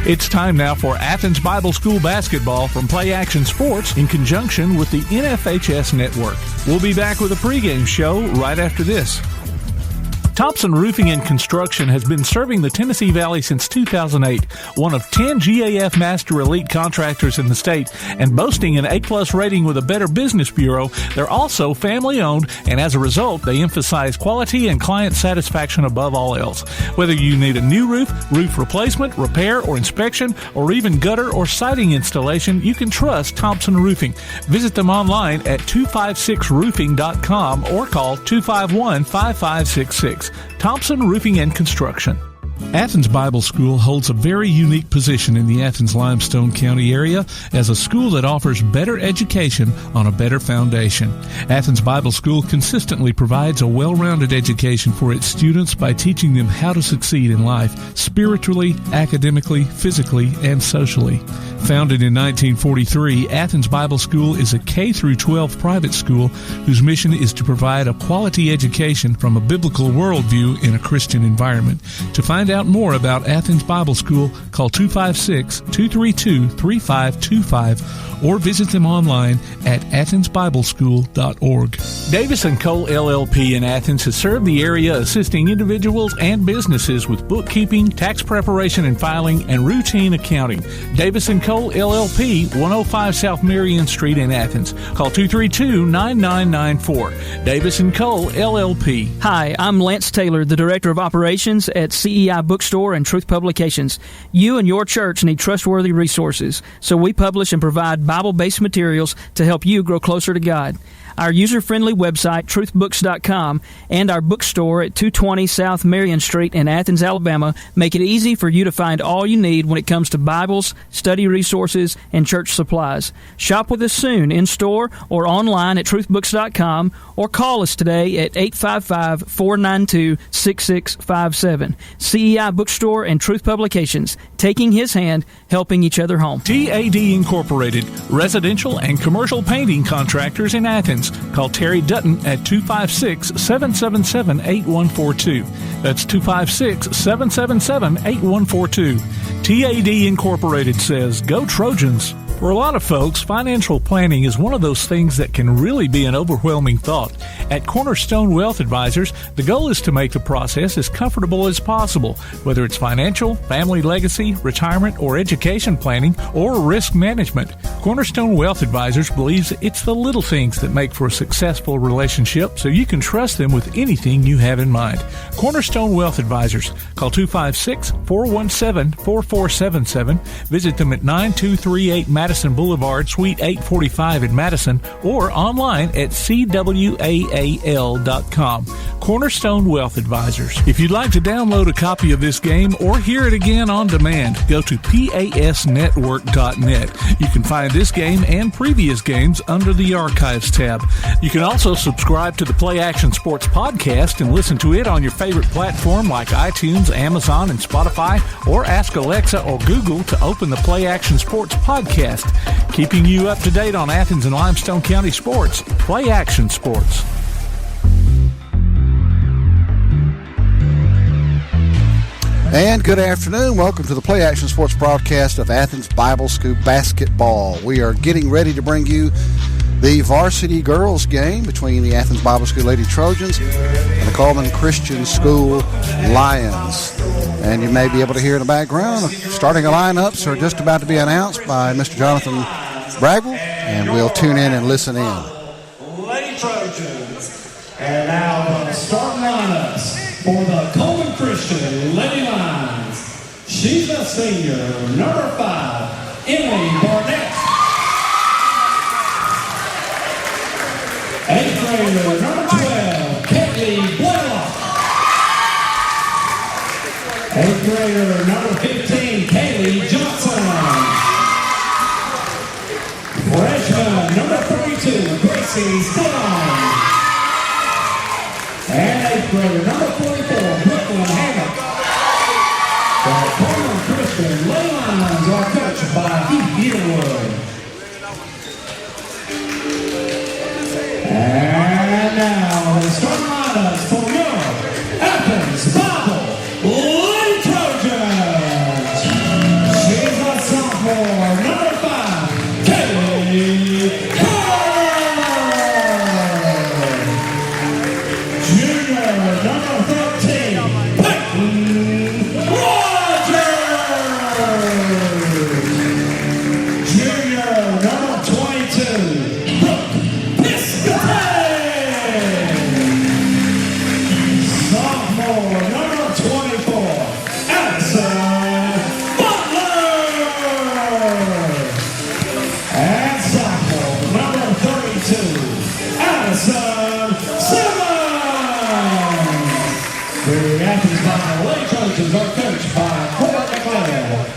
It's time now for Athens Bible School basketball from Play Action Sports in conjunction with the NFHS Network. We'll be back with a pregame show right after this. Thompson Roofing and Construction has been serving the Tennessee Valley since 2008, one of 10 GAF Master Elite contractors in the state, and boasting an A-plus rating with a Better Business Bureau. They're also family-owned, and as a result, they emphasize quality and client satisfaction above all else. Whether you need a new roof, roof replacement, repair, or inspection, or even gutter or siding installation, you can trust Thompson Roofing. Visit them online at 256roofing.com or call 251-5566. Thompson Roofing and Construction. Athens Bible School holds a very unique position in the Athens-Limestone County area as a school that offers better education on a better foundation. Athens Bible School consistently provides a well-rounded education for its students by teaching them how to succeed in life, spiritually, academically, physically, and socially. Founded in 1943, Athens Bible School is a K-12 private school whose mission is to provide a quality education from a biblical worldview in a Christian environment. To find out more about Athens Bible School, call 256-232-3525 or visit them online at athensbibleschool.org. Davis & Cole LLP in Athens has served the area assisting individuals and businesses with bookkeeping, tax preparation and filing, and routine accounting. Davis & Cole LLP, 105 South Marion Street in Athens. Call 232-9994. Davis & Cole LLP. Hi, I'm Lance Taylor, the Director of Operations at CEI Bookstore and Truth Publications. You and your church need trustworthy resources, so we publish and provide Bible-based materials to help you grow closer to God. Our user-friendly website, truthbooks.com, and our bookstore at 220 South Marion Street in Athens, Alabama, make it easy for you to find all you need when it comes to Bibles, study resources, and church supplies. Shop with us soon in-store or online at truthbooks.com, or call us today at 855-492-6657. CEI Bookstore and Truth Publications, taking His hand, helping each other home. TAD Incorporated, residential and commercial painting contractors in Athens. Call Terry Dutton at 256-777-8142. That's 256-777-8142. TAD Incorporated says, "Go Trojans." For a lot of folks, financial planning is one of those things that can really be an overwhelming thought. At Cornerstone Wealth Advisors, the goal is to make the process as comfortable as possible, whether it's financial, family legacy, retirement, or education planning, or risk management. Cornerstone Wealth Advisors believes it's the little things that make for a successful relationship, so you can trust them with anything you have in mind. Cornerstone Wealth Advisors. Call 256-417-4477. Visit them at 9238 Madison Boulevard, Suite 845 in Madison, or online at cwaal.com. Cornerstone Wealth Advisors. If you'd like to download a copy of this game or hear it again on demand, go to pasnetwork.net. You can find this game and previous games under the Archives tab. You can also subscribe to the Play Action Sports podcast and listen to it on your favorite platform like iTunes, Amazon, and Spotify, or ask Alexa or Google to open the Play Action Sports podcast. Keeping you up to date on Athens and Limestone County sports, Play Action Sports. And good afternoon. Welcome to the Play Action Sports broadcast of Athens Bible School basketball. We are getting ready to bring you the varsity girls game between the Athens Bible School Lady Trojans and the Cullman Christian School Lions. And you may be able to hear in the background, starting lineups are just about to be announced by Mr. Jonathan Bragwell, and we'll tune in and listen in. Lady Trojans, and now the starting lineups for the Cullman Christian Lady Lions. She's a senior, number 5, Emily Barnett. 8th grader, number 12, Caitlin Blaylock. 8th grader, number 15, Kaylee Johnson. Freshman, number 32, Gracie Stillon. And 8th grader, number 44, Brooklyn Hammock. The Cullman Christian Lady Lions are coached by Heath Edenwood. And now the starting lineups for your Athens Bible Lady Trojans. She number 13, Peyton Rogers. Junior, number 22, Brooke Piscatale. Sophomore, number 24, Addison Butler. And sophomore, number 32, Addison Simmons. The Athens Bible Trojans are coached by Court McLeod.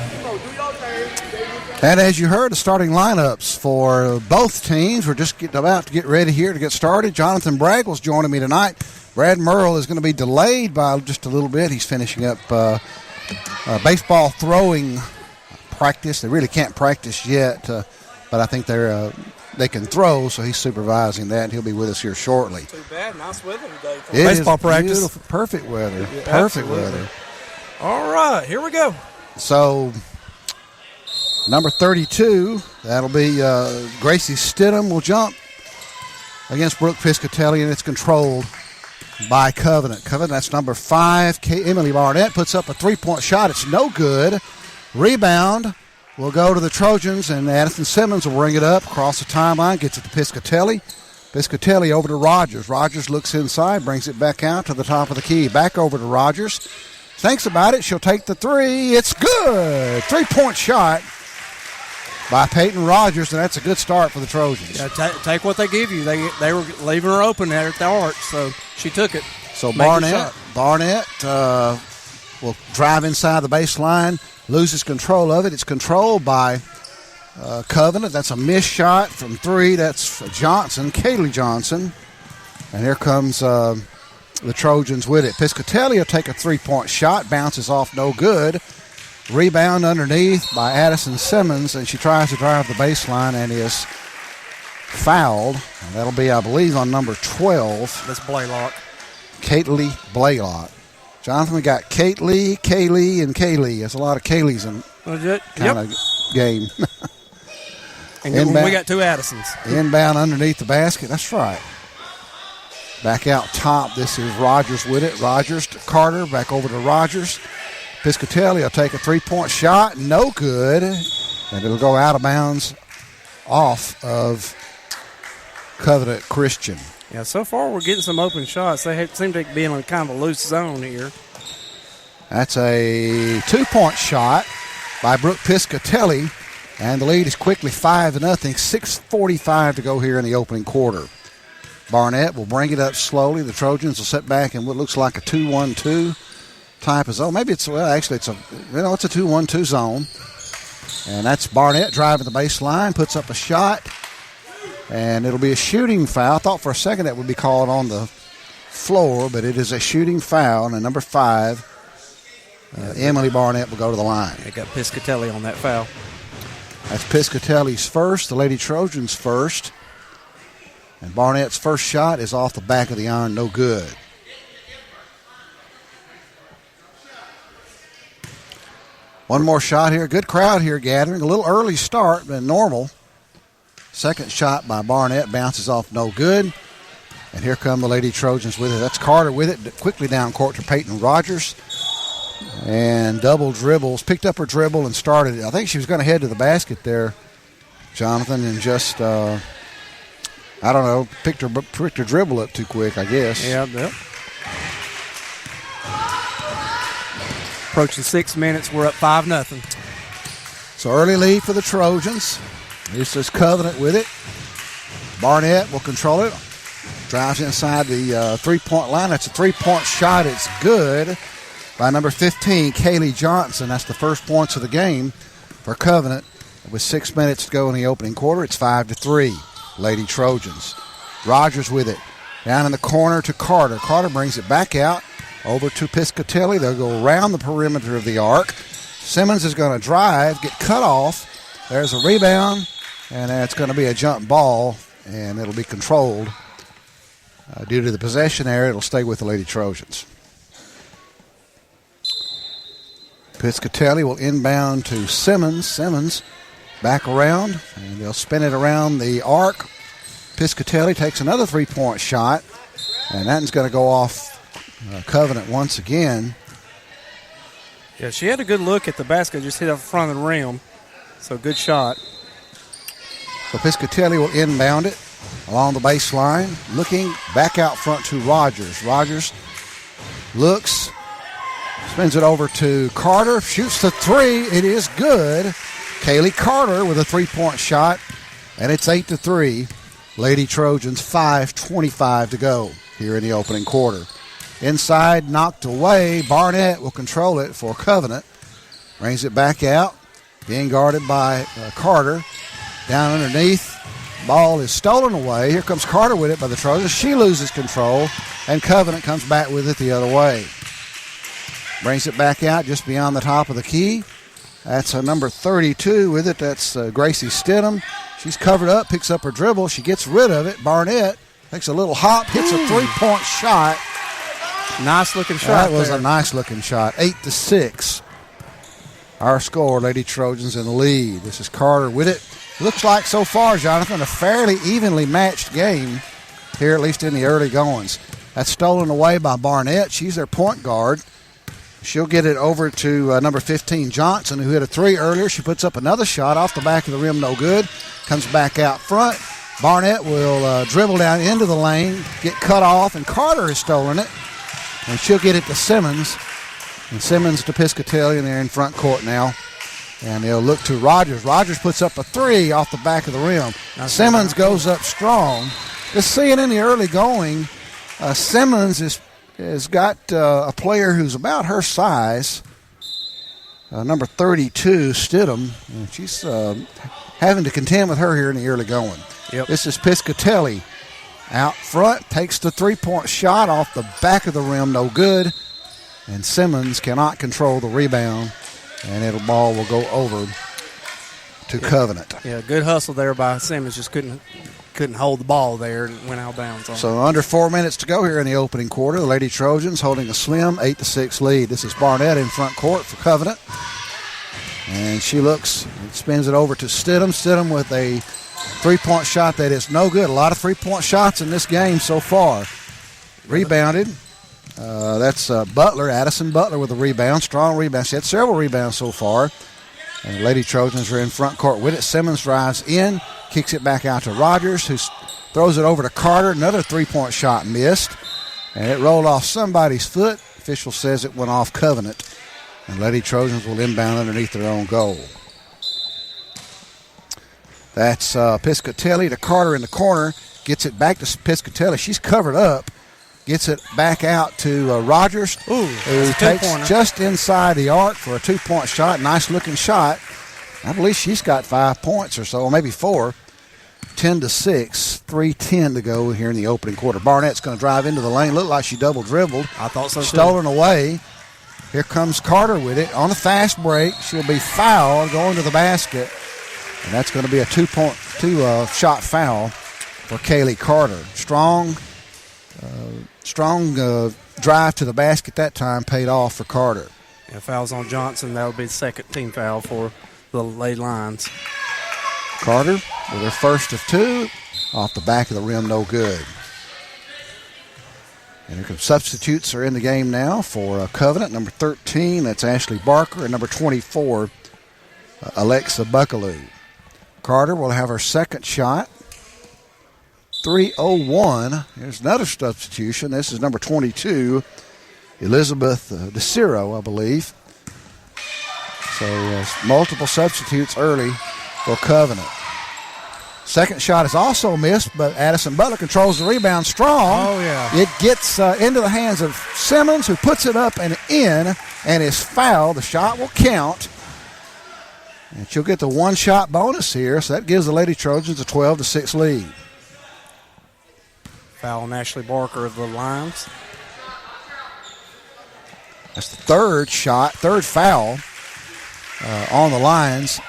And as you heard, the starting lineups for both teams, we're just about to get ready here to get started. Jonathan Braggle's joining me tonight. Brad Merle is going to be delayed by just a little bit. He's finishing up baseball throwing practice. They really can't practice yet, but I think they can throw, so he's supervising that, and he'll be with us here shortly. Too bad. Nice weather today for baseball practice. Beautiful, perfect weather. Yeah, perfect absolutely. weather. All right, here we go. So, number 32, that'll be Gracie Stidham will jump against Brooke Piscatale, and it's controlled by Covenant. Covenant, that's number 5. Emily Barnett puts up a three-point shot. It's no good. Rebound will go to the Trojans, and Addison Simmons will bring it up across the timeline, gets it to Piscatale. Piscatale over to Rogers. Rogers looks inside, brings it back out to the top of the key. Back over to Rogers. Thinks about it. She'll take the three. It's good. Three-point shot by Peyton Rogers, and that's a good start for the Trojans. Yeah, take what they give you. They were leaving her open there at the arch, so she took it. So Barnett will drive inside the baseline, loses control of it. It's controlled by Covenant. That's a missed shot from three. That's Johnson, Kaylee Johnson. And here comes the Trojans with it. Piscatale will take a three-point shot, bounces off, no good. Rebound underneath by Addison Simmons, and she tries to drive the baseline and is fouled. And that'll be, I believe, on number 12. That's Blaylock. Kaylee Blaylock. Jonathan, we got Kaylee, and Kaylee. There's a lot of Kayleys in kind of game. And we got two Addisons. Inbound underneath the basket. That's right. Back out top. This is Rogers with it. Rogers to Carter. Back over to Rogers. Piscatale will take a three-point shot. No good. And it'll go out of bounds off of Covenant Christian. Yeah, so far we're getting some open shots. They seem to be in a kind of a loose zone here. That's a two-point shot by Brooke Piscatale, and the lead is quickly 5-0. 6:45 to go here in the opening quarter. Barnett will bring it up slowly. The Trojans will sit back in what looks like a 2-1-2 type of zone. Maybe it's a 2-1-2 zone. And that's Barnett driving the baseline, puts up a shot. And it'll be a shooting foul. I thought for a second that would be called on the floor, but it is a shooting foul. And number 5, Emily Barnett will go to the line. They got Piscatale on that foul. That's Piscatale's first, the Lady Trojans' first. And Barnett's first shot is off the back of the iron, no good. One more shot here. Good crowd here gathering. A little early start, but normal. Second shot by Barnett bounces off, no good. And here come the Lady Trojans with it. That's Carter with it. Quickly down court to Peyton Rogers. And double dribbles. Picked up her dribble and started it. I think she was going to head to the basket there, Jonathan, and just, picked her dribble up too quick, I guess. Yeah, yep. Approaching 6 minutes. We're up 5-0. So early lead for the Trojans. This is Covenant with it. Barnett will control it. Drives inside the three-point line. That's a three-point shot. It's good by number 15, Kaylee Johnson. That's the first points of the game for Covenant. With 6 minutes to go in the opening quarter, it's 5-3. Lady Trojans. Rogers with it. Down in the corner to Carter. Carter brings it back out over to Piscatale. They'll go around the perimeter of the arc. Simmons is going to drive, get cut off. There's a rebound, and it's going to be a jump ball, and it'll be controlled. Due to the possession area, it'll stay with the Lady Trojans. Piscatale will inbound to Simmons. Simmons back around, and they'll spin it around the arc. Piscatale takes another three-point shot, and that one's going to go off Covenant once again. Yeah, she had a good look at the basket, just hit up front of the rim. So good shot. So Piscatelli will inbound it along the baseline, looking back out front to Rogers. Rogers looks, spins it over to Carter, shoots the three. It is good. Kaylee Carter with a three-point shot, and it's 8-3. Lady Trojans 5:25 to go here in the opening quarter. Inside, knocked away. Barnett will control it for Covenant. Brings it back out, being guarded by Carter. Down underneath, ball is stolen away. Here comes Carter with it by the Trojans. She loses control, and Covenant comes back with it the other way. Brings it back out just beyond the top of the key. That's number 32 with it. That's Gracie Stidham. She's covered up, picks up her dribble. She gets rid of it. Barnett takes a little hop, hits a three-point shot. Nice-looking shot. That was a nice-looking shot. 8-6. Our score, Lady Trojans in the lead. This is Carter with it. Looks like so far, Jonathan, a fairly evenly matched game here, at least in the early goings. That's stolen away by Barnett. She's their point guard. She'll get it over to number 15, Johnson, who hit a three earlier. She puts up another shot off the back of the rim, no good. Comes back out front. Barnett will dribble down into the lane, get cut off, and Carter has stolen it. And she'll get it to Simmons. And Simmons to Piscatelli, and they're in front court now. And they'll look to Rogers. Rogers puts up a three off the back of the rim. Simmons goes up strong. Just seeing in the early going, Simmons has got a player who's about her size, number 32, Stidham. And she's having to contend with her here in the early going. Yep. This is Piscatelli out front, takes the three-point shot off the back of the rim, no good. And Simmons cannot control the rebound, and the ball will go over to Covenant. Yeah, good hustle there by Simmons. Just couldn't hold the ball there and went out of bounds on So under 4 minutes to go here in the opening quarter. The Lady Trojans holding a slim 8-6 lead. This is Barnett in front court for Covenant. And she looks, spins it over to Stidham. Stidham with a three-point shot that is no good. A lot of three-point shots in this game so far. Rebounded. That's Butler, Addison Butler with a rebound. Strong rebound. She had several rebounds so far. And the Lady Trojans are in front court with it. Simmons drives in, kicks it back out to Rogers, who throws it over to Carter. Another three-point shot missed. And it rolled off somebody's foot. Official says it went off Covenant. And Lady Trojans will inbound underneath their own goal. That's Piscatelli to Carter in the corner. Gets it back to Piscatelli. She's covered up. Gets it back out to Rogers, who takes just inside the arc for a two-point shot. Nice-looking shot. I believe she's got 5 points or so, or maybe 4. 10-6, 3:10 to go here in the opening quarter. Barnett's going to drive into the lane. Looked like she double-dribbled. I thought so, too. Stolen away. Here comes Carter with it on a fast break. She'll be fouled going to the basket, and that's going to be a two-shot foul for Kaylee Carter. Strong drive to the basket that time paid off for Carter. Yeah, fouls on Johnson. That would be the second team foul for the Lady Lions. Carter with her first of 2 off the back of the rim, no good. And here comes substitutes are in the game now for Covenant. Number 13, that's Ashley Barker, and number 24, Alexa Buckaloo. Carter will have her second shot. 3:01. Here's another substitution. This is number 22, Elizabeth DeCiro, I believe. So multiple substitutes early for Covenant. Second shot is also missed, but Addison Butler controls the rebound strong. Oh, yeah. It gets into the hands of Simmons, who puts it up and in and is fouled. The shot will count. And she'll get the one-shot bonus here, so that gives the Lady Trojans a 12-6 lead. Foul on Ashley Barker of the Lions. That's the third foul on the Lions.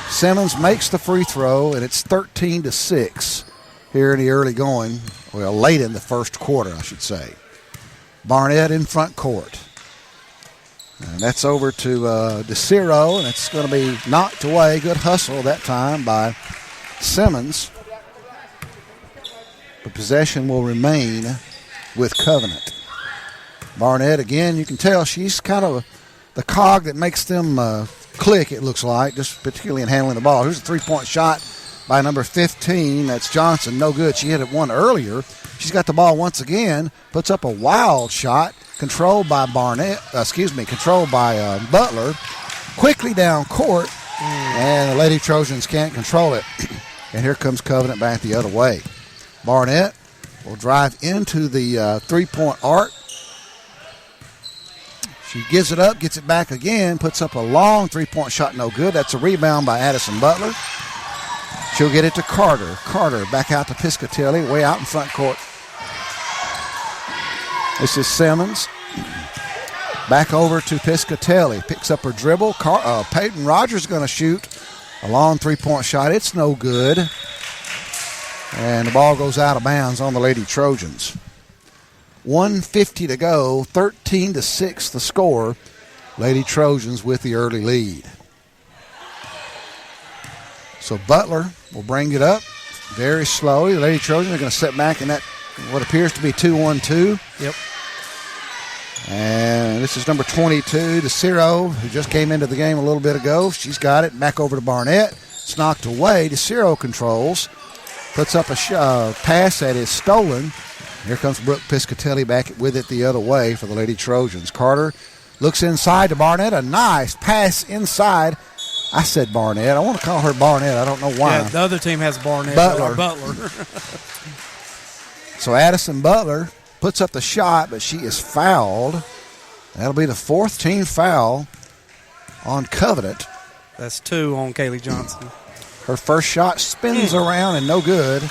Simmons makes the free throw, and it's 13-6 here in the early going. Well, late in the first quarter, I should say. Barnett in front court. And that's over to DeCiro, and it's going to be knocked away. Good hustle that time by Simmons. The possession will remain with Covenant. Barnett, again, you can tell she's kind of the cog that makes them click, it looks like, just particularly in handling the ball. Here's a three-point shot by number 15. That's Johnson. No good. She hit it one earlier. She's got the ball once again, puts up a wild shot, controlled by Butler. Quickly down court, and the Lady Trojans can't control it. And here comes Covenant back the other way. Barnett will drive into the three-point arc. She gives it up, gets it back again, puts up a long three-point shot, no good. That's a rebound by Addison Butler. She'll get it to Carter. Carter back out to Piscatelli, way out in front court. This is Simmons. Back over to Piscatelli. Picks up her dribble. Peyton Rogers going to shoot a long three-point shot. It's no good. And the ball goes out of bounds on the Lady Trojans. 1:50 to go, 13-6 the score. Lady Trojans with the early lead. So Butler will bring it up very slowly. The Lady Trojans are going to sit back in that what appears to be 2-1-2. Yep. And this is number 22, DeCiro, who just came into the game a little bit ago. She's got it. Back over to Barnett. It's knocked away. DeCiro controls. Puts up a pass that is stolen. Here comes Brooke Piscatelli back with it the other way for the Lady Trojans. Carter looks inside to Barnett. A nice pass inside. I said Barnett. I want to call her Barnett. I don't know why. Yeah, the other team has Barnett. Butler. So Addison Butler puts up the shot, but she is fouled. That'll be the fourth team foul on Covenant. That's 2 on Kaylee Johnson. Her first shot spins around and no good.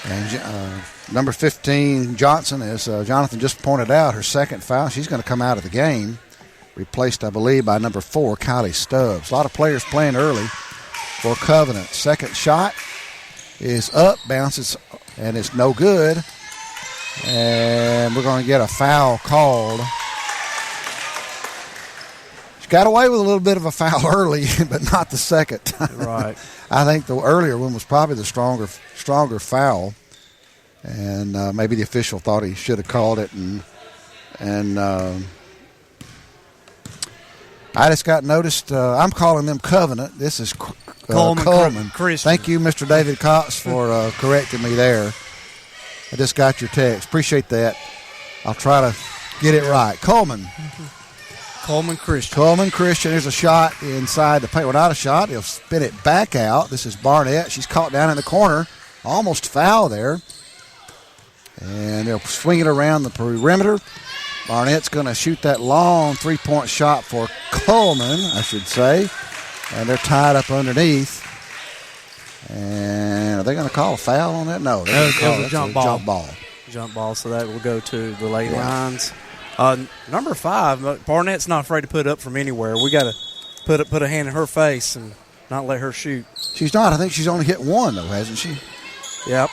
And number 15, Johnson, as Jonathan just pointed out, her second foul. She's going to come out of the game. Replaced, I believe, by number 4, Kylie Stubbs. A lot of players playing early for Covenant. Second shot is up, bounces, and it's no good. And we're going to get a foul called. She got away with a little bit of a foul early, but not the second time. Right. I think the earlier one was probably the stronger foul. And maybe the official thought he should have called it. And I just got noticed. I'm calling them Covenant. This is Cullman Christian. Thank you, Mr. David Cox, for correcting me there. I just got your text. Appreciate that. I'll try to get it right. Cullman Christian. There's a shot inside the paint. Well, not a shot. He'll spin it back out. This is Barnett. She's caught down in the corner. Almost foul there. And they'll swing it around the perimeter. Barnett's going to shoot that long three-point shot for Cullman, I should say. And they're tied up underneath. And are they going to call a foul on that? No. It was a jump ball. Jump ball, so that will go to the lady lines. Number 5, Barnett's not afraid to put up from anywhere. We got to put a hand in her face and not let her shoot. She's not. I think she's only hit one, though, hasn't she? Yep.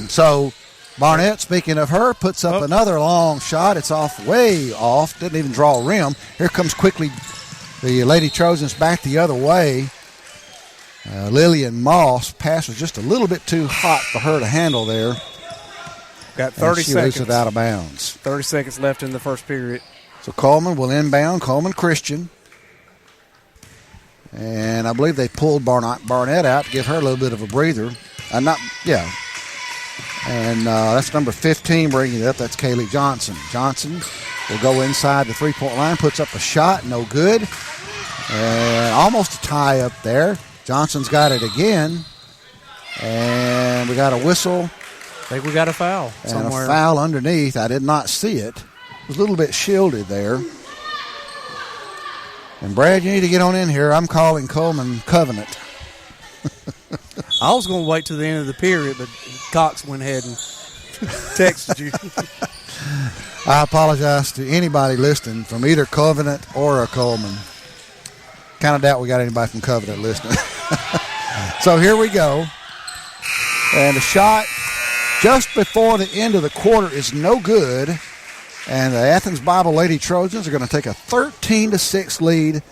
So Barnett, speaking of her, puts up another long shot. It's way off. Didn't even draw a rim. Here comes quickly the Lady Trojans back the other way. Lillian Moss. Pass was just a little bit too hot for her to handle there. Got 30 she seconds. She it out of bounds. 30 seconds left in the first period. So Cullman will inbound. Cullman Christian. And I believe they pulled Barnett out to give her a little bit of a breather. And that's number 15 bringing it up. That's Kaylee Johnson. Johnson will go inside the three-point line. Puts up a shot. No good. And almost a tie up there. Johnson's got it again. And we got a whistle. I think we got a foul somewhere. And a foul underneath. I did not see it. It was a little bit shielded there. And Brad, you need to get on in here. I'm calling Cullman Covenant. I was going to wait till the end of the period, but Cox went ahead and texted you. I apologize to anybody listening from either Covenant or a Cullman. Kind of doubt we got anybody from Covenant listening. So here we go. And the shot just before the end of the quarter is no good. And the Athens Bible Lady Trojans are going to take a 13-6 lead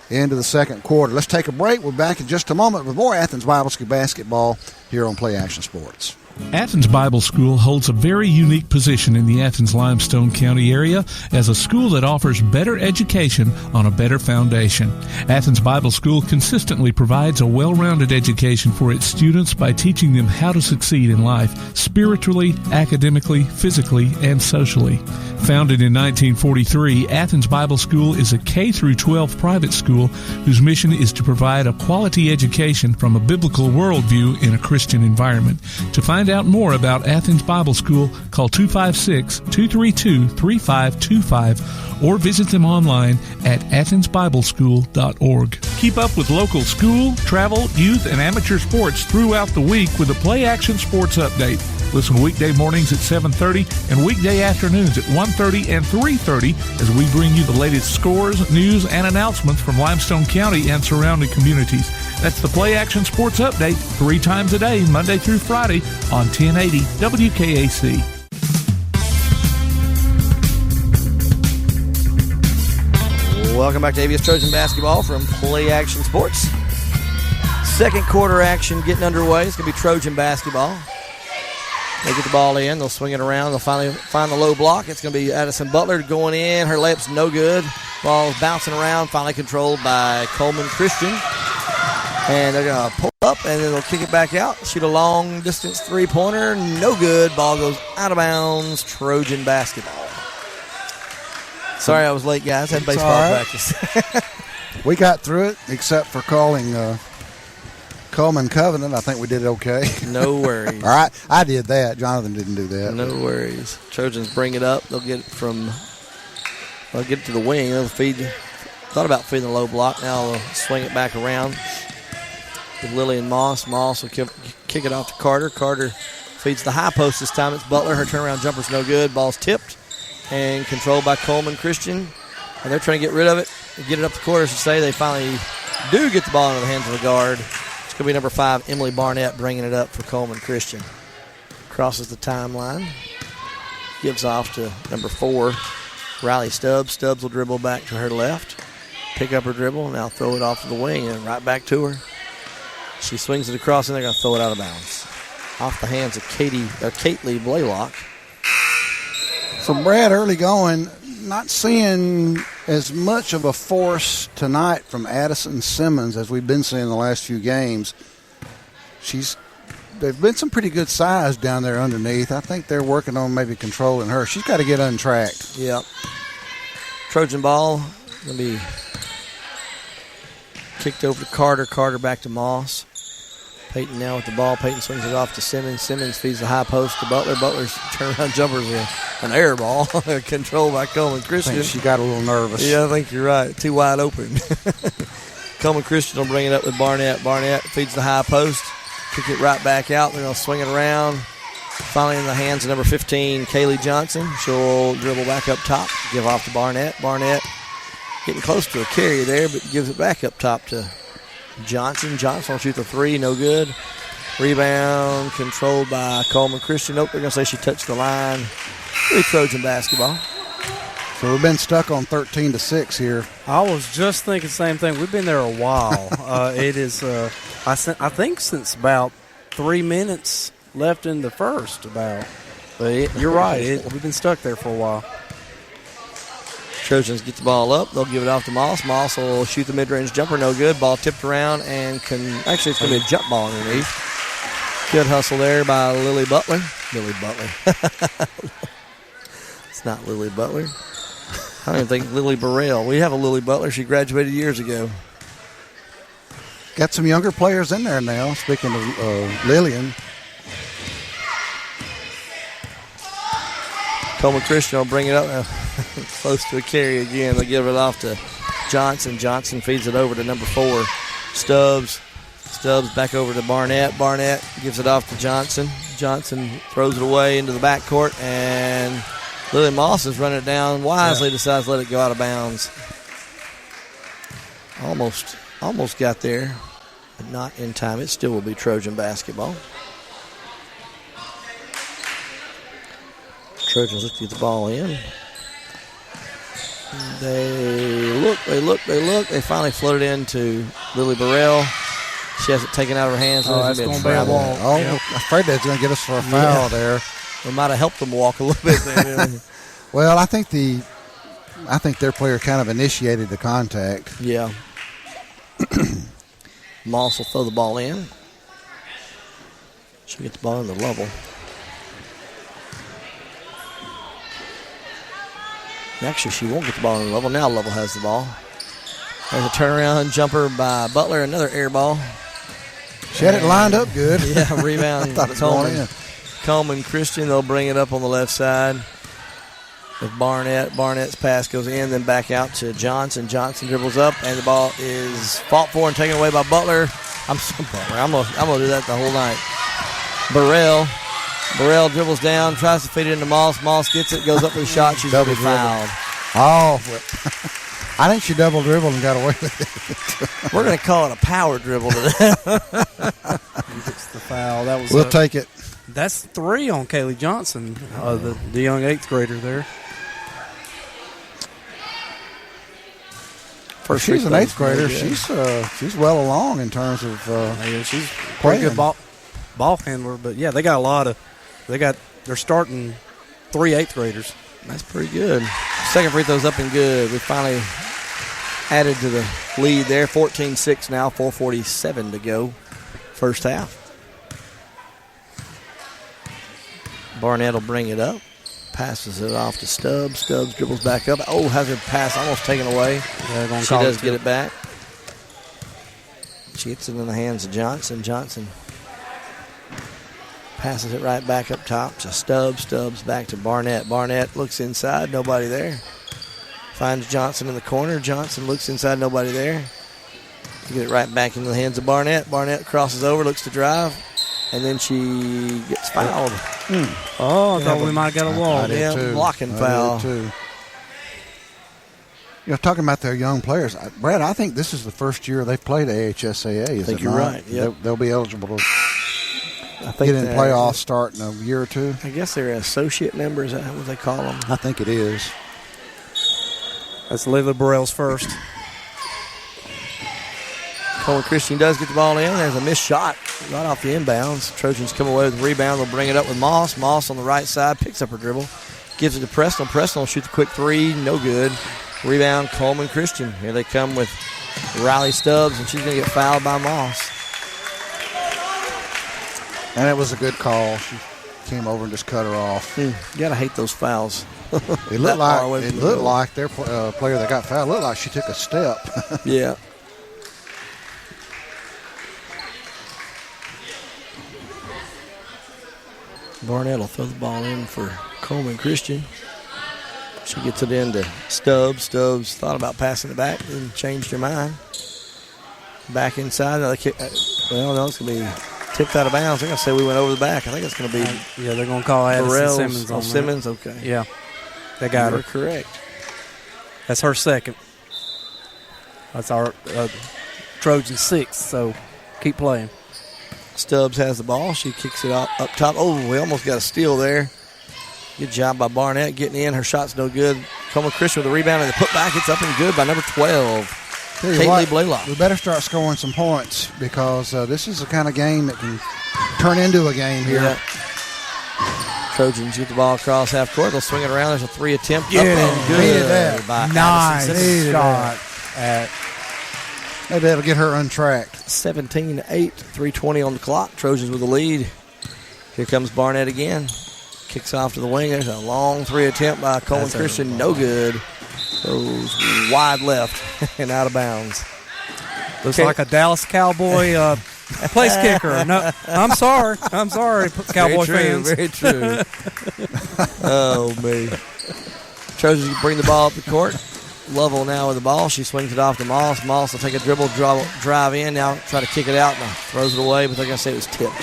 into the second quarter. Let's take a break. We're back in just a moment with more Athens Bible School basketball here on Play Action Sports. Athens Bible School holds a very unique position in the Athens-Limestone County area as a school that offers better education on a better foundation. Athens Bible School consistently provides a well-rounded education for its students by teaching them how to succeed in life, spiritually, academically, physically, and socially. Founded in 1943, Athens Bible School is a K-12 private school whose mission is to provide a quality education from a biblical worldview in a Christian environment. To find out more about Athens Bible School, call 256-232-3525 or visit them online at athensbibleschool.org. Keep up with local school, travel, youth, and amateur sports throughout the week with a Play Action Sports Update. Listen weekday mornings at 7:30 and weekday afternoons at 1:30 and 3:30 as we bring you the latest scores, news, and announcements from Limestone County and surrounding communities. That's the Play Action Sports Update 3 times a day, Monday through Friday on 1080 WKAC. Welcome back to ABS Trojan Basketball from Play Action Sports. Second quarter action getting underway. It's going to be Trojan basketball. They get the ball in. They'll swing it around. They'll finally find the low block. It's going to be Addison Butler going in. Her layup's no good. Ball's bouncing around. Finally controlled by Cullman Christian. And they're going to pull up, and then they'll kick it back out. Shoot a long-distance three-pointer. No good. Ball goes out of bounds. Trojan basketball. Sorry I was late, guys. Had baseball practice. We got through it, except for calling Coleman Covenant. I think we did it okay. No worries. All right, I did that. Jonathan didn't do that. No worries. Trojans bring it up. They'll get it they'll get it to the wing. They'll thought about feeding the low block. Now they'll swing it back around with Lily and Moss. Moss will kick it off to Carter. Carter feeds the high post this time. It's Butler. Her turnaround jumper's no good. Ball's tipped and controlled by Cullman Christian. And they're trying to get rid of it. Get it up the court, I should say. They finally do get the ball into the hands of the guard. It's going to be number 5, Emily Barnett, bringing it up for Cullman Christian. Crosses the timeline. Gives off to number 4, Riley Stubbs. Stubbs will dribble back to her left. Pick up her dribble, and now throw it off to the wing and right back to her. She swings it across, and they're going to throw it out of bounds. Off the hands of Kately Blaylock. From Brad early going, not seeing as much of a force tonight from Addison Simmons as we've been seeing the last few games. There's been some pretty good size down there underneath. I think they're working on maybe controlling her. She's got to get untracked. Yep. Trojan ball going to be kicked over to Carter. Carter back to Moss. Peyton now with the ball. Peyton swings it off to Simmons. Simmons feeds the high post to Butler. Butler's turnaround jumper's an air ball controlled by Cullman Christian. I think she got a little nervous. Yeah, I think you're right. Too wide open. Cullman Christian will bring it up with Barnett. Barnett feeds the high post. Kick it right back out. They're going to swing it around. Finally in the hands of number 15, Kaylee Johnson. She'll dribble back up top. Give off to Barnett. Barnett getting close to a carry there, but gives it back up top to Johnson. Johnson will shoot the 3, no good. Rebound controlled by Cullman Christian. Nope, they're going to say she touched the line. Really Trojan basketball. So we've been stuck on 13-6 here. I was just thinking the same thing. We've been there a while. It is, I think, since about 3 minutes left in the first. But you're right. We've been stuck there for a while. Trojans get the ball up. They'll give it off to Moss. Moss will shoot the mid-range jumper. No good. Ball tipped around and actually it's going to be a jump ball underneath. Good hustle there by Lily Butler. Lily Butler. It's not Lily Butler. I don't even think Lily Burrell. We have a Lily Butler. She graduated years ago. Got some younger players in there now, speaking of Lillian. Cullman Christian will bring it up close to a carry again. They'll give it off to Johnson. Johnson feeds it over to number 4, Stubbs. Stubbs back over to Barnett. Barnett gives it off to Johnson. Johnson throws it away into the backcourt, and Lily Moss is running it down wisely, decides to let it go out of bounds. Almost got there, but not in time. It still will be Trojan basketball. Trojans look to get the ball in. They look. They finally float it into Lily Burrell. She has it taken out of her hands. Oh, that's going to be a walk. Oh, I'm afraid that's going to get us for a foul there. It might have helped them walk a little bit there. Well, I think their player kind of initiated the contact. Yeah. Moss will throw the ball in. She'll get the ball in the level. Actually, she won't get the ball in the level. Now Level has the ball. There's a turnaround jumper by Butler. Another air ball. She had it lined up good. Yeah, rebound. I thought it was going in. Cullman Christian, they'll bring it up on the left side with Barnett. Barnett's pass goes in, then back out to Johnson. Johnson dribbles up, and the ball is fought for and taken away by Butler. I'm gonna do that the whole night. Burrell dribbles down, tries to feed it into Moss. Moss gets it, goes up for the shot. She's going to be fouled. Oh, I think she double dribbled and got away with it. We're going to call it a power dribble today. Gets the foul. We'll take it. That's 3 on Kaylee Johnson, the young 8th grader there. She's an 8th grader. She's well along in terms of she's playing. Pretty good ball handler. But yeah, they got they're starting 3 8th graders. That's pretty good. Second free throw's up and good. We finally added to the lead there. 14-6 now, 4:47 to go. First half. Barnett will bring it up. Passes it off to Stubbs. Stubbs dribbles back up. Oh, has her pass almost taken away. Yeah, she does get it back. She gets it in the hands of Johnson. Johnson passes it right back up top to Stubbs. Stubbs back to Barnett. Barnett looks inside. Nobody there. Finds Johnson in the corner. Johnson looks inside. Nobody there. Get it right back into the hands of Barnett. Barnett crosses over, looks to drive. And then she gets fouled. Oh, I thought we might have got a wall. Yeah, blocking foul. Too. Talking about their young players, Brad, I think this is the first year they've played AHSAA. I think you're right. Yep. They'll be eligible to get in playoffs start in a year or two. I guess they're associate members. Is that what they call them? I think it is. That's Layla Burrell's first. Cullman Christian does get the ball in. There's a missed shot right off the inbounds. Trojans come away with the rebound. They'll bring it up with Moss. Moss on the right side picks up her dribble. Gives it to Preston. Preston will shoot the quick 3. No good. Rebound, Cullman Christian. Here they come with Riley Stubbs, and she's going to get fouled by Moss. And it was a good call. She came over and just cut her off. You got to hate those fouls. It looked like their player that got fouled looked like she took a step. Yeah. Barnett will throw the ball in for Cullman Christian. She gets it into Stubbs. Stubbs thought about passing it back and changed her mind. Back inside. No, it's going to be tipped out of bounds. They're going to say we went over the back. I think it's going to be. Yeah, they're going to call Addison Simmons on Simmons, okay. Yeah, they got her. Correct. That's her second. That's our Trojan 6th, so keep playing. Stubbs has the ball. She kicks it up top. Oh, we almost got a steal there. Good job by Barnett getting in. Her shot's no good. Cullman Christian with the rebound and the putback. It's up and good by number 12, Kaylee Blaylock. We better start scoring some points because this is the kind of game that can turn into a game here. Yeah. Trojans get the ball across half court. They'll swing it around. There's a 3 attempt. Yeah, up and good by nice Addison shot. Maybe that'll get her untracked. 17-8, 3:20 on the clock. Trojans with the lead. Here comes Barnett again. Kicks off to the wing. There's a long 3 attempt by Cullman Christian. No good. Goes wide left and out of bounds. Looks like a Dallas Cowboy place kicker. No, I'm sorry, Cowboy fans. Very true. Oh, me. Trojans bring the ball up the court. Lovell now with the ball. She swings it off to Moss. Moss will take a dribble, drive in. Now try to kick it out and throws it away, but they're going to say it was tipped.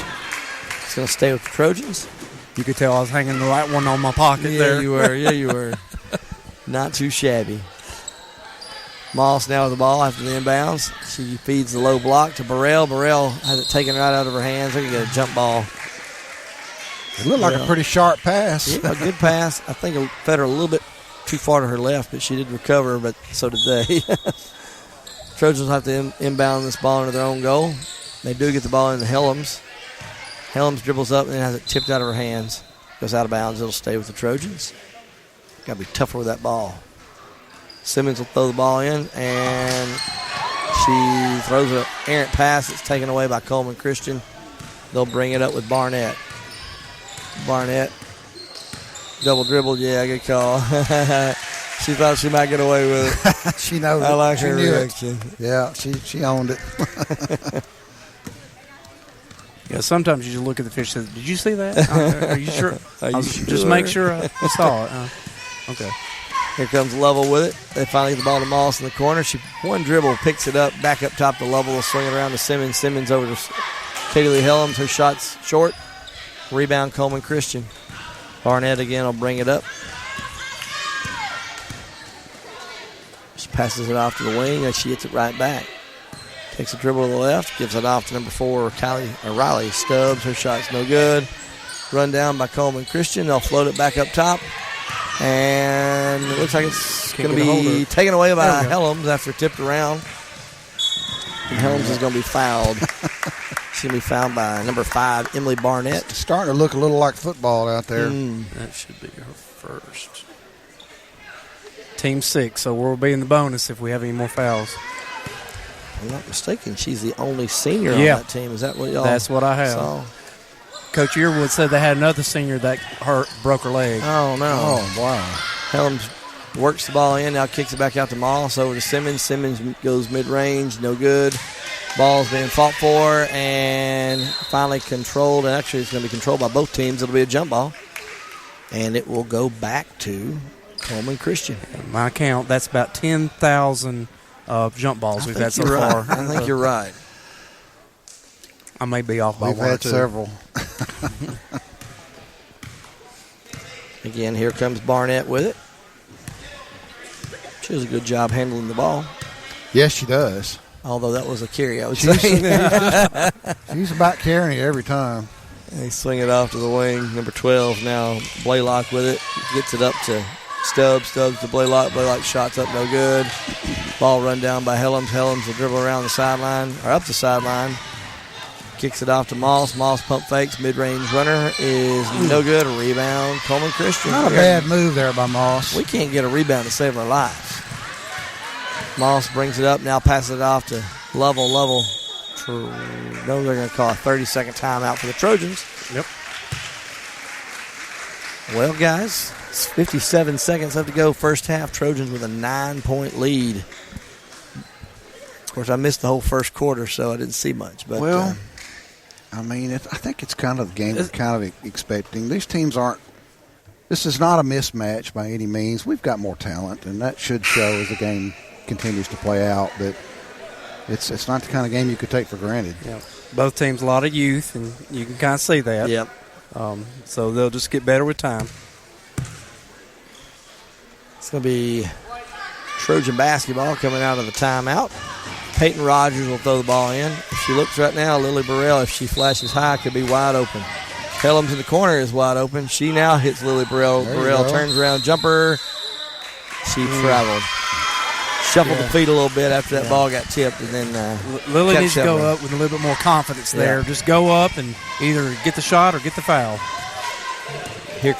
It's going to stay with the Trojans. You could tell I was hanging the right one on my pocket there. You were. Yeah, you were. Not too shabby. Moss now with the ball after the inbounds. She feeds the low block to Burrell. Burrell has it taken right out of her hands. They're going to get a jump ball. It looked like a pretty sharp pass. Yeah, a good pass. I think it fed her a little bit too far to her left, but she did recover, but so did they. Trojans have to inbound this ball into their own goal. They do get the ball into Helms. Helms dribbles up and has it tipped out of her hands. Goes out of bounds. It'll stay with the Trojans. Got to be tougher with that ball. Simmons will throw the ball in, and she throws an errant pass that's taken away by Cullman Christian. They'll bring it up with Barnett. Barnett, double dribble. Yeah, good call. She thought she might get away with it. She knows. I like her knew reaction. It. Yeah, she owned it. Yeah, sometimes you just look at the fish and say, did you see that? Are you sure? Just make sure I saw it. Okay. Here comes Lovell with it. They finally get the ball to Moss in the corner. She one dribble, picks it up, back up top to Lovell. Will swing it around to Simmons. Simmons over to Katie Lee Helms. Her shot's short. Rebound, Cullman Christian. Barnett again will bring it up. She passes it off to the wing, and she gets it right back. Takes a dribble to the left, gives it off to number 4, Riley Stubbs. Her shot's no good. Run down by Cullman Christian. They'll float it back up top. And it looks like it's going to be taken away by Helms after tipped around. And Helms is going to be fouled. She's going to be fouled by number 5, Emily Barnett. It's starting to look a little like football out there. That should be her first. Team 6, so we'll be in the bonus if we have any more fouls. If I'm not mistaken, she's the only senior on that team. Is that what y'all That's what I have. saw? Coach Earwood said they had another senior that broke her leg. Oh, no. Oh, wow. Helms works the ball in, now kicks it back out to Moss, over to Simmons. Simmons goes mid-range, no good. Ball's being fought for and finally controlled. And actually, it's going to be controlled by both teams. It'll be a jump ball. And it will go back to Cullman Christian. My count, that's about 10,000 jump balls we've had so far. I think you're right. I may be off by We've one or had two. several. Again, here comes Barnett with it. She does a good job handling the ball. Yes, she does. Although that was a carry, I would say. She's about carrying it every time. They swing it off to the wing. Number 12 now, Blaylock with it. Gets it up to Stubbs. Stubbs to Blaylock. Blaylock shots up, no good. Ball run down by Helms. Helms will dribble around the sideline, or up the sideline. Kicks it off to Moss. Moss pump fakes. Mid-range runner is no good. A rebound. Cullman Christian. Not a bad move there by Moss. We can't get a rebound to save our lives. Moss brings it up. Now passes it off to Lovell. Lovell. No, they're going to call a 30-second timeout for the Trojans. Yep. Well, guys, it's 57 seconds left to go. First half, Trojans with a 9-point lead. Of course, I missed the whole first quarter, so I didn't see much. But I mean, I think it's kind of the game we're kind of expecting. These teams aren't. This is not a mismatch by any means. We've got more talent, and that should show as the game continues to play out. But it's not the kind of game you could take for granted. Yep. Both teams, a lot of youth, and you can kind of see that. Yep. So they'll just get better with time. It's going to be Trojan basketball coming out of the timeout. Peyton Rogers will throw the ball in. If she looks right now, Lily Burrell, if she flashes high, could be wide open. Helms in the corner is wide open. She now hits Lily Burrell. Burrell turns around, jumper. She traveled. Shuffled the feet a little bit after that ball got tipped. And then Lily needs to go up with a little bit more confidence there. Just go up and either get the shot or get the foul. Here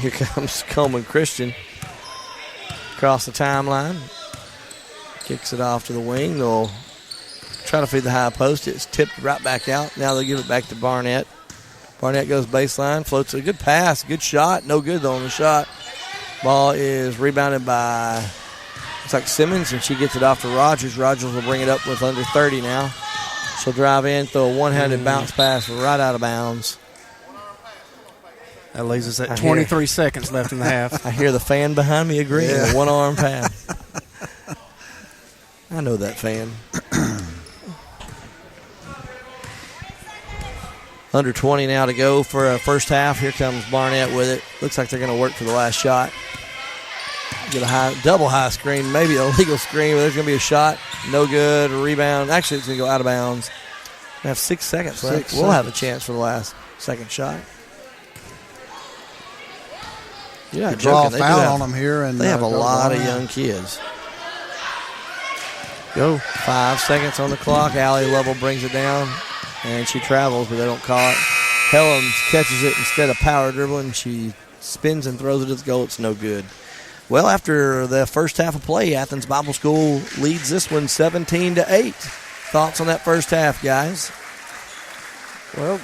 comes Cullman Christian. Across the timeline. Kicks it off to the wing. They'll try to feed the high post. It's tipped right back out. Now they'll give it back to Barnett. Barnett goes baseline, floats a good pass, good shot. No good though on the shot. Ball is rebounded by, looks like Simmons, and she gets it off to Rogers. Rogers will bring it up with under 30 now. She'll drive in, throw a one-handed bounce pass right out of bounds. That leaves us at 23 seconds left in the half. I hear the fan behind me agreeing. A one-arm pass. I know that fan. Under 20 now to go for a first half. Here comes Barnett with it. Looks like they're going to work for the last shot. Get a double high screen, maybe a legal screen, but there's going to be a shot. No good. A rebound. Actually, it's going to go out of bounds. We have 6 seconds left. We'll have a chance for the last second shot. You're not draw joking. a foul on them here, and they have a lot of young kids. Go. 5 seconds on the clock. Allie Lovell brings it down, and she travels, but they don't call it. Helms catches it instead of power dribbling. She spins and throws it at the goal. It's no good. Well, after the first half of play, Athens Bible School leads this one 17-8. Thoughts on that first half, guys? Well,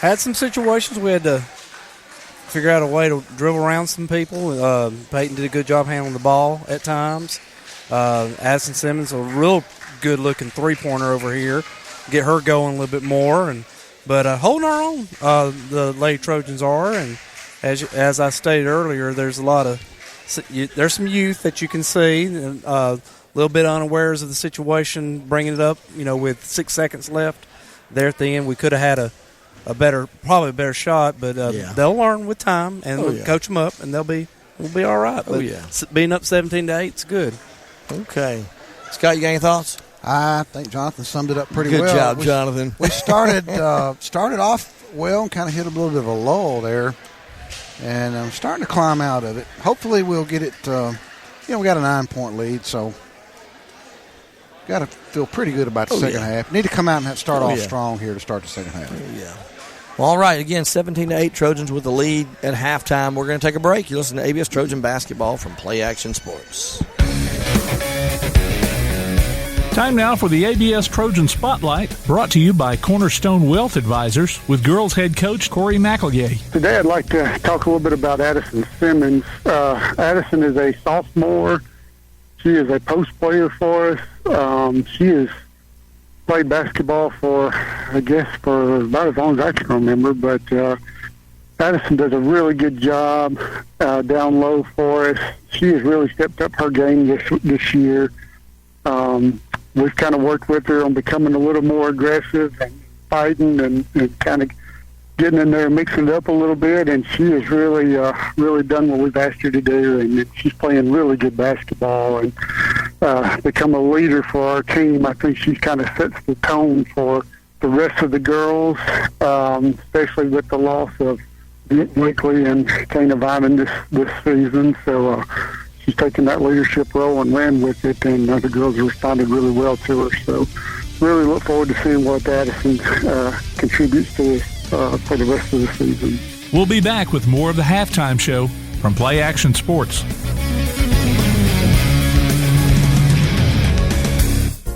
had some situations we had to figure out a way to dribble around some people. Peyton did a good job handling the ball at times. Addison Simmons, a real good-looking three-pointer over here. Get her going a little bit more. But holding our own, the Lady Trojans are. And as I stated earlier, there's there's some youth that you can see, a little bit unawares of the situation, bringing it up, with 6 seconds left there at the end. We could have had a better shot, but they'll learn with time, and we'll coach them up, and we'll be all right. But being up 17-8 is good. Okay. Scott, you got any thoughts? I think Jonathan summed it up pretty well. Good job, Jonathan. We started off well and kind of hit a little bit of a lull there. And I'm starting to climb out of it. Hopefully we'll get it, we got a 9-point lead, so got to feel pretty good about the second half. Need to come out and start off strong here to start the second half. Well, all right, again, 17-8 Trojans with the lead at halftime. We're going to take a break. You listen to ABS Trojan Basketball from Play Action Sports. Time now for the ABS Trojan Spotlight, brought to you by Cornerstone Wealth Advisors with girls head coach Corey McElgay. Today I'd like to talk a little bit about Addison Simmons. Addison is a sophomore. She is a post player for us. She has played basketball for about as long as I can remember, but Addison does a really good job down low for us. She has really stepped up her game this year. We've kind of worked with her on becoming a little more aggressive and fighting and kind of getting in there and mixing it up a little bit, and she has really done what we've asked her to do, and she's playing really good basketball and become a leader for our team. I think she kind of sets the tone for the rest of the girls, especially with the loss of Winkley and Kana Vinen this season. So she's taken that leadership role and ran with it, and the girls have responded really well to her. So really look forward to seeing what Addison contributes to us for the rest of the season. We'll be back with more of the halftime show from Play Action Sports.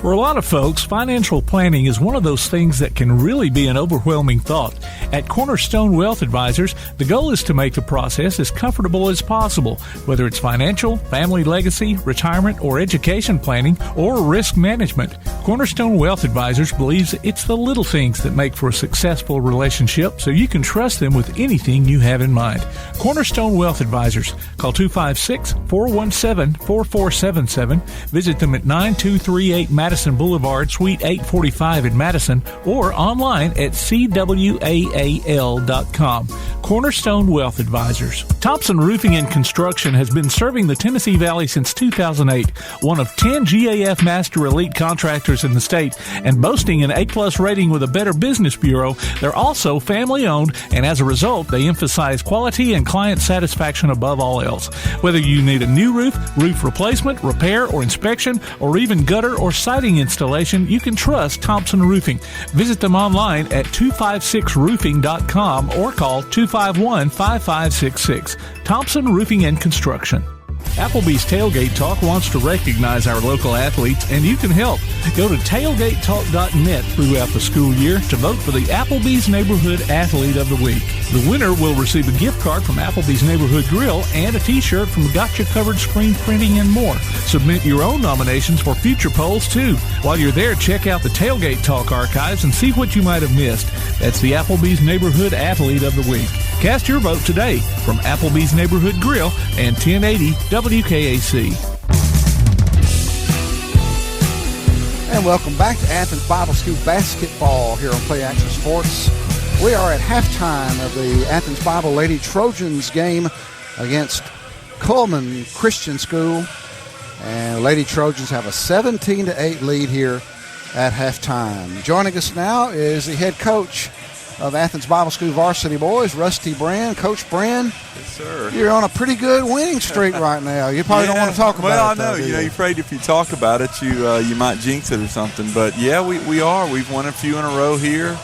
For a lot of folks, financial planning is one of those things that can really be an overwhelming thought. At Cornerstone Wealth Advisors, the goal is to make the process as comfortable as possible, whether it's financial, family legacy, retirement, or education planning, or risk management. Cornerstone Wealth Advisors believes it's the little things that make for a successful relationship, so you can trust them with anything you have in mind. Cornerstone Wealth Advisors. Call 256-417-4477. Visit them at 9238 Madison Boulevard, Suite 845 in Madison, or online at cwaal.com. Cornerstone Wealth Advisors. Thompson Roofing and Construction has been serving the Tennessee Valley since 2008, one of 10 GAF Master Elite contractors in the state, and boasting an A-plus rating with a Better Business Bureau. They're also family-owned, and as a result, they emphasize quality and client satisfaction above all else. Whether you need a new roof, roof replacement, repair, or inspection, or even gutter or siding installation, you can trust Thompson Roofing. Visit them online at 256roofing.com or call 251-5566. Thompson Roofing and Construction. Applebee's Tailgate Talk wants to recognize our local athletes, and you can help. Go to tailgatetalk.net throughout the school year to vote for the Applebee's Neighborhood Athlete of the Week. The winner will receive a gift card from Applebee's Neighborhood Grill and a t-shirt from Gotcha Covered Screen Printing and more. Submit your own nominations for future polls, too. While you're there, check out the Tailgate Talk archives and see what you might have missed. That's the Applebee's Neighborhood Athlete of the Week. Cast your vote today from Applebee's Neighborhood Grill and 1080 WKAC. And welcome back to Athens Bible School Basketball here on Play Action Sports. We are at halftime of the Athens Bible Lady Trojans game against Cullman Christian School. And Lady Trojans have a 17-8 lead here at halftime. Joining us now is the head coach of Athens Bible School varsity boys, Rusty Brand. Coach Brand, yes, sir. You're on a pretty good winning streak right now. You probably don't want to talk about it. Well, I know. You're afraid if you talk about it, you might jinx it or something. But, yeah, we are. We've won a few in a row here.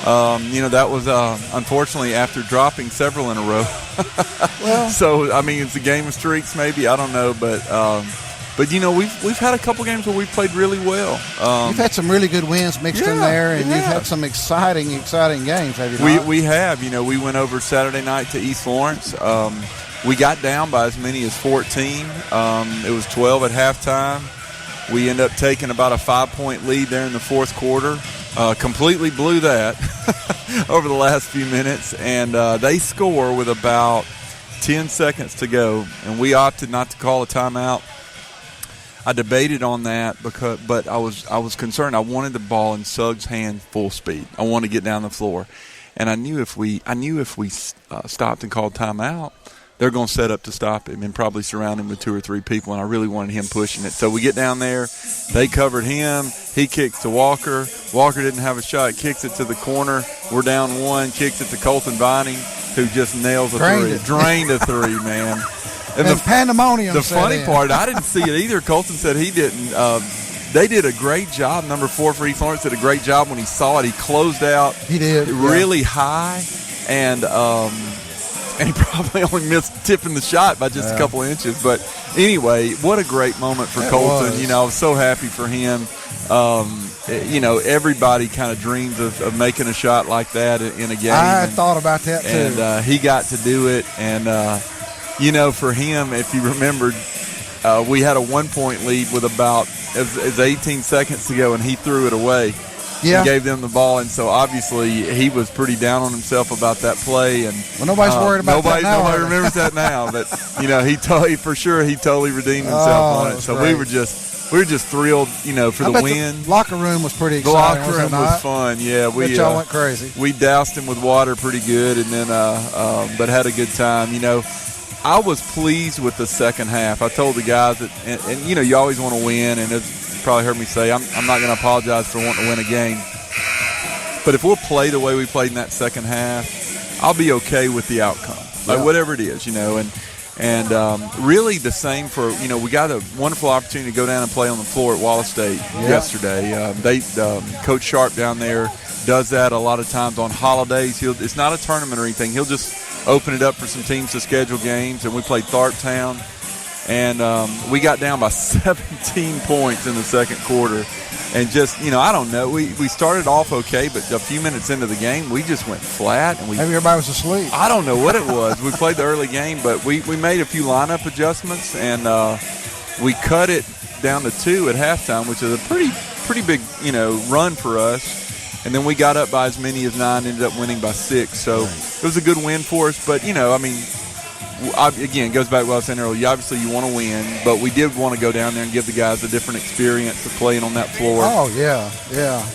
That was unfortunately after dropping several in a row. Well, so, I mean, it's a game of streaks maybe. I don't know. But we've had a couple games where we've played really well. You've had some really good wins mixed in there, and you've had some exciting games, have you not? We have. We went over Saturday night to East Lawrence. We got down by as many as 14. It was 12 at halftime. We ended up taking about a 5-point lead there in the fourth quarter. Completely blew that over the last few minutes, and they score with about 10 seconds to go, and we opted not to call a timeout. I debated on that but I was concerned. I wanted the ball in Suggs' hand full speed. I wanted to get down the floor, and I knew if we stopped and called timeout, they're going to set up to stop him and probably surround him with 2 or 3 people, and I really wanted him pushing it. So we get down there. They covered him. He kicks to Walker. Walker didn't have a shot. Kicks it to the corner. We're down 1. Kicks it to Colton Vining, who just nails a three. Drained a three, man. And the pandemonium. The funny part, I didn't see it either. Colton said he didn't. They did a great job. Number 4 for East Lawrence did a great job when he saw it. He closed out. He did really high, and he probably only missed tipping the shot by just a couple of inches. But anyway, what a great moment for Colton. I was so happy for him. Everybody kind of dreams of making a shot like that in a game. I thought about that too. And he got to do it. And for him, if you remembered, we had a 1-point lead with about as 18 seconds to go, and he threw it away. Yeah. He gave them the ball, and so obviously he was pretty down on himself about that play. And nobody's worried about that now. Nobody remembers that now, but he totally redeemed himself on it. So great. we were just thrilled, for the win. The locker room was pretty exciting. The locker room was fun. Yeah, y'all went crazy. We doused him with water pretty good, and then but had a good time. I was pleased with the second half. I told the guys that, and you always want to win, and as you probably heard me say, I'm not going to apologize for wanting to win a game. But if we'll play the way we played in that second half, I'll be okay with the outcome, whatever it is, And really the same for, we got a wonderful opportunity to go down and play on the floor at Wallace State yesterday. Coach Sharp down there does that a lot of times on holidays. It's not a tournament or anything. He'll just open it up for some teams to schedule games, and we played Tharptown, and we got down by 17 points in the second quarter. And just, I don't know, we started off okay, but a few minutes into the game, we just went flat. And maybe everybody was asleep. I don't know what it was. We played the early game, but we made a few lineup adjustments, and we cut it down to 2 at halftime, which is a pretty big, run for us. And then we got up by as many as 9, ended up winning by 6. So it was a good win for us. But, again, it goes back to what I was saying earlier. Obviously, you want to win, but we did want to go down there and give the guys a different experience of playing on that floor. Oh, yeah.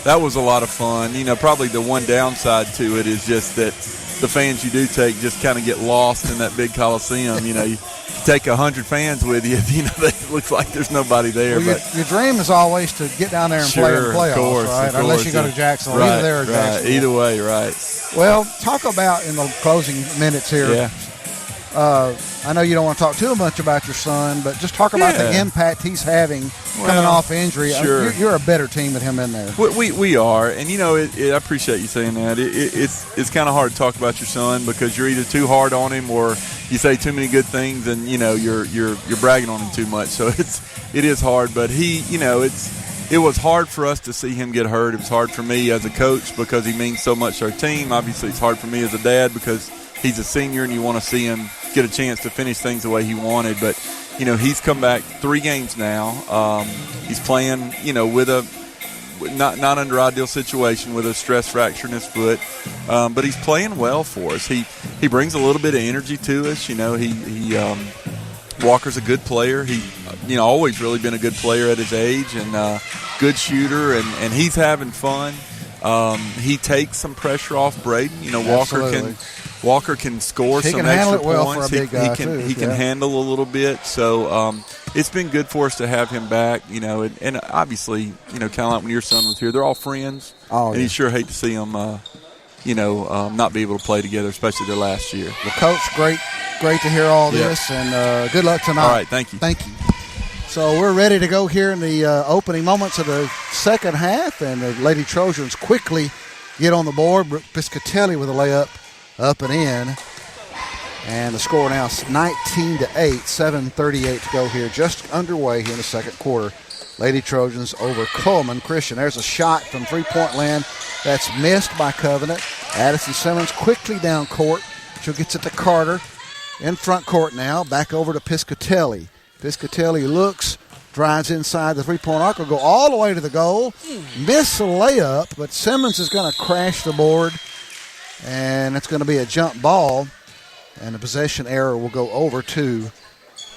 That was a lot of fun. Probably the one downside to it is just that the fans you do take just kind of get lost in that big Coliseum. You take 100 fans with you, it looks like there's nobody there. Well, but your dream is always to get down there and play in the playoffs, right? Unless you go to Jacksonville. Right, either there or Jacksonville. Either way, right. Well, talk about in the closing minutes here. Yeah. I know you don't want to talk too much about your son, but just talk about the impact he's having coming off injury. Sure. You're a better team with him in there. We are, and I appreciate you saying that. It's kind of hard to talk about your son because you're either too hard on him or you say too many good things, and you're bragging on him too much. So it is hard, but it was hard for us to see him get hurt. It was hard for me as a coach because he means so much to our team. Obviously, it's hard for me as a dad because he's a senior and you want to see him get a chance to finish things the way he wanted. But, he's come back 3 games now. He's playing, with a not under ideal situation with a stress fracture in his foot. But he's playing well for us. He brings a little bit of energy to us. Walker's a good player. He, always really been a good player at his age and good shooter, and he's having fun. He takes some pressure off Braden. Walker can score some extra points. He can handle a little bit. So it's been good for us to have him back. And obviously, kind of like when your son was here, they're all friends. And you sure hate to see him not be able to play together, especially their last year. Well, Coach, great to hear all this, and good luck tonight. All right, thank you. Thank you. So we're ready to go here in the opening moments of the second half, and the Lady Trojans quickly get on the board. Piscatelli with a layup up and in. And the score now is 19-8, 7:38 to go here, just underway here in the second quarter. Lady Trojans over Cullman Christian. There's a shot from three-point land that's missed by Covenant. Addison Simmons quickly down court. She gets it to Carter. In front court now, back over to Piscatelli. Piscatelli looks, drives inside the three-point arc, will go all the way to the goal. Miss a layup, but Simmons is going to crash the board, and it's going to be a jump ball, and the possession error will go over to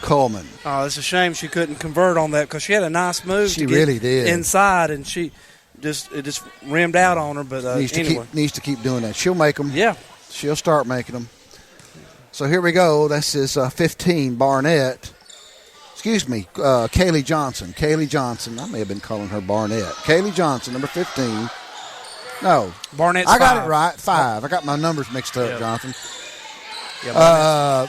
Cullman. Oh, it's a shame she couldn't convert on that because she had a nice move. She really did. Inside, and it just rimmed out on her. But needs to keep doing that. She'll make them. Yeah. She'll start making them. So here we go. This is 15, Barnett. Excuse me, Kaylee Johnson. Kaylee Johnson. I may have been calling her Barnett. Kaylee Johnson, number 15. No. Barnett's I got 5. it right. 5. I got my numbers mixed up, Jonathan. Yeah,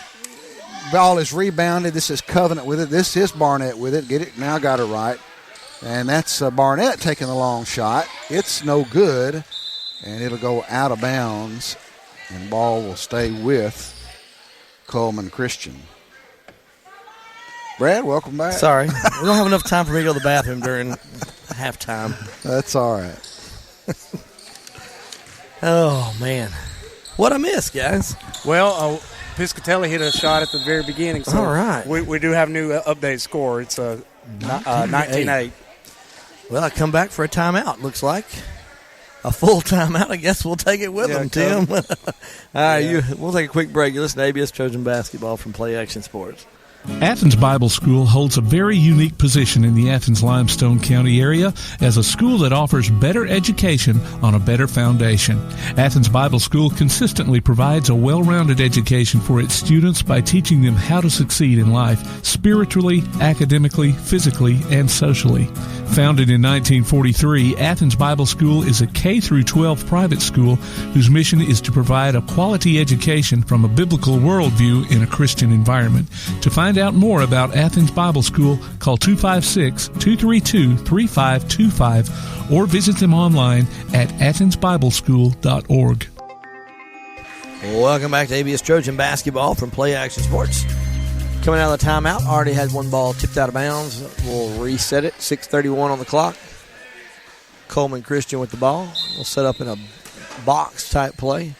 ball is rebounded. This is Covenant with it. This is Barnett with it. Get it. Now got it right. And that's Barnett taking the long shot. It's no good. And it'll go out of bounds. And ball will stay with Cullman Christian. Brad, welcome back. Sorry. We don't have enough time for me to go to the bathroom during halftime. That's all right. Oh, man. What I missed, guys? Well, Piscatelli hit a shot at the very beginning. So all right. We do have a new update score. It's 19-8. Well, I come back for a timeout, looks like. A full timeout. I guess we'll take it with them, Tim. All right, we'll take a quick break. You listen to ABS Trojan Basketball from Play Action Sports. Athens Bible School holds a very unique position in the Athens-Limestone County area as a school that offers better education on a better foundation. Athens Bible School consistently provides a well-rounded education for its students by teaching them how to succeed in life, spiritually, academically, physically, and socially. Founded in 1943, Athens Bible School is a K-12 private school whose mission is to provide a quality education from a biblical worldview in a Christian environment. To find out more about Athens Bible School, call 256-232-3525 or visit them online at athensbibleschool.org. Welcome back to ABS Trojan Basketball from Play Action Sports. Coming out of the timeout, already had one ball tipped out of bounds. We'll reset it. 6:31 on the clock. Cullman Christian with the ball. We'll set up in a box-type play.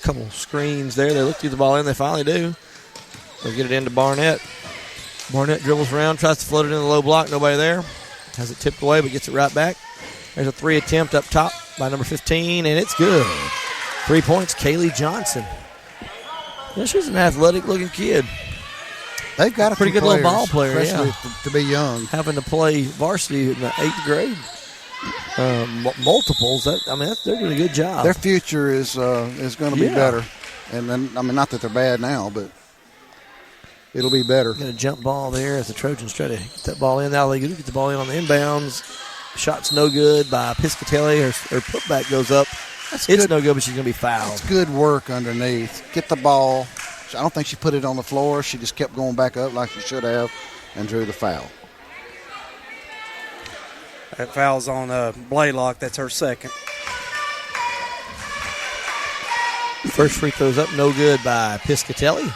Couple screens there. They look through the ball in. They finally do. They'll get it into Barnett. Barnett dribbles around, tries to float it in the low block. Nobody there. Has it tipped away, but gets it right back. There's a three attempt up top by number 15, and it's good. 3 points, Kaylee Johnson. Yeah, she's an athletic-looking kid. They've got a pretty good players, little ball player, especially to be young. Having to play varsity in the 8th grade, multiples. They're doing a good job. Their future is going to be better, and then not that they're bad now, but it'll be better. Got a jump ball there as the Trojans try to get that ball in. Now they get the ball in on the inbounds. Shot's no good by Piscatelli. Her putback goes up. It's no good, but she's going to be fouled. It's good work underneath. Get the ball. I don't think she put it on the floor. She just kept going back up like she should have and drew the foul. That foul's on Blaylock. That's her second. First free throw's up, no good by Piscatelli.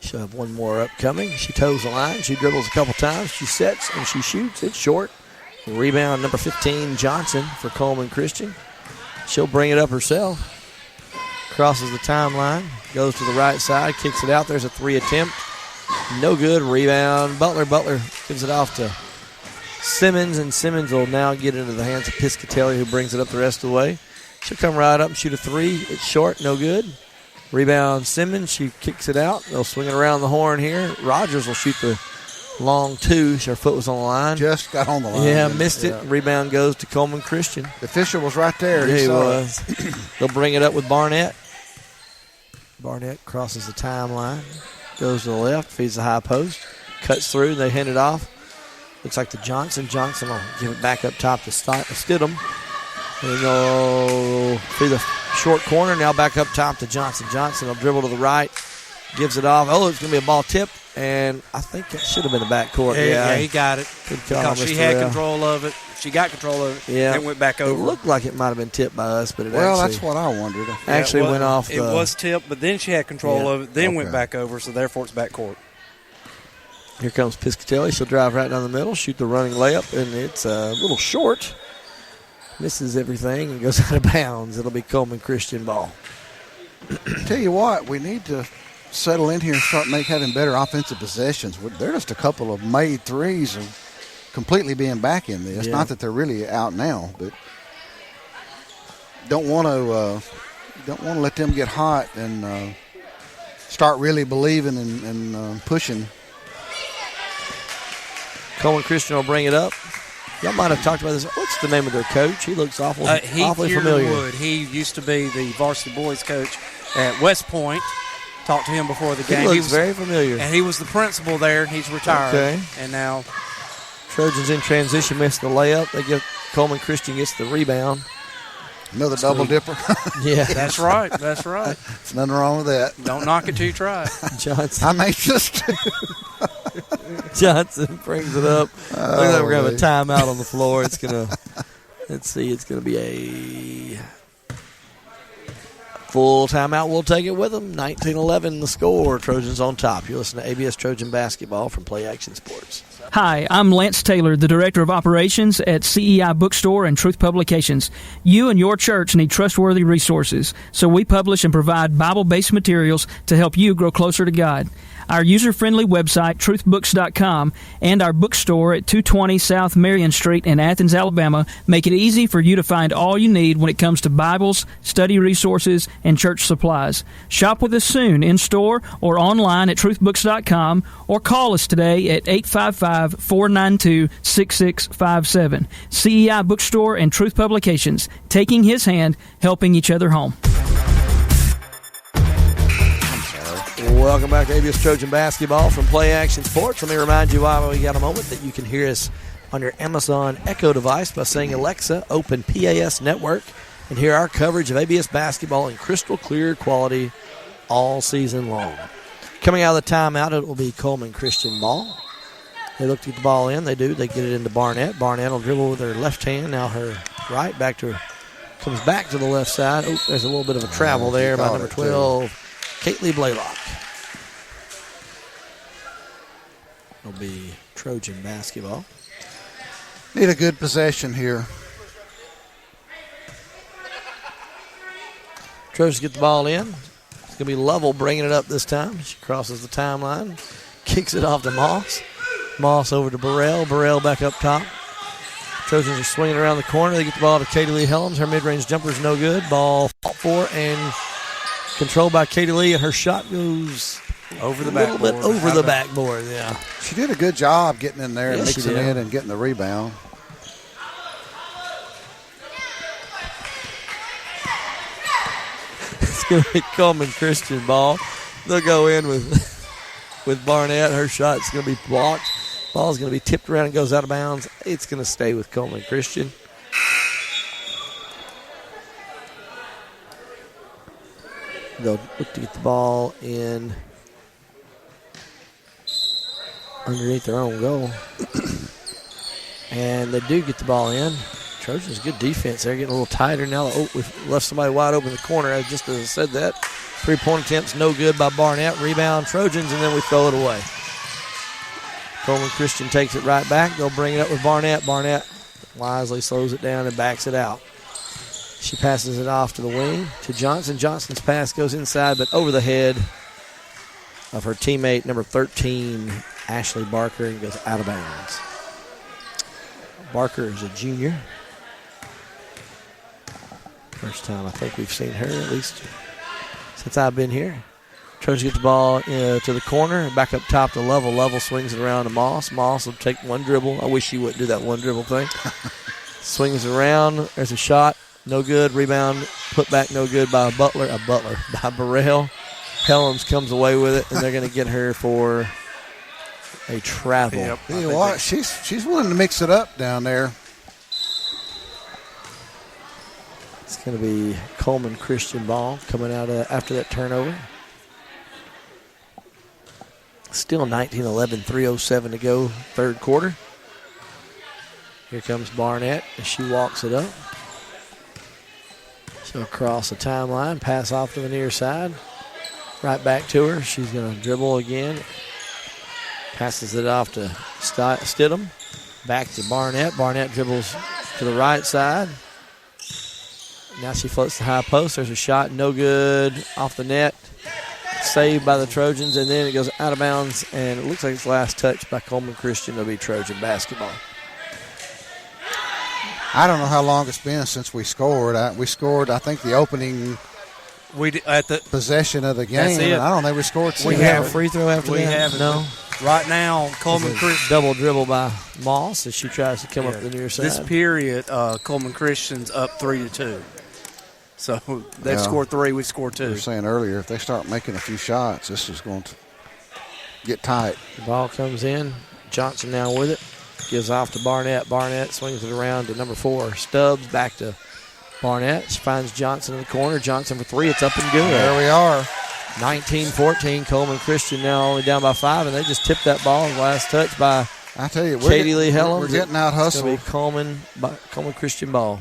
She'll have one more upcoming. She toes the line. She dribbles a couple times. She sets and she shoots. It's short. Rebound number 15, Johnson for Cullman Christian. She'll bring it up herself. Crosses the timeline. Goes to the right side. Kicks it out. There's a three attempt. No good. Rebound. Butler gives it off to Simmons, and Simmons will now get into the hands of Piscatelli, who brings it up the rest of the way. She'll come right up and shoot a three. It's short. No good. Rebound Simmons. She kicks it out. They'll swing it around the horn here. Rogers will shoot the long two. Her foot was on the line. Just got on the line. Yeah, missed it. Rebound goes to Cullman Christian. The official was right there. He was. They'll bring it up with Barnett. Barnett crosses the timeline. Goes to the left. Feeds the high post. Cuts through. They hand it off. Looks like to Johnson. Johnson will give it back up top to Stidham. They go through the short corner. Now back up top to Johnson. Johnson will dribble to the right. Gives it off. Oh, it's going to be a ball tip. And I think that should have been the backcourt. Yeah, he got it. Good call, because she had control of it. She got control of it. Yeah. Then went back over. It looked like it might have been tipped by us, but that's what I wondered. Actually went off. It was tipped, but then she had control of it. Then went back over, so therefore it's backcourt. Here comes Piscatelli. She'll drive right down the middle, shoot the running layup, and it's a little short. Misses everything and goes out of bounds. It'll be Cullman Christian ball. Tell you what, we need to settle in here and start having better offensive possessions. They're just a couple of made threes and completely being back in this. Yeah. Not that they're really out now, but don't want to let them get hot and start really believing and pushing. Cullman Christian will bring it up. Y'all might have talked about this. What's the name of their coach? He looks awfully familiar. Wood. He used to be the varsity boys coach at West Point. Talked to him before the game. He looks very familiar. And he was the principal there. He's retired. Okay. And now Trojans in transition, missed the layup. They get Cullman Christian gets the rebound. Another double dipper. Yeah. That's right. That's right. There's nothing wrong with that. Don't knock it till you try it. Johnson. I may just. Johnson brings it up. Looks like we're going to have a timeout on the floor. It's going to, it's going to be a full timeout. We'll take it with them. 19-11 the score. Trojans on top. You listen to ABS Trojan Basketball from Play Action Sports. Hi, I'm Lance Taylor, the Director of Operations at CEI Bookstore and Truth Publications. You and your church need trustworthy resources, so we publish and provide Bible-based materials to help you grow closer to God. Our user-friendly website, truthbooks.com, and our bookstore at 220 South Marion Street in Athens, Alabama, make it easy for you to find all you need when it comes to Bibles, study resources, and church supplies. Shop with us soon in-store or online at truthbooks.com, or call us today at 855-492-6657. CEI Bookstore and Truth Publications, taking his hand, helping each other home. Welcome back to ABS Trojan Basketball from Play Action Sports. Let me remind you while we got a moment that you can hear us on your Amazon Echo device by saying, Alexa, open PAS Network, and hear our coverage of ABS basketball in crystal clear quality all season long. Coming out of the timeout, it will be Cullman Christian ball. They look to get the ball in. They do. They get it into Barnett. Barnett will dribble with her left hand. Now her right comes back to the left side. Oh, there's a little bit of a travel there by number 12. Caitley Blaylock. It'll be Trojan basketball. Need a good possession here. Trojans get the ball in. It's going to be Lovell bringing it up this time. She crosses the timeline, kicks it off to Moss. Moss over to Burrell. Burrell back up top. Trojans are swinging around the corner. They get the ball to Katie Lee Helms. Her mid-range jumper is no good. Ball fought for and controlled by Katie Lee, and her shot goes over the backboard. A little bit over the backboard, yeah. She did a good job getting in there and Yes, mixing in and getting the rebound. It's going to be Cullman Christian ball. They'll go in with Barnett. Her shot's going to be blocked. Ball's going to be tipped around and goes out of bounds. It's going to stay with Cullman Christian. They'll look to get the ball in underneath their own goal. And they do get the ball in. Trojans, good defense there, getting a little tighter now. Oh, we've left somebody wide open in the corner. Just as I said that, 3-point attempts no good by Barnett. Rebound Trojans, and then we throw it away. Cullman Christian takes it right back. They'll bring it up with Barnett. Barnett wisely slows it down and backs it out. She passes it off to the wing to Johnson. Johnson's pass goes inside, but over the head of her teammate, number 13, Ashley Barker, and goes out of bounds. Barker is a junior. First time I think we've seen her, at least since I've been here. Trojans get the ball to the corner, back up top to Lovell. Lovell swings it around to Moss. Moss will take one dribble. I wish she wouldn't do that one dribble thing. Swings it around. There's a shot. No good. Rebound. Put back no good by by Burrell. Helms comes away with it, and they're going to get her for a travel. Yep. You know what? She's willing to mix it up down there. It's going to be Cullman Christian ball coming out after that turnover. Still 19-11, 3:07 to go, third quarter. Here comes Barnett as she walks it up. She'll cross the timeline, pass off to the near side. Right back to her. She's going to dribble again. Passes it off to Stidham. Back to Barnett. Barnett dribbles to the right side. Now she floats the high post. There's a shot, no good, off the net. Saved by the Trojans, and then it goes out of bounds, and it looks like it's last touch by Cullman Christian. It'll be Trojan basketball. I don't know how long it's been since we scored. We scored, I think, the opening possession of the game. That's it. I don't think we scored. We have a free throw after that? We have no. Right now, Cullman Christian. Double dribble by Moss as she tries to come up the near side. This period, Cullman Christian's up 3-2. So they've scored 3, we scored 2. We were saying earlier, if they start making a few shots, this is going to get tight. The ball comes in. Johnson now with it. Gives off to Barnett. Barnett swings it around to number 4. Stubbs back to Barnett. She finds Johnson in the corner. Johnson for 3. It's up and good. There we are. 19-14. Cullman Christian now only down by 5, and they just tipped that ball. Last touch by I tell you, Katie Lee Helms. We're getting out hustled. It's going to be Cullman Christian ball.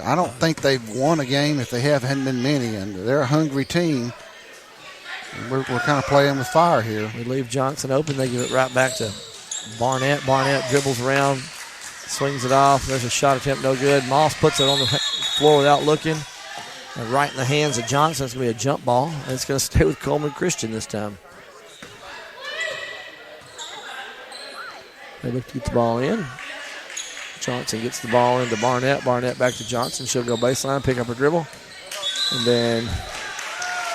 I don't think they've won a game if they hadn't been many, and they're a hungry team. We're kind of playing with fire here. We leave Johnson open. They give it right back to Barnett. Barnett dribbles around, swings it off. There's a shot attempt, no good. Moss puts it on the floor without looking. And right in the hands of Johnson. It's going to be a jump ball, and it's going to stay with Cullman Christian this time. They look to get the ball in. Johnson gets the ball into Barnett. Barnett back to Johnson. She'll go baseline, pick up her dribble, and then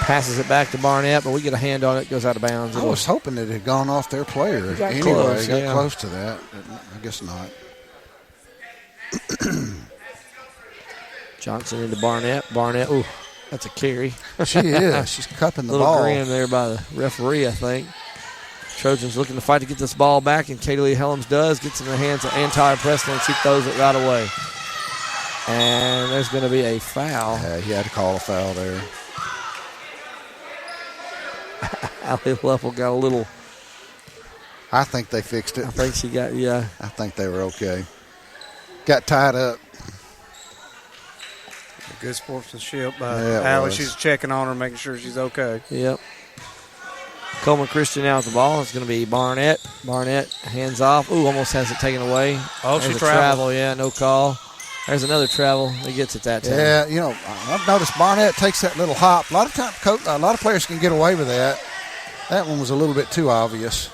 passes it back to Barnett, but we get a hand on it. Goes out of bounds. I was hoping it had gone off their player. Got anyway, close, got close to that. I guess not. Johnson into Barnett. Barnett, ooh, that's a carry. She is. She's cupping the little ball. grin there by the referee, I think. Trojans looking to fight to get this ball back, and Katie Lee Helms does. Gets in the hands of Anti Preston, and she throws it right away. And there's going to be a foul. Yeah, he had to call a foul there. Allie Leffel got a little. I think they fixed it. I think she got, yeah. I think they were okay. Got tied up. Good sportsmanship by Allie. She's checking on her, making sure she's okay. Yep. Cullman Christian out with the ball. It's going to be Barnett. Barnett hands off. Ooh, almost has it taken away. Oh, there's she a traveled. Yeah, no call. There's another travel. He gets it that time. Yeah, you know, I've noticed Barnett takes that little hop. A lot of players can get away with that. That one was a little bit too obvious.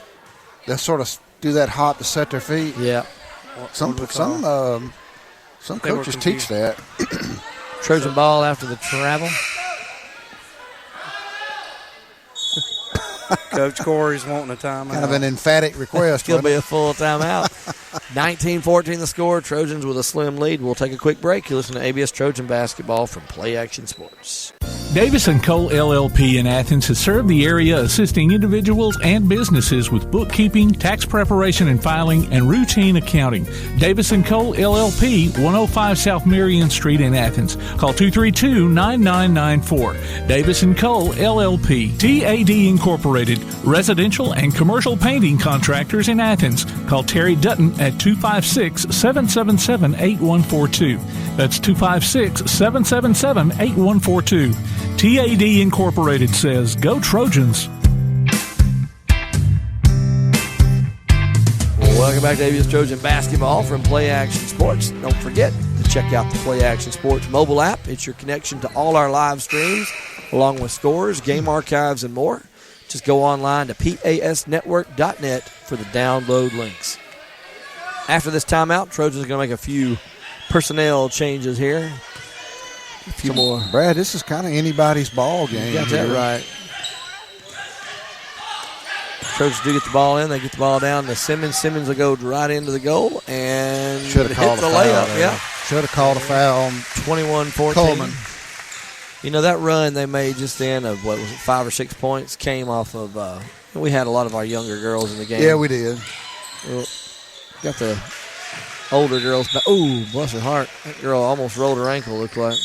They sort of do that hop to set their feet. Yeah. Some coaches teach that. Trojan ball after the travel. Coach Corey's wanting a timeout. Kind of an emphatic request. It'll be a full timeout. 19-14 the score. Trojans with a slim lead. We'll take a quick break. You listen to ABS Trojan basketball from Play Action Sports. Davis & Cole LLP in Athens has served the area assisting individuals and businesses with bookkeeping, tax preparation and filing, and routine accounting. Davis & Cole LLP, 105 South Marion Street in Athens. Call 232-9994. Davis & Cole LLP. TAD Incorporated, residential and commercial painting contractors in Athens. Call Terry Dutton at 256-777-8142. That's 256-777-8142. TAD Incorporated says, go Trojans. Welcome back to ABS Trojan basketball from Play Action Sports. Don't forget to check out the Play Action Sports mobile app. It's your connection to all our live streams, along with scores, game archives, and more. Just go online to pasnetwork.net for the download links. After this timeout, Trojans are going to make a few personnel changes here. A few more. Brad, this is kind of anybody's ball game. You got that right. Trojans do get the ball in. They get the ball down to Simmons. Simmons will go right into the goal and should have called the a foul layup. there. Yeah, should have called a foul. 21-14. Cullman. You know, that run they made just then of, 5 or 6 points came off of We had a lot of our younger girls in the game. Yeah, we did. Well, got the older girls. Oh, bless her heart. That girl almost rolled her ankle, looked like.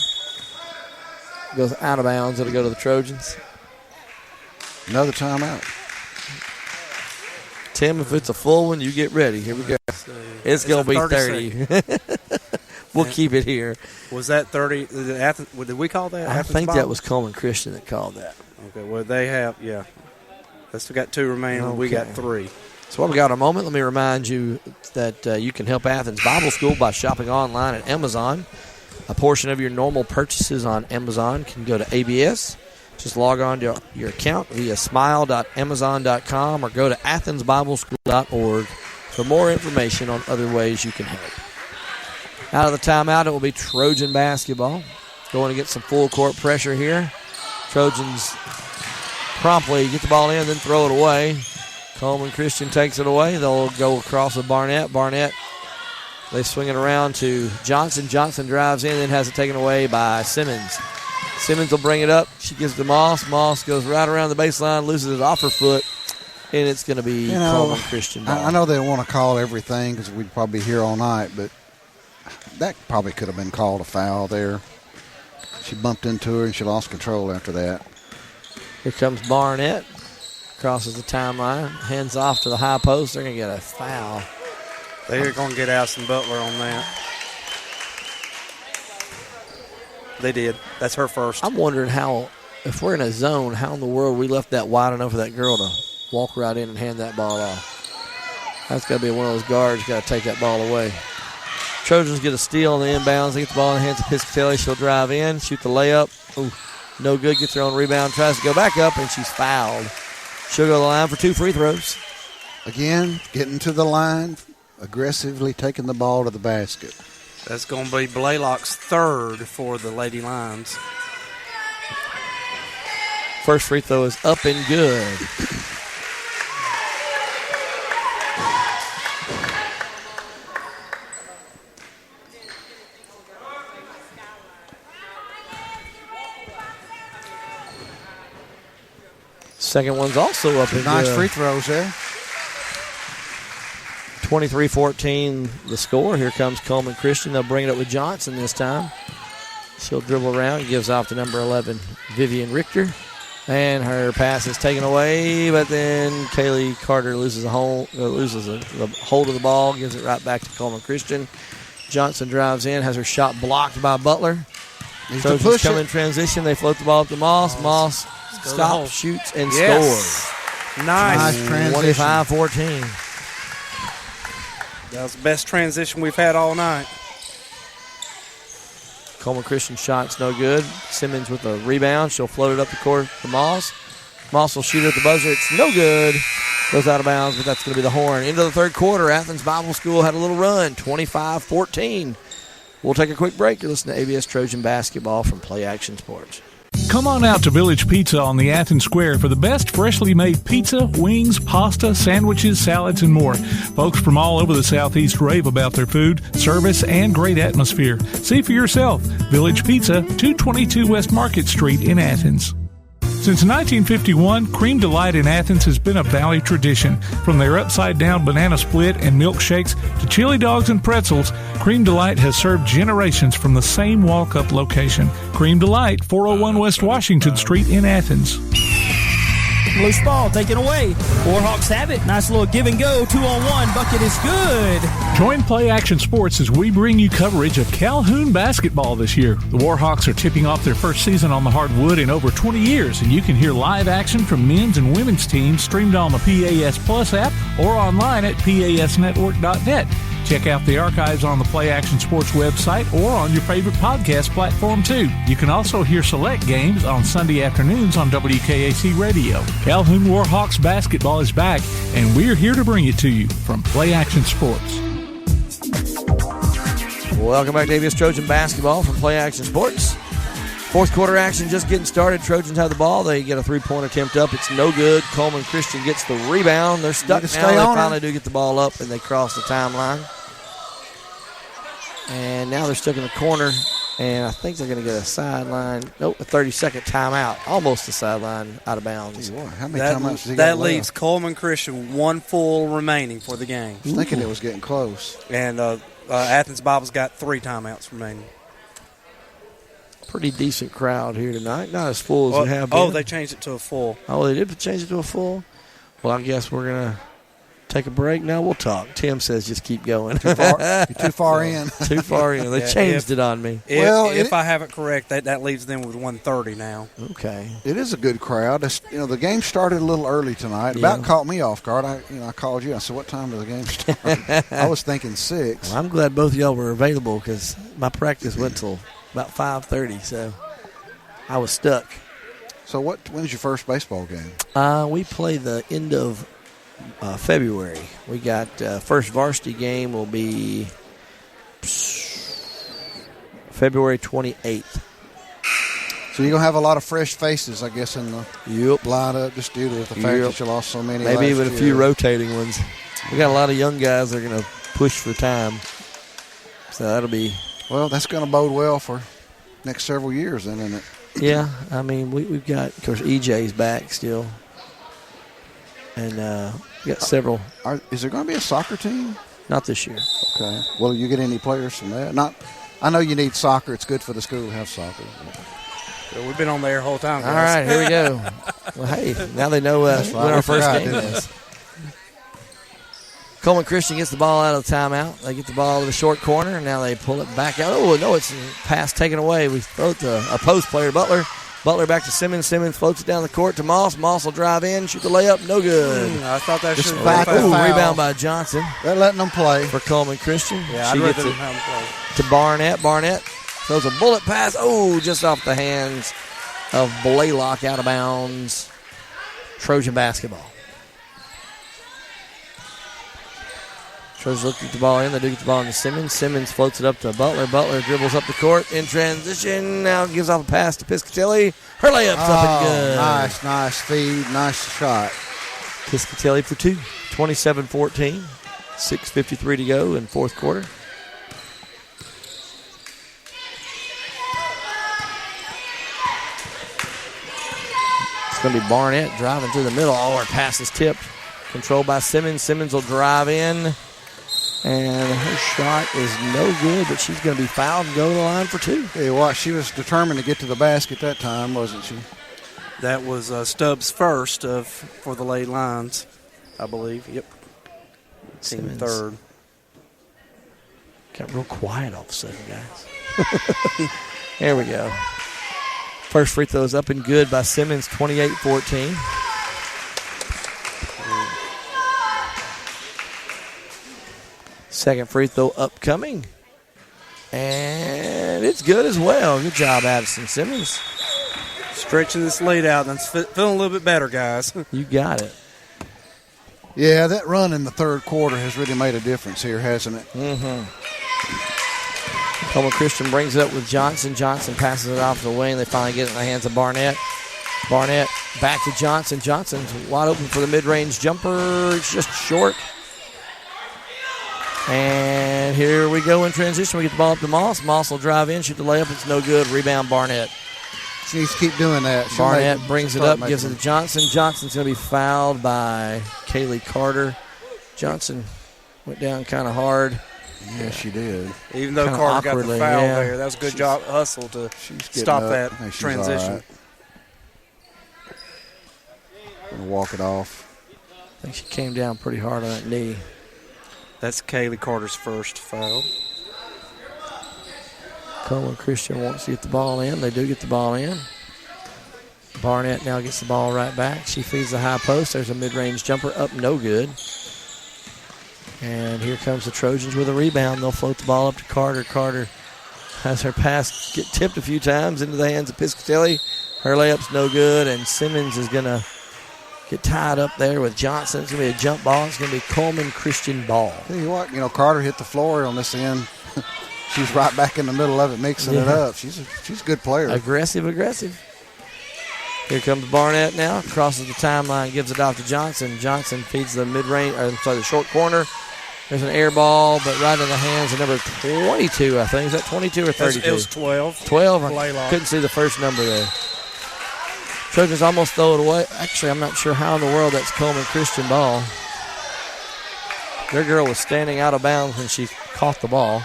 Goes out of bounds. It'll go to the Trojans. Another timeout. Tim, if it's a full one, you get ready. Here we go. It's going to be 30. We'll keep it here. Was that 30? Did we call that? I think that was Cullman Christian that called that. Okay, well, they have, yeah. They still got 2 remaining. Okay. We got 3. So while we got a moment, let me remind you that you can help Athens Bible School by shopping online at Amazon. A portion of your normal purchases on Amazon can go to ABS. Just log on to your account via smile.amazon.com or go to athensbibleschool.org for more information on other ways you can help. Out of the timeout, it will be Trojan basketball. Going to get some full court pressure here. Trojans promptly get the ball in, then throw it away. Cullman Christian takes it away. They'll go across with Barnett. Barnett, they swing it around to Johnson. Johnson drives in, then has it taken away by Simmons. Simmons will bring it up. She gives it to Moss. Moss goes right around the baseline, loses it off her foot, and it's going to be Cullman Christian ball. I know they don't want to call everything because we'd probably be here all night, but that probably could have been called a foul there. She bumped into her, and she lost control after that. Here comes Barnett. Crosses the timeline. Hands off to the high post. They're going to get a foul. They're going to get Allison Butler on that. They did. That's her first. I'm wondering how, if we're in a zone, how in the world we left that wide enough for that girl to walk right in and hand that ball off. That's got to be one of those guards got to take that ball away. Trojans get a steal on the inbounds. They get the ball in the hands of Piscatelli. She'll drive in, shoot the layup. Ooh, no good. Gets her own rebound. Tries to go back up, and she's fouled. She'll go to the line for 2 free throws. Again, getting to the line, aggressively taking the ball to the basket. That's going to be Blaylock's third for the Lady Lions. First free throw is up and good. Second one's also up and nice good. Free throws there. 23-14 the score. Here comes Cullman Christian. They'll bring it up with Johnson this time. She'll dribble around. Gives off to number 11, Vivian Richter. And her pass is taken away, but then Kaylee Carter loses the hold of the ball, gives it right back to Cullman Christian. Johnson drives in, has her shot blocked by Butler. Trojans come in transition. They float the ball up to Moss. Moss stops, shoots, and scores. Nice transition. 25-14. That was the best transition we've had all night. Cullman Christian shot's no good. Simmons with a rebound. She'll float it up the court to Moss. Moss will shoot at the buzzer. It's no good. Goes out of bounds, but that's going to be the horn. Into the third quarter, Athens Bible School had a little run, 25-14. We'll take a quick break. You're listening to ABS Trojan Basketball from Play Action Sports. Come on out to Village Pizza on the Athens Square for the best freshly made pizza, wings, pasta, sandwiches, salads, and more. Folks from all over the Southeast rave about their food, service, and great atmosphere. See for yourself. Village Pizza, 222 West Market Street in Athens. Since 1951, Cream Delight in Athens has been a Valley tradition. From their upside-down banana split and milkshakes to chili dogs and pretzels, Cream Delight has served generations from the same walk-up location. Cream Delight, 401 West Washington Street in Athens. Loose ball taken away. Warhawks have it. Nice little give and go. 2-on-1. Bucket is good. Join Play Action Sports as we bring you coverage of Calhoun basketball this year. The Warhawks are tipping off their first season on the hardwood in over 20 years, and you can hear live action from men's and women's teams streamed on the PAS Plus app or online at pasnetwork.net. Check out the archives on the Play Action Sports website or on your favorite podcast platform, too. You can also hear select games on Sunday afternoons on WKAC Radio. Calhoun Warhawks basketball is back, and we're here to bring it to you from Play Action Sports. Welcome back to ABS Trojan Basketball from Play Action Sports. Fourth quarter action just getting started. Trojans have the ball. They get a three-point attempt up. It's no good. Cullman Christian gets the rebound. They're stuck now. They finally do get the ball up, and they cross the timeline. And now they're stuck in the corner. And I think they're going to get a sideline. Nope, a 30-second timeout. Almost a sideline out of bounds. How many timeouts does he got That left? leaves Cullman Christian one full remaining for the game. I was thinking it was getting close. And Athens Bible's got 3 timeouts remaining. Pretty decent crowd here tonight. Not as full as it have been. Oh, they changed it to a full. Oh, they did change it to a full? Well, I guess we're going to take a break now. We'll talk. Tim says just keep going. You're too far in. Too far in. They changed it on me. If I have it correct, that leaves them with 130 now. Okay. It is a good crowd. The game started a little early tonight. Yeah. About caught me off guard. I called you. I said, "What time did the game start?" I was thinking 6. Well, I'm glad both of y'all were available because my practice went till about 5:30, so I was stuck. So when's your first baseball game? We play the end of February. We got first varsity game will be February 28th. So you're going to have a lot of fresh faces, I guess, in the lineup just due to the fact that you lost so many Maybe even last a few year. rotating ones. We got a lot of young guys that are going to push for time. So that'll be... Well, that's going to bode well for next several years then, isn't it? Yeah, I mean, we've got, of course, EJ's back still. And we got several. Is there going to be a soccer team? Not this year. Okay. Will you get any players from that? I know you need soccer. It's good for the school to have soccer. So we've been on the air the whole time, guys. All right, here we go. Well, hey, now they know when our first game is. Cullman Christian gets the ball out of the timeout. They get the ball to the short corner, and now they pull it back out. Oh, no, it's a pass taken away. We throw it to a post player, Butler. Butler back to Simmons. Simmons floats it down the court to Moss. Moss will drive in, shoot the layup. No good. I thought that should back have been foul. Rebound by Johnson. They're letting them play. For Cullman Christian. Yeah, she I'd gets rather it have them play. to Barnett. Barnett throws a bullet pass. Oh, just off the hands of Blaylock, out of bounds. Trojan basketball. Trojans look at the ball in. They do get the ball into Simmons. Simmons floats it up to Butler. Butler dribbles up the court in transition. Now gives off a pass to Piscatelli. Her layup's up and good. Nice feed. Nice shot. Piscatelli for 2. 27-14. 6:53 to go in fourth quarter. It's going to be Barnett driving through the middle. Oh, her pass is tipped. Controlled by Simmons. Simmons will drive in. And her shot is no good, but she's going to be fouled and go to the line for 2. Hey, what? She was determined to get to the basket that time, wasn't she? That was Stubbs' first for the late lines, I believe. Yep. Team Simmons. third. Got real quiet all of a sudden, guys. There we go. First free throw is up and good by Simmons, 28-14. Second free throw upcoming. And it's good as well. Good job, Addison Simmons. Stretching this lead out, and it's feeling a little bit better, guys. You got it. Yeah, that run in the third quarter has really made a difference here, hasn't it? Mm-hmm. Cullman Christian brings it up with Johnson. Johnson passes it off the wing. They finally get it in the hands of Barnett. Barnett back to Johnson. Johnson's wide open for the mid-range jumper. It's just short. And here we go in transition. We get the ball up to Moss. Moss will drive in, shoot the layup. It's no good. Rebound Barnett. She needs to keep doing that. Barnett brings it up, gives it to Johnson. Johnson's going to be fouled by Kaylee Carter. Johnson went down kind of hard. Yeah, she did. Even though Kinda Carter got the awkwardly, foul yeah. there, that was a good job hustle to Getting stop up. that I think she's transition. all right. Gonna walk it off. I think she came down pretty hard on that knee. That's Kaylee Carter's first foul. Cullman Christian wants to get the ball in. They do get the ball in. Barnett now gets the ball right back. She feeds the high post. There's a mid-range jumper up, no good. And here comes the Trojans with a rebound. They'll float the ball up to Carter. Carter has her pass get tipped a few times into the hands of Piscatelli. Her layup's no good, and Simmons is going to get tied up there with Johnson. It's going to be a jump ball. It's going to be Cullman Christian ball. Tell you what, Carter hit the floor on this end. She's right back in the middle of it, mixing it up. She's a good player. Aggressive. Here comes Barnett now. Crosses the timeline, gives it off to Johnson. Johnson feeds the mid-range, the short corner. There's an air ball, but right in the hands of number 22, I think. Is that 22 or 32? It was 12. 12. I Blaylock. couldn't see the first number there. Trojans almost throw it away. Actually, I'm not sure how in the world that's Cullman Christian ball. Their girl was standing out of bounds when she caught the ball.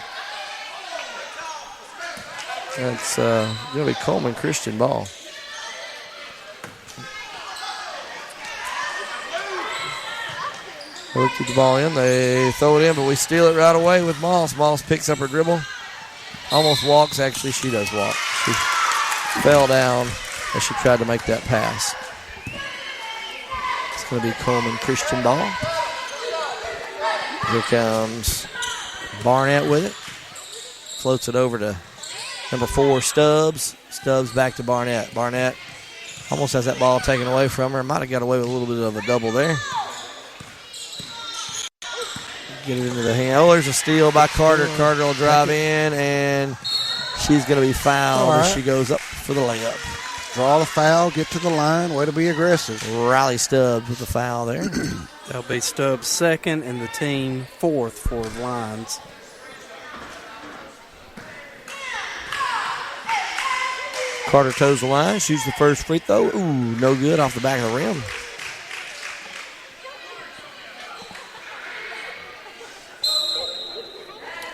That's going to be Cullman Christian ball. They look at the ball in. They throw it in, but we steal it right away with Moss. Moss picks up her dribble. Almost walks. Actually, she does walk. She fell down as she tried to make that pass. It's going to be Cullman Christian ball. Here comes Barnett with it. Floats it over to number 4, Stubbs. Stubbs back to Barnett. Barnett almost has that ball taken away from her. Might have got away with a little bit of a double there. Get it into the hand. Oh, there's a steal by Carter. Carter will drive in, and she's going to be fouled as she goes up for the layup. Draw the foul, get to the line. Way to be aggressive. Riley Stubbs with the foul there. That'll be Stubbs' second and the team 4th for the Lions. Carter toes the line, shoots the first free throw. Ooh, no good off the back of the rim.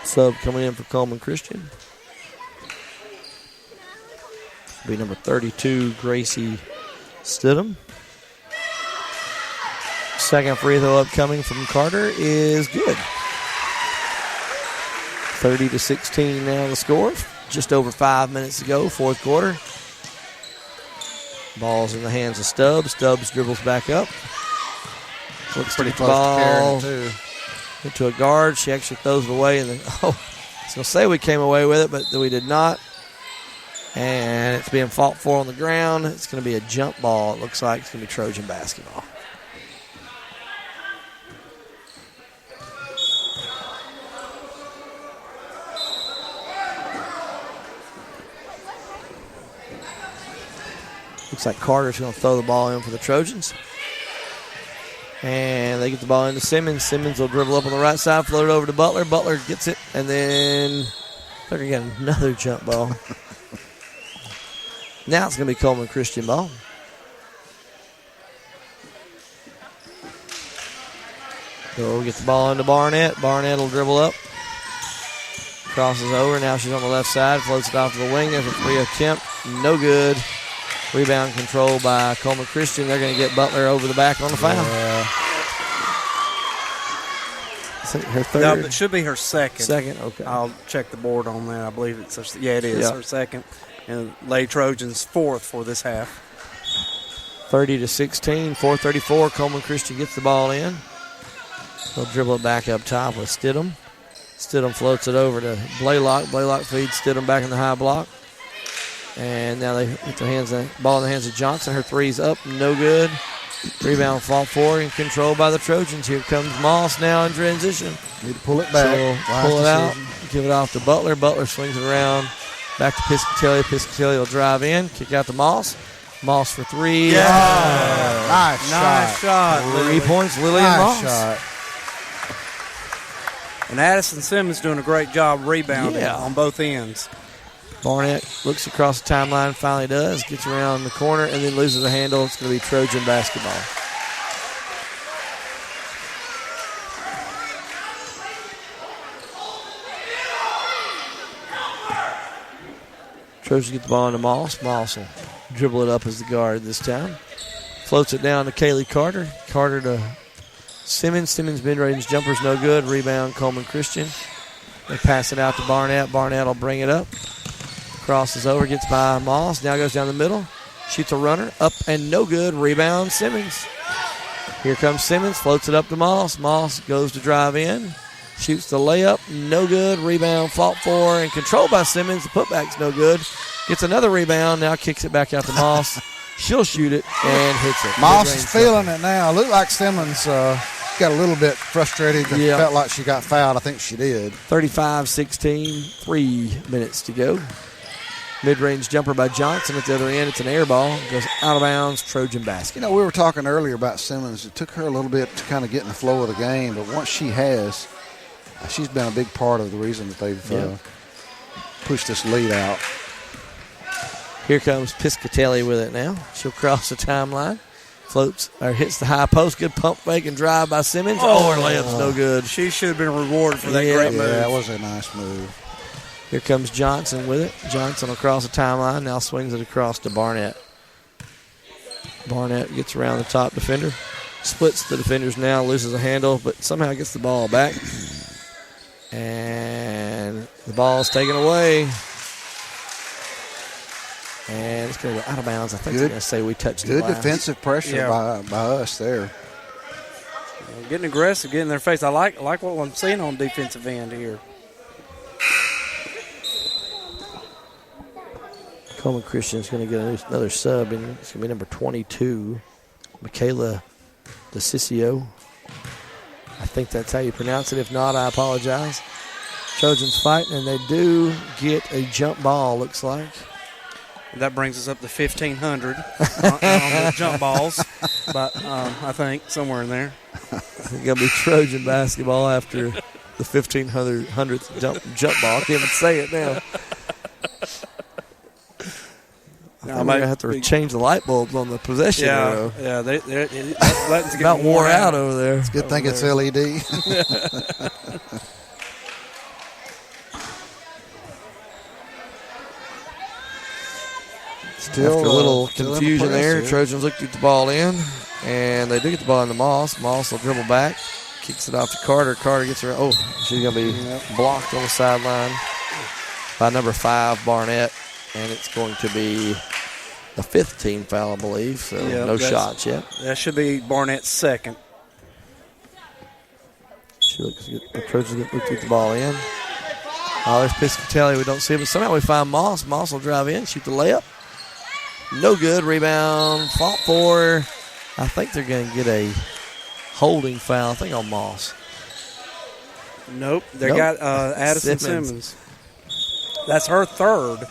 Sub coming in for Cullman Christian. Be number 32, Gracie Stidham. Second free throw upcoming from Carter is good. 30-16 now the score. Just over 5 minutes to go, fourth quarter. Ball's in the hands of Stubbs. Stubbs dribbles back up. Looks pretty to close ball to carrying it, too. Into a guard. She actually throws it away. And then, I was going to say we came away with it, but we did not. And it's being fought for on the ground. It's going to be a jump ball. It looks like it's going to be Trojan basketball. Looks like Carter's going to throw the ball in for the Trojans. And they get the ball into Simmons. Simmons will dribble up on the right side, float it over to Butler. Butler gets it, and then they're going to get another jump ball. Now it's going to be Cullman Christian ball. So we'll get the ball into Barnett. Barnett will dribble up. Crosses over. Now she's on the left side. Floats it off to the wing. There's a free attempt. No good. Rebound control by Cullman Christian. They're going to get Butler over the back on the foul. Her third? No, it should be her second. Second, okay. I'll check the board on that. I believe it's her, it is her second. And Lay Trojans 4th for this half. 30-16, 4:34. Cullman Christian gets the ball in. They'll dribble it back up top with Stidham. Stidham floats it over to Blaylock. Blaylock feeds Stidham back in the high block. And now they get the ball in the hands of Johnson. Her three's up, no good. Rebound fought for and controlled by the Trojans. Here comes Moss now in transition. Need to pull it back. So pull it out, give it off to Butler. Butler swings it around. Back to Piscatelli. Piscatelli will drive in, kick out to Moss. Moss for three. Yeah. Nice shot. 3 points, Lily and Moss. Shot. And Addison Simmons doing a great job rebounding on both ends. Barnett looks across the timeline, finally does, gets around the corner, and then loses the handle. It's going to be Trojan basketball. Trojans get the ball into Moss. Moss will dribble it up as the guard this time. Floats it down to Kaylee Carter. Carter to Simmons. Simmons mid-range jumper's no good. Rebound Cullman Christian. They pass it out to Barnett. Barnett will bring it up. Crosses over, gets by Moss. Now goes down the middle. Shoots a runner. Up and no good. Rebound Simmons. Here comes Simmons. Floats it up to Moss. Moss goes to drive in. Shoots the layup. No good. Rebound fought for and controlled by Simmons. The putback's no good. Gets another rebound. Now kicks it back out to Moss. She'll shoot it and hits it. Moss is feeling it now. Looked like Simmons got a little bit frustrated. Felt like she got fouled. I think she did. 35-16. 3 minutes to go. Mid-range jumper by Johnson at the other end. It's an air ball. Goes out of bounds. Trojan basket. You know, we were talking earlier about Simmons. It took her a little bit to kind of get in the flow of the game, but once she has, she's been a big part of the reason that they've pushed this lead out. Here comes Piscatelli with it now. She'll cross the timeline. Floats or hits the high post. Good pump fake and drive by Simmons. Her layup's no good. She should have been rewarded for that great move. Yeah, that was a nice move. Here comes Johnson with it. Johnson across the timeline. Now swings it across to Barnett. Barnett gets around the top defender. Splits the defenders now. Loses a handle, but somehow gets the ball back. And the ball is taken away. And it's going to go out of bounds. I think they're going to say we touched the glass. Good defensive pressure by us there. Getting aggressive, getting in their face. I like what I'm seeing on defensive end here. Cullman Christian is going to get another sub, and it's going to be number 22, Michaela DeCiccio. I think that's how you pronounce it. If not, I apologize. Trojans fighting, and they do get a jump ball, looks like. That brings us up to 1,500 on the jump balls, but I think somewhere in there. It's going to be Trojan basketball after the 1,500th jump ball. I can't even say it now. I might have to change the light bulbs on the possession arrow. Yeah, they're about wore out over there. It's a good thing it's LED. After a little confusion there, Trojans looked at the ball in, and they do get the ball in the Moss. Moss will dribble back, kicks it off to Carter. Carter gets her. Oh, she's going to be blocked on the sideline by number 5, Barnett, and it's going to be the 5th team foul, I believe. So no shots yet. That should be Barnett's second. The Trojans looked at the ball in. Oh, there's Piscatelli. We don't see it, but somehow we find Moss. Moss will drive in, shoot the layup. No good. Rebound. Fought for. I think they're going to get a holding foul. I think on Moss. Nope. They got Addison Simmons. That's her third.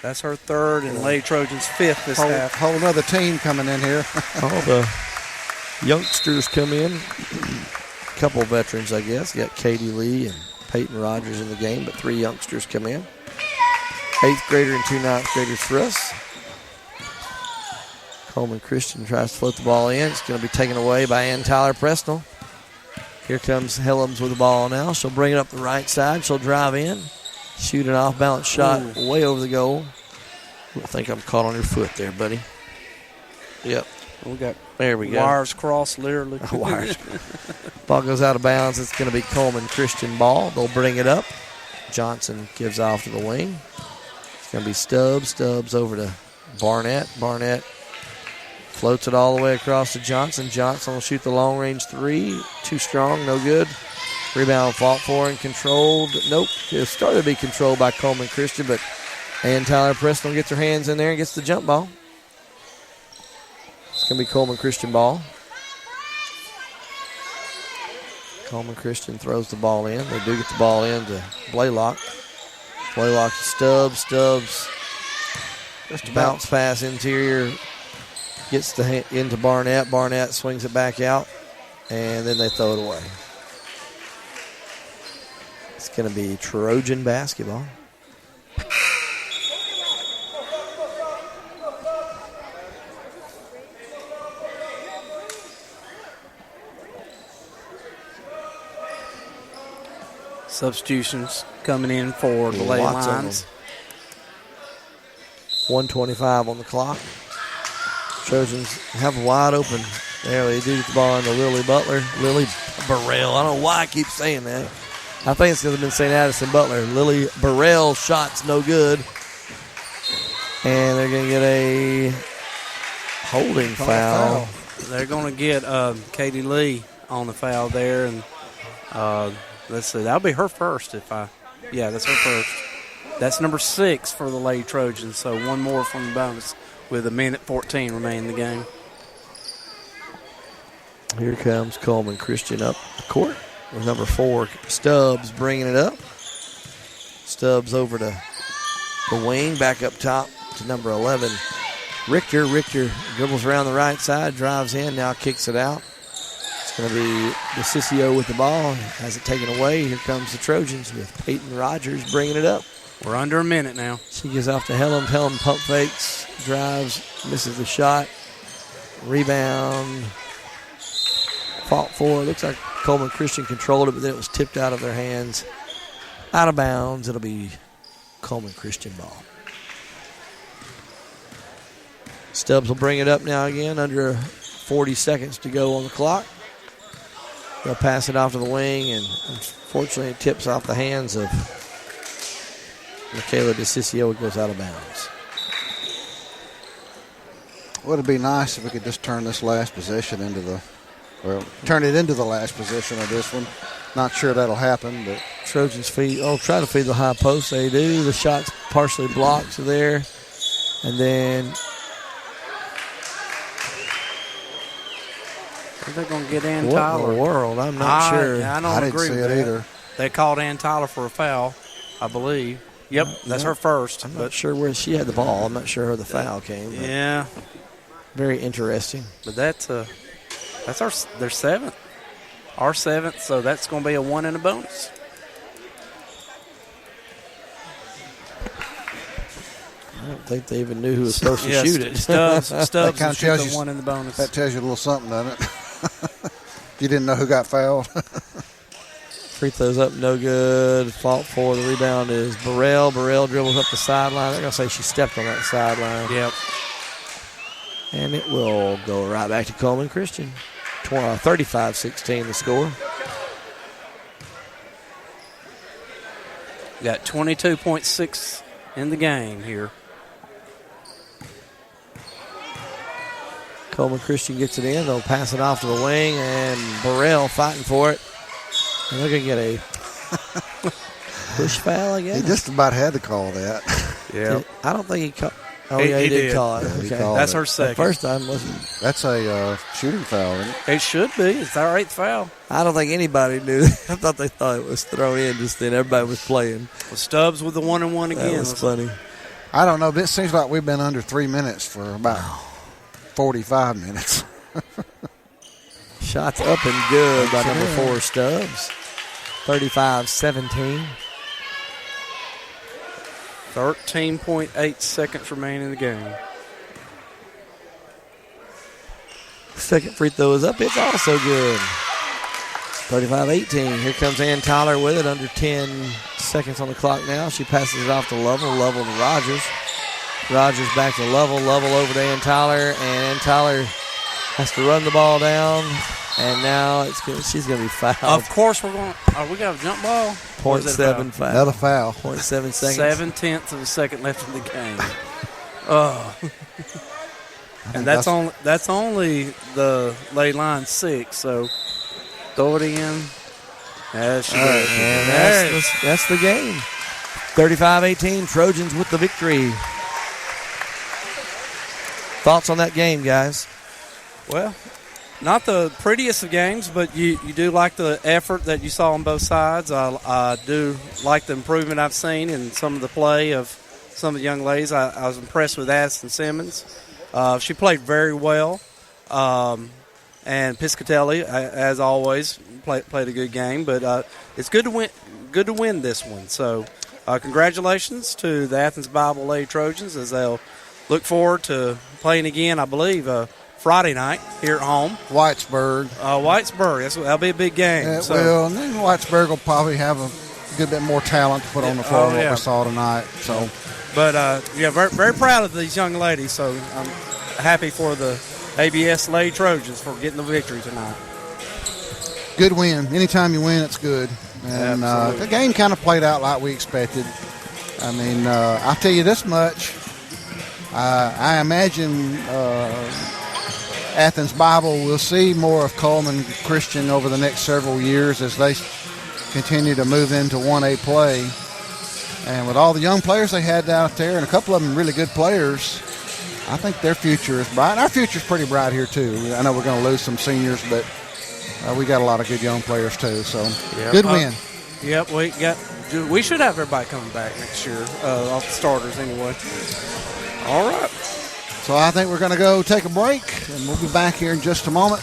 And Lady Trojans 5th this half. Whole another team coming in here. All the youngsters come in. A couple of veterans, I guess. You got Katie Lee and Peyton Rogers in the game, but 3 youngsters come in. 8th grader and 2 9th graders for us. Cullman Christian tries to float the ball in. It's going to be taken away by Ann Tyler Presnell. Here comes Helms with the ball now. She'll bring it up the right side. She'll drive in. Shoot an off-balance shot way over the goal. I think I'm caught on your foot there, buddy. Yep. There we go. Wires crossed, literally. Wires. Ball goes out of bounds. It's going to be Cullman Christian ball. They'll bring it up. Johnson gives off to the wing. It's going to be Stubbs. Stubbs over to Barnett. Barnett floats it all the way across to Johnson. Johnson will shoot the long-range 3. Too strong, no good. Rebound fought for and controlled. Nope. It started to be controlled by Cullman Christian, but Ann Tyler Preston gets her hands in there and gets the jump ball. It's going to be Cullman Christian ball. Cullman Christian throws the ball in. They do get the ball in to Blaylock. Blaylock to Stubbs. Stubbs just a bounce pass interior. Gets into Barnett. Barnett swings it back out, and then they throw it away. It's going to be Trojan basketball. Substitutions coming in for the lay lines. 1:25 on the clock. Trojans have a wide open. There they do get the ball into Lily Butler. Lily Burrell. I don't know why I keep saying that. I think it's because I've been saying Addison Butler. Lily Burrell shot's no good. And they're going to get a holding foul. They're going to get Katie Lee on the foul there. And let's see, that'll be her first yeah, that's her first. That's number 6 for the Lady Trojans, so one more from the bonus with 1:14 remaining in the game. Here comes Cullman Christian up the court with number 4, Stubbs bringing it up. Stubbs over to the wing, back up top to number 11, Richter. Richter dribbles around the right side, drives in, now kicks it out. It's going to be DeCiccio with the ball. Has it taken away. Here comes the Trojans with Peyton Rogers bringing it up. We're under a minute now. She gives off to Helen. Helen pump fakes, drives, misses the shot. Rebound. Fought for. Looks like Cullman Christian controlled it, but then it was tipped out of their hands. Out of bounds. It'll be Cullman Christian ball. Stubbs will bring it up now again. Under 40 seconds to go on the clock. They'll pass it off to the wing, and unfortunately it tips off the hands of Michaela DeCiccio. It goes out of bounds. Would it be nice if we could just turn this last possession into the last possession of this one? Not sure that'll happen, but Trojans try to feed the high post. They do. The shot's partially blocked there, and then Are they going to get Ann what Tyler? in the world? I'm not sure. I don't I agree didn't see with it that. either. They called Ann Tyler for a foul, I believe. Yep, that's her first. I'm not sure where she had the ball. I'm not sure where the foul came. Yeah, Very interesting. but that's their seventh, our seventh. So that's going to be a 1 and a bonus. I don't think they even knew who was supposed to shoot it. Stubbs kinda will shoot tells the you- 1 in the bonus. that tells you a little something, doesn't it? You didn't know who got fouled. Free throws up, no good. Fought for. The rebound is Burrell. Burrell dribbles up the sideline. They're going to say she stepped on that sideline. Yep. And it will go right back to Cullman Christian. 35-16 the score. Got 22.6 in the game here. Cullman Christian gets it in. They'll pass it off to the wing, and Burrell fighting for it. And they're going to get a push foul, I guess. He just about had to call that. Yeah. I don't think he caught. Oh, He- yeah, he he did did. call it. Yeah, he Okay. called That's it. her second. First time wasn't. That's a shooting foul, isn't it? It should be. It's their 8th foul. I don't think anybody knew. I thought they thought it was thrown in just then. Everybody was playing. Well, Stubbs with the 1 and 1 again. That was funny. I don't know, but it seems like we've been under 3 minutes for about 45 minutes. Shots up and good by number 4 Stubbs. 35-17. 13.8 seconds remaining in the game. Second free throw is up. It's also good. 35-18. Here comes Ann Tyler with it. Under 10 seconds on the clock now. She passes it off to Lovell. Lovell to Rogers. Rogers back to Lovell. Lovell over to Ann Tyler. And Ann Tyler has to run the ball down. And now she's going to be fouled. Of course, we got a jump ball. Or is it a foul? 0.7 foul. Another foul. 0.7 seconds. 7/10 of a second left in the game. And that's only the lay line 6. So throw it in. That's That's the game. 35-18. Trojans with the victory. Thoughts on that game, guys? Well, not the prettiest of games, but you do like the effort that you saw on both sides. I do like the improvement I've seen in some of the play of some of the young ladies. I was impressed with Addison Simmons. She played very well. And Piscatelli, as always, played a good game. But it's good to win. Good to win this one. So, congratulations to the Athens Bible Lady Trojans as they'll look forward to playing again. I believe Friday night here at home. Whitesburg. Whitesburg. That'll be a big game. Well, and then Whitesburg will probably have a good bit more talent to put on the floor than what we saw tonight. So, But very, very proud of these young ladies. So I'm happy for the ABS Lady Trojans for getting the victory tonight. good win. Anytime you win, it's good. And the game kind of played out like we expected. I mean, I'll tell you this much. I imagine Athens Bible will see more of Cullman Christian over the next several years as they continue to move into 1A play. And with all the young players they had out there, and a couple of them really good players, I think their future is bright. Our future is pretty bright here, too. I know we're going to lose some seniors, but we got a lot of good young players, too. So, good win. Yep, we should have everybody coming back next year, off the starters anyway. All right. So I think we're going to go take a break, and we'll be back here in just a moment.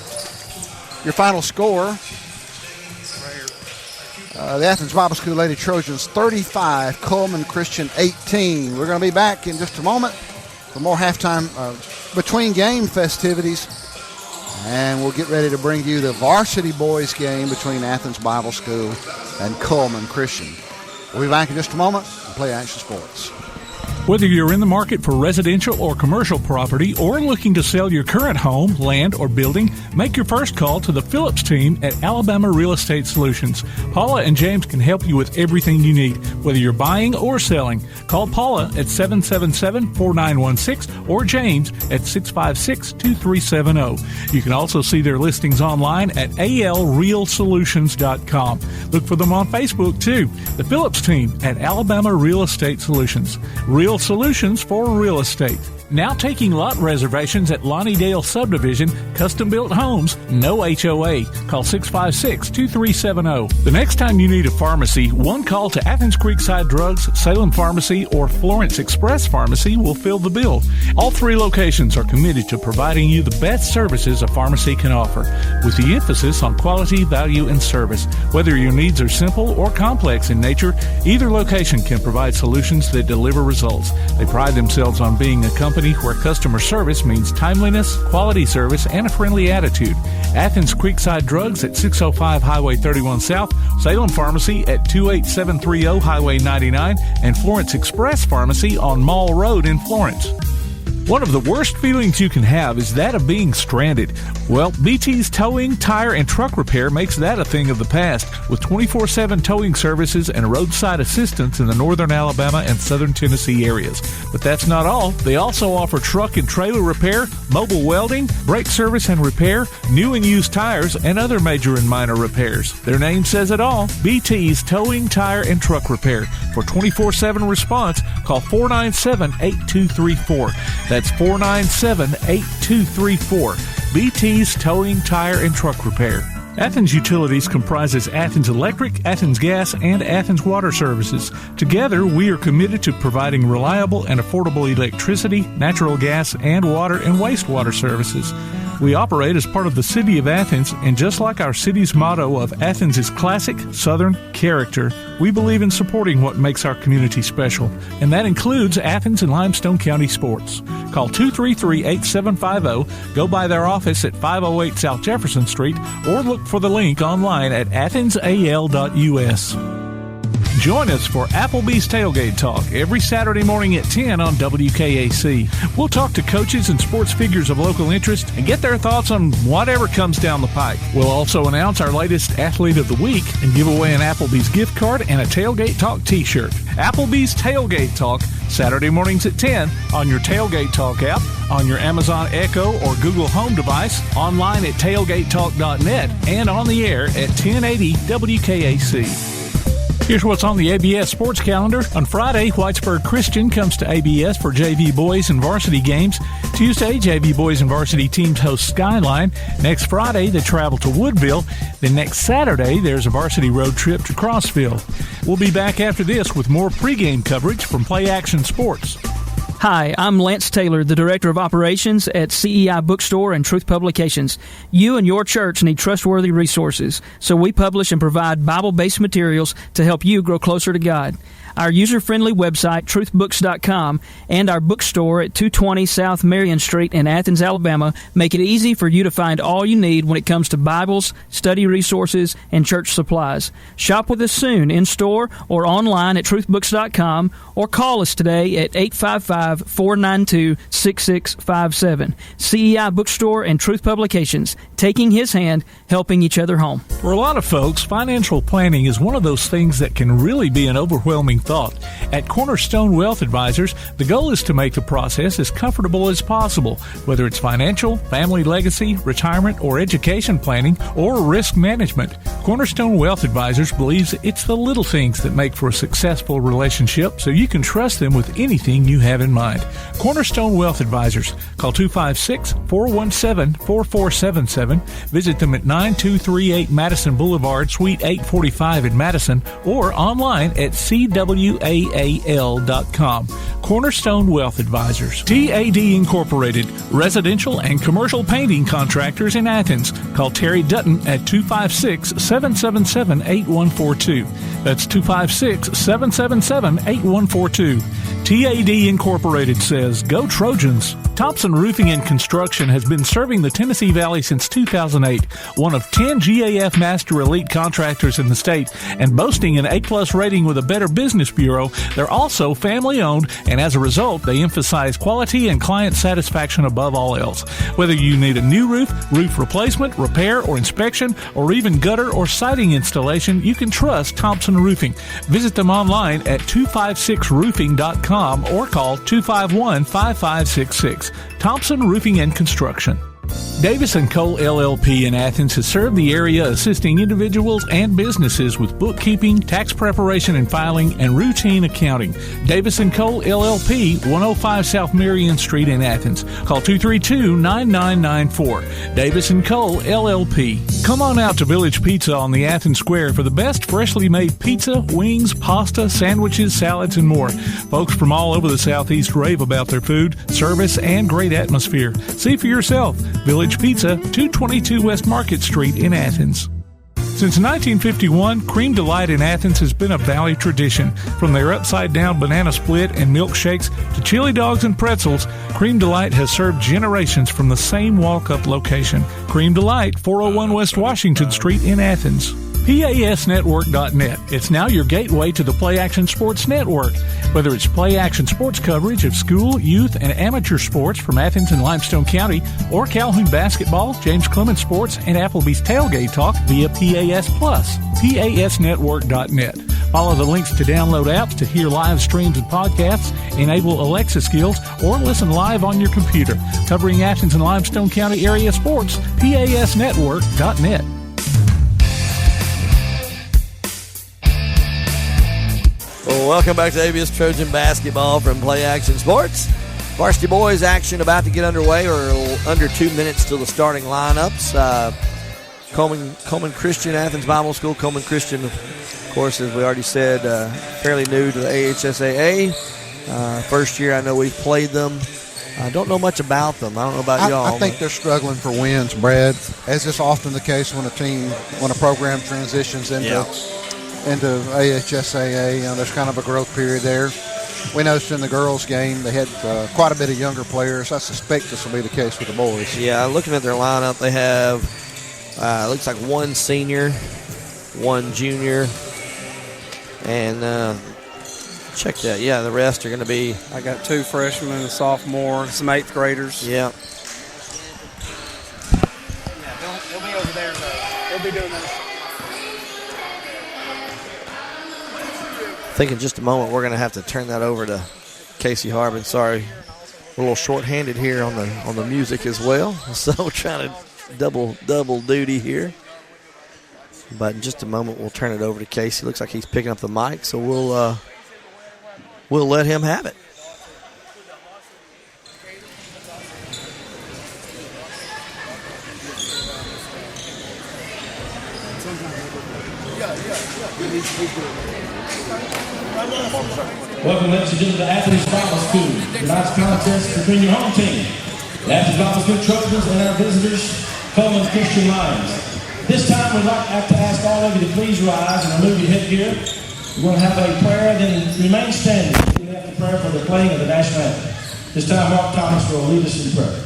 Your final score, the Athens Bible School Lady Trojans 35, Cullman Christian 18. We're going to be back in just a moment for more halftime between game festivities, and we'll get ready to bring you the varsity boys game between Athens Bible School and Cullman Christian. We'll be back in just a moment on Play Action Sports. Whether you're in the market for residential or commercial property or looking to sell your current home, land, or building, make your first call to the Phillips team at Alabama Real Estate Solutions. Paula and James can help you with everything you need, whether you're buying or selling. Call Paula at 777-4916 or James at 656-2370. You can also see their listings online at alrealsolutions.com. Look for them on Facebook, too. The Phillips team at Alabama Real Estate Solutions. Real solutions for real estate. Now taking lot reservations at Lonnie Dale Subdivision, custom-built homes, no HOA. Call 656-2370. The next time you need a pharmacy, one call to Athens Creekside Drugs, Salem Pharmacy, or Florence Express Pharmacy will fill the bill. All three locations are committed to providing you the best services a pharmacy can offer, with the emphasis on quality, value, and service. Whether your needs are simple or complex in nature, either location can provide solutions that deliver results. They pride themselves on being a company where customer service means timeliness, quality service, and a friendly attitude. Athens Creekside Drugs at 605 Highway 31 South, Salem Pharmacy at 28730 Highway 99, and Florence Express Pharmacy on Mall Road in Florence. One of the worst feelings you can have is that of being stranded. Well, BT's Towing, Tire, and Truck Repair makes that a thing of the past, with 24/7 towing services and roadside assistance in the northern Alabama and southern Tennessee areas. But that's not all. They also offer truck and trailer repair, mobile welding, brake service and repair, new and used tires, and other major and minor repairs. Their name says it all, BT's Towing, Tire, and Truck Repair. For 24/7 response, call 497-8234. That's 497-8234. BT's Towing, Tire, and Truck Repair. Athens Utilities comprises Athens Electric, Athens Gas, and Athens Water Services. Together, we are committed to providing reliable and affordable electricity, natural gas, and water and wastewater services. We operate as part of the City of Athens, and just like our city's motto of Athens is classic, Southern character, we believe in supporting what makes our community special, and that includes Athens and Limestone County sports. Call 233-8750, go by their office at 508 South Jefferson Street, or look for the link online at athensal.us. Join us for Applebee's Tailgate Talk every Saturday morning at 10 on WKAC. We'll talk to coaches and sports figures of local interest and get their thoughts on whatever comes down the pike. We'll also announce our latest Athlete of the Week and give away an Applebee's gift card and a Tailgate Talk t-shirt. Applebee's Tailgate Talk, Saturday mornings at 10 on your Tailgate Talk app, on your Amazon Echo or Google Home device, online at tailgatetalk.net, and on the air at 1080 WKAC. Here's what's on the ABS sports calendar. On Friday, Whitesburg Christian comes to ABS for JV boys and varsity games. Tuesday, JV boys and varsity teams host Skyline. Next Friday, they travel to Woodville. Then next Saturday, there's a varsity road trip to Crossville. We'll be back after this with more pregame coverage from Play Action Sports. Hi, I'm Lance Taylor, the Director of Operations at CEI Bookstore and Truth Publications. You and your church need trustworthy resources, so we publish and provide Bible-based materials to help you grow closer to God. Our user-friendly website, truthbooks.com, and our bookstore at 220 South Marion Street in Athens, Alabama, make it easy for you to find all you need when it comes to Bibles, study resources, and church supplies. Shop with us soon in-store or online at truthbooks.com, or call us today at 855-492-6657. CEI Bookstore and Truth Publications, taking His hand, helping each other home. For a lot of folks, financial planning is one of those things that can really be an overwhelming thought. At Cornerstone Wealth Advisors, the goal is to make the process as comfortable as possible, whether it's financial, family legacy, retirement, or education planning, or risk management. Cornerstone Wealth Advisors believes it's the little things that make for a successful relationship, so you can trust them with anything you have in mind. Cornerstone Wealth Advisors. Call 256-417-4477. Visit them at 9238 Madison Boulevard, Suite 845 in Madison, or online at CW TWAAL.com. Cornerstone Wealth Advisors. TAD Incorporated, residential and commercial painting contractors in Athens. Call Terry Dutton at 256-777-8142. That's 256-777-8142. TAD Incorporated says, go Trojans. Thompson Roofing and Construction has been serving the Tennessee Valley since 2008, one of 10 GAF Master Elite contractors in the state, and boasting an A-plus rating with a Better Business Bureau. They're also family-owned, and as a result, they emphasize quality and client satisfaction above all else. Whether you need a new roof, roof replacement, repair, or inspection, or even gutter or siding installation, you can trust Thompson Roofing. Visit them online at 256roofing.com or call 251-5566. Thompson Roofing and Construction. Davis & Cole LLP in Athens has served the area assisting individuals and businesses with bookkeeping, tax preparation and filing, and routine accounting. Davis & Cole LLP, 105 South Marion Street in Athens. Call 232-9994. Davis & Cole LLP. Come on out to Village Pizza on the Athens Square for the best freshly made pizza, wings, pasta, sandwiches, salads, and more. Folks from all over the Southeast rave about their food, service, and great atmosphere. See for yourself. Village Pizza, 222 West Market Street in Athens. Since 1951, Cream Delight in Athens has been a Valley tradition. From their upside-down banana split and milkshakes to chili dogs and pretzels, Cream Delight has served generations from the same walk-up location. Cream Delight, 401 West Washington Street in Athens. PASnetwork.net. It's now your gateway to the Play Action Sports Network. Whether it's Play Action Sports coverage of school, youth, and amateur sports from Athens and Limestone County, or Calhoun basketball, James Clement sports, and Applebee's tailgate talk via PAS Plus. PASnetwork.net. Follow the links to download apps to hear live streams and podcasts, enable Alexa skills, or listen live on your computer. Covering Athens and Limestone County area sports, PASnetwork.net. Well, welcome back to ABS Trojan Basketball from Play Action Sports. Varsity boys action about to get underway, or under 2 minutes till the starting lineups. Cullman Christian, Athens Bible School. Cullman Christian, of course, as we already said, fairly new to the AHSAA. First year, I know we've played them. I don't know much about them. I don't know about y'all. I think they're struggling for wins, Brad, as is often the case when a program transitions into AHSAA. There's kind of a growth period there. We noticed in the girls' game they had quite a bit of younger players. I suspect this will be the case with the boys. Yeah, looking at their lineup, they have looks like one senior, one junior, and check that. Yeah, the rest are going to be. I got 2 freshmen, a sophomore, some 8th graders. Yeah. Yeah, they'll be over there. They'll be doing this. I think in just a moment we're going to have to turn that over to Casey Harbin. Sorry, we're a little short-handed here on the music as well, so we're trying to double duty here. But in just a moment we'll turn it over to Casey. Looks like he's picking up the mic, so we'll let him have it. Welcome, ladies and gentlemen, to Athens Bible School. Tonight's contest between your home team, the Athens Bible School Trojans, and our visitors, Cullman Christian Lions. This time, we'd like to ask all of you to please rise and remove your headgear. We're going to have a prayer, then remain standing after prayer for the playing of the national anthem. This time, Mark Thomas will lead us in prayer.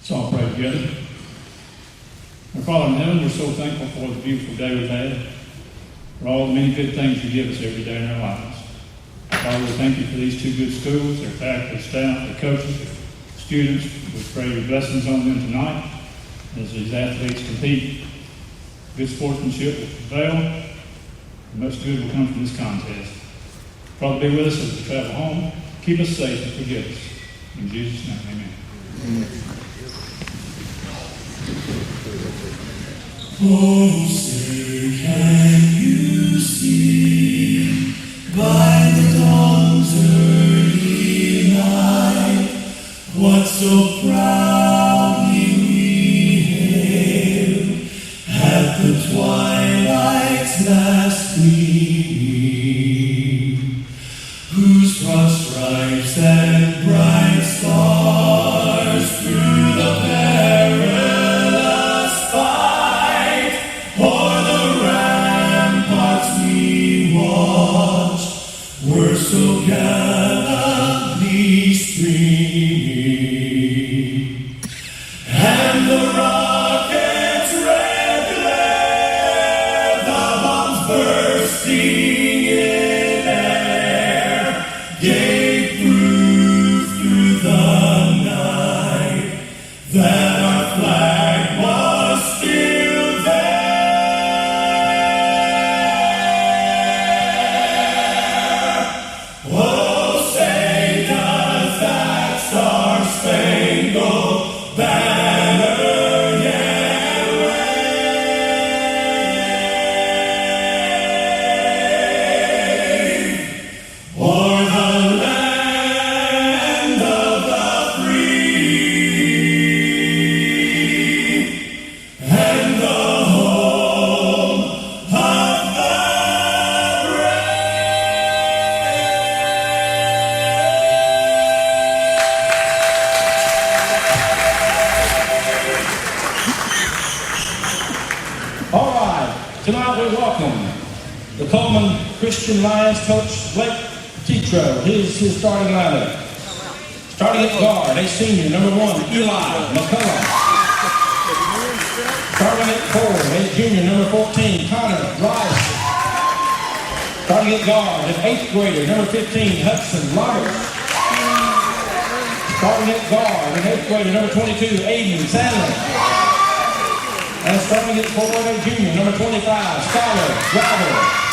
So I'll pray together. Our Father in heaven, we're so thankful for the beautiful day we've had, for all the many good things you give us every day in our lives. Father, we thank you for these 2 good schools, their faculty, staff, their coaches, their students. We pray your blessings on them tonight as these athletes compete. Good sportsmanship will prevail, and much good will come from this contest. Father, be with us as we travel home. Keep us safe and forgive us. In Jesus' name, amen. Oh, sir, can you see by the dawn's early light what so proudly we hailed at the twilight's last gleaming? The Cullman Christian Lions coach, Blake Tetro. Here's his starting lineup. Starting at guard, a senior, number 1, Eli McCullough. Starting at forward, a junior, number 14, Connor Rice. Starting at guard, an 8th grader, number 15, Hudson Roberts. Starting at guard, an 8th grader, number 22, Aiden Sandler. And starting at forward, a junior, number 25, Skyler Driver.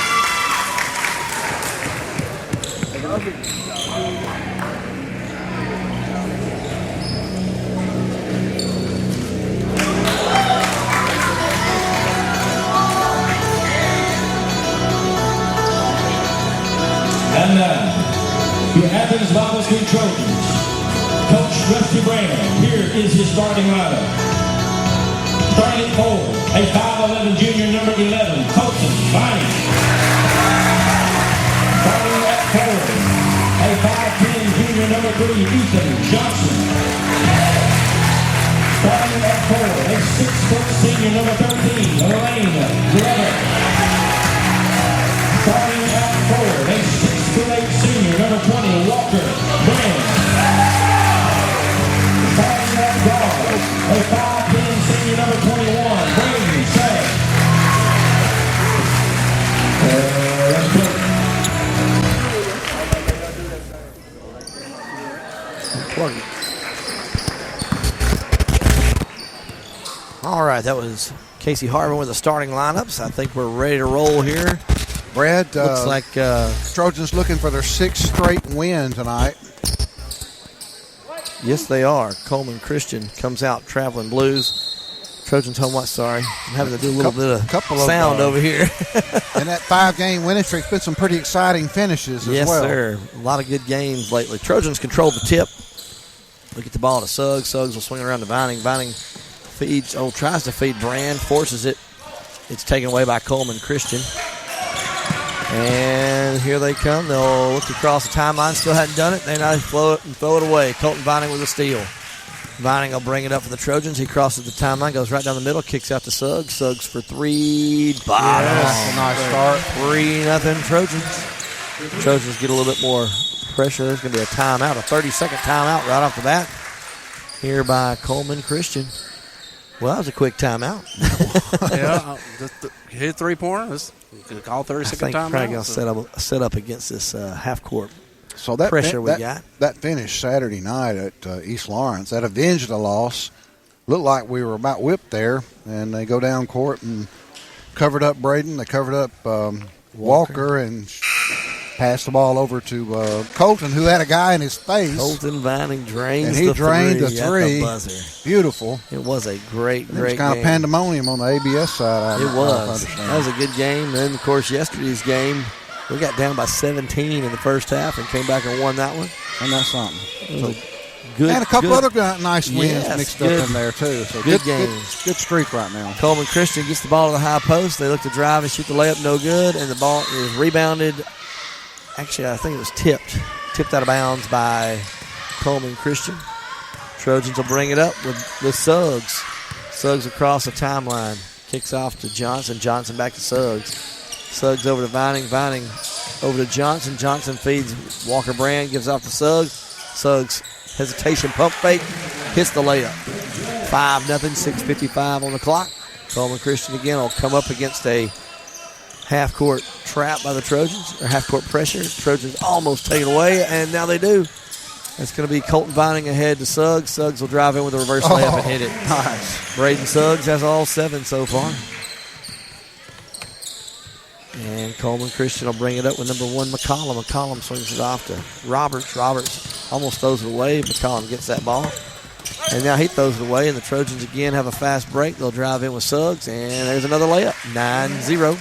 And now, your Athens Bible School Trojans, Coach Rusty Brand. Here is his starting lineup. Starting at forward, a 5'11" junior, number 11, Colton Viney. Starting at forward, a 5'10" junior, number 3, Ethan Johnson. Starting at forward, a 6-foot senior, number 13, Elaine Glover. Starting at forward, a 6'8" senior, number 20, Walker Brand. Starting at guard, a 5'10" senior, number 21, Brady Say. All right, that was Casey Harvin with the starting lineups. I think we're ready to roll here. Brad, Looks like Trojans looking for their 6th straight win tonight. yes, they are. Cullman Christian comes out traveling blues. Trojans home watch, sorry. I'm having to do a little bit of sound over here. And that 5-game winning streak's been some pretty exciting finishes as yes, well. Yes, sir. A lot of good games lately. Trojans control the tip. We get the ball to Suggs. Suggs will swing around to Vining. Vining tries to feed Brand, forces it. It's taken away by Cullman Christian. And here they come. They'll look across the timeline. Still hadn't done it. They now throw it away. Colton Vining with a steal. Vining will bring it up for the Trojans. He crosses the timeline, goes right down the middle, kicks out to Suggs. Suggs for 3. Bottom. Yes, a nice start. 3-0 Trojans. Trojans get a little bit more pressure. There's going to be a timeout, a 30-second timeout right off the bat here by Cullman Christian. Well, that was a quick timeout. Yeah, hit 3-pointer. Call 30-second timeout. Probably going to set up against this half-court so that pressure we got. That finish Saturday night at East Lawrence, that avenged the loss. Looked like we were about whipped there, and they go down court and covered up Braden. They covered up Walker and passed the ball over to Colton, who had a guy in his face. Colton Vining drains and he drained the three. At the buzzer. Beautiful. It was a great game. It was kind of pandemonium on the ABS side. It was. That was a good game. And then, of course, yesterday's game, we got down by 17 in the first half and came back and won that one. And that's something. So good, and a couple other nice wins mixed up in there, too. So good games. Good streak right now. Cullman Christian gets the ball to the high post. They look to drive and shoot the layup, no good. And the ball is rebounded. Actually, I think it was tipped out of bounds by Cullman Christian. Trojans will bring it up with Suggs. Suggs across the timeline. Kicks off to Johnson. Johnson back to Suggs. Suggs over to Vining. Vining over to Johnson. Johnson feeds Walker Brand. Gives off to Suggs. Suggs, hesitation, pump fake. Hits the layup. 5-0, 6:55 on the clock. Cullman Christian again will come up against a half-court trap by the Trojans, or half-court pressure. Trojans almost take it away, and now they do. It's going to be Colton Vining ahead to Suggs. Suggs will drive in with a reverse layup and hit it. Nice. Braden Suggs has all 7 so far. And Cullman Christian will bring it up with number 1, McCollum. McCollum swings it off to Roberts. Roberts almost throws it away. McCollum gets that ball. And now he throws it away, and the Trojans again have a fast break. They'll drive in with Suggs, and there's another layup. 9-0.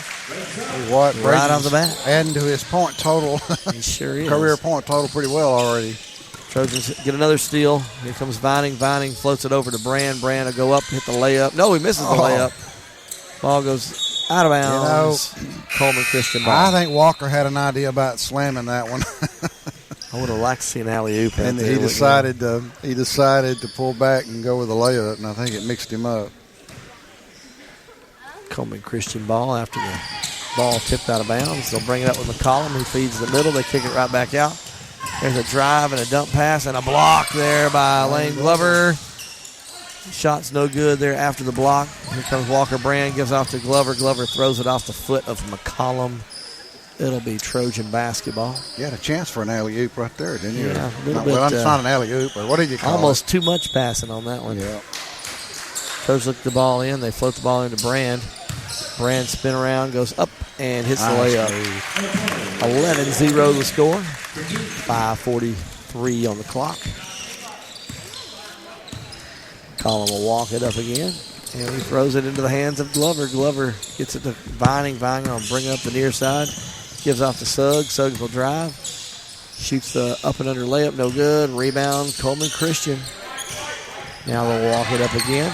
What? Right off the bat. Adding to his point total. He sure is. Career point total pretty well already. Trojans get another steal. Here comes Vining. Vining floats it over to Brand. Brand will go up, hit the layup. No, he misses the layup. Ball goes out of bounds. Cullman Christian ball. I think Walker had an idea about slamming that one. I would have liked to see an alley-oop. And he decided to pull back and go with the layup, and I think it mixed him up. Cullman Christian ball after the Ball tipped out of bounds. They'll bring it up with McCollum. He feeds the middle. They kick it right back out. There's a drive and a dump pass and a block there by Lane Glover. Shot's no good there after the block. Here comes Walker Brand, gives off to Glover. Glover throws it off the foot of McCollum. It'll be Trojan basketball. You had a chance for an alley-oop right there, didn't you? Yeah, a little bit. Well, it's not an alley-oop, but what did you call almost it? too much passing on that one. Yeah. Coach looked the ball in. They float the ball into Brand. Brand spin around, goes up, and hits the layup. 11-0 the score. 5:43 on the clock. McCollum will walk it up again. And he throws it into the hands of Glover. Glover gets it to Vining. Vining will bring it up the near side. Gives off to Suggs. Suggs will drive. Shoots the up and under layup. No good. Rebound, Cullman Christian. Now they'll walk it up again.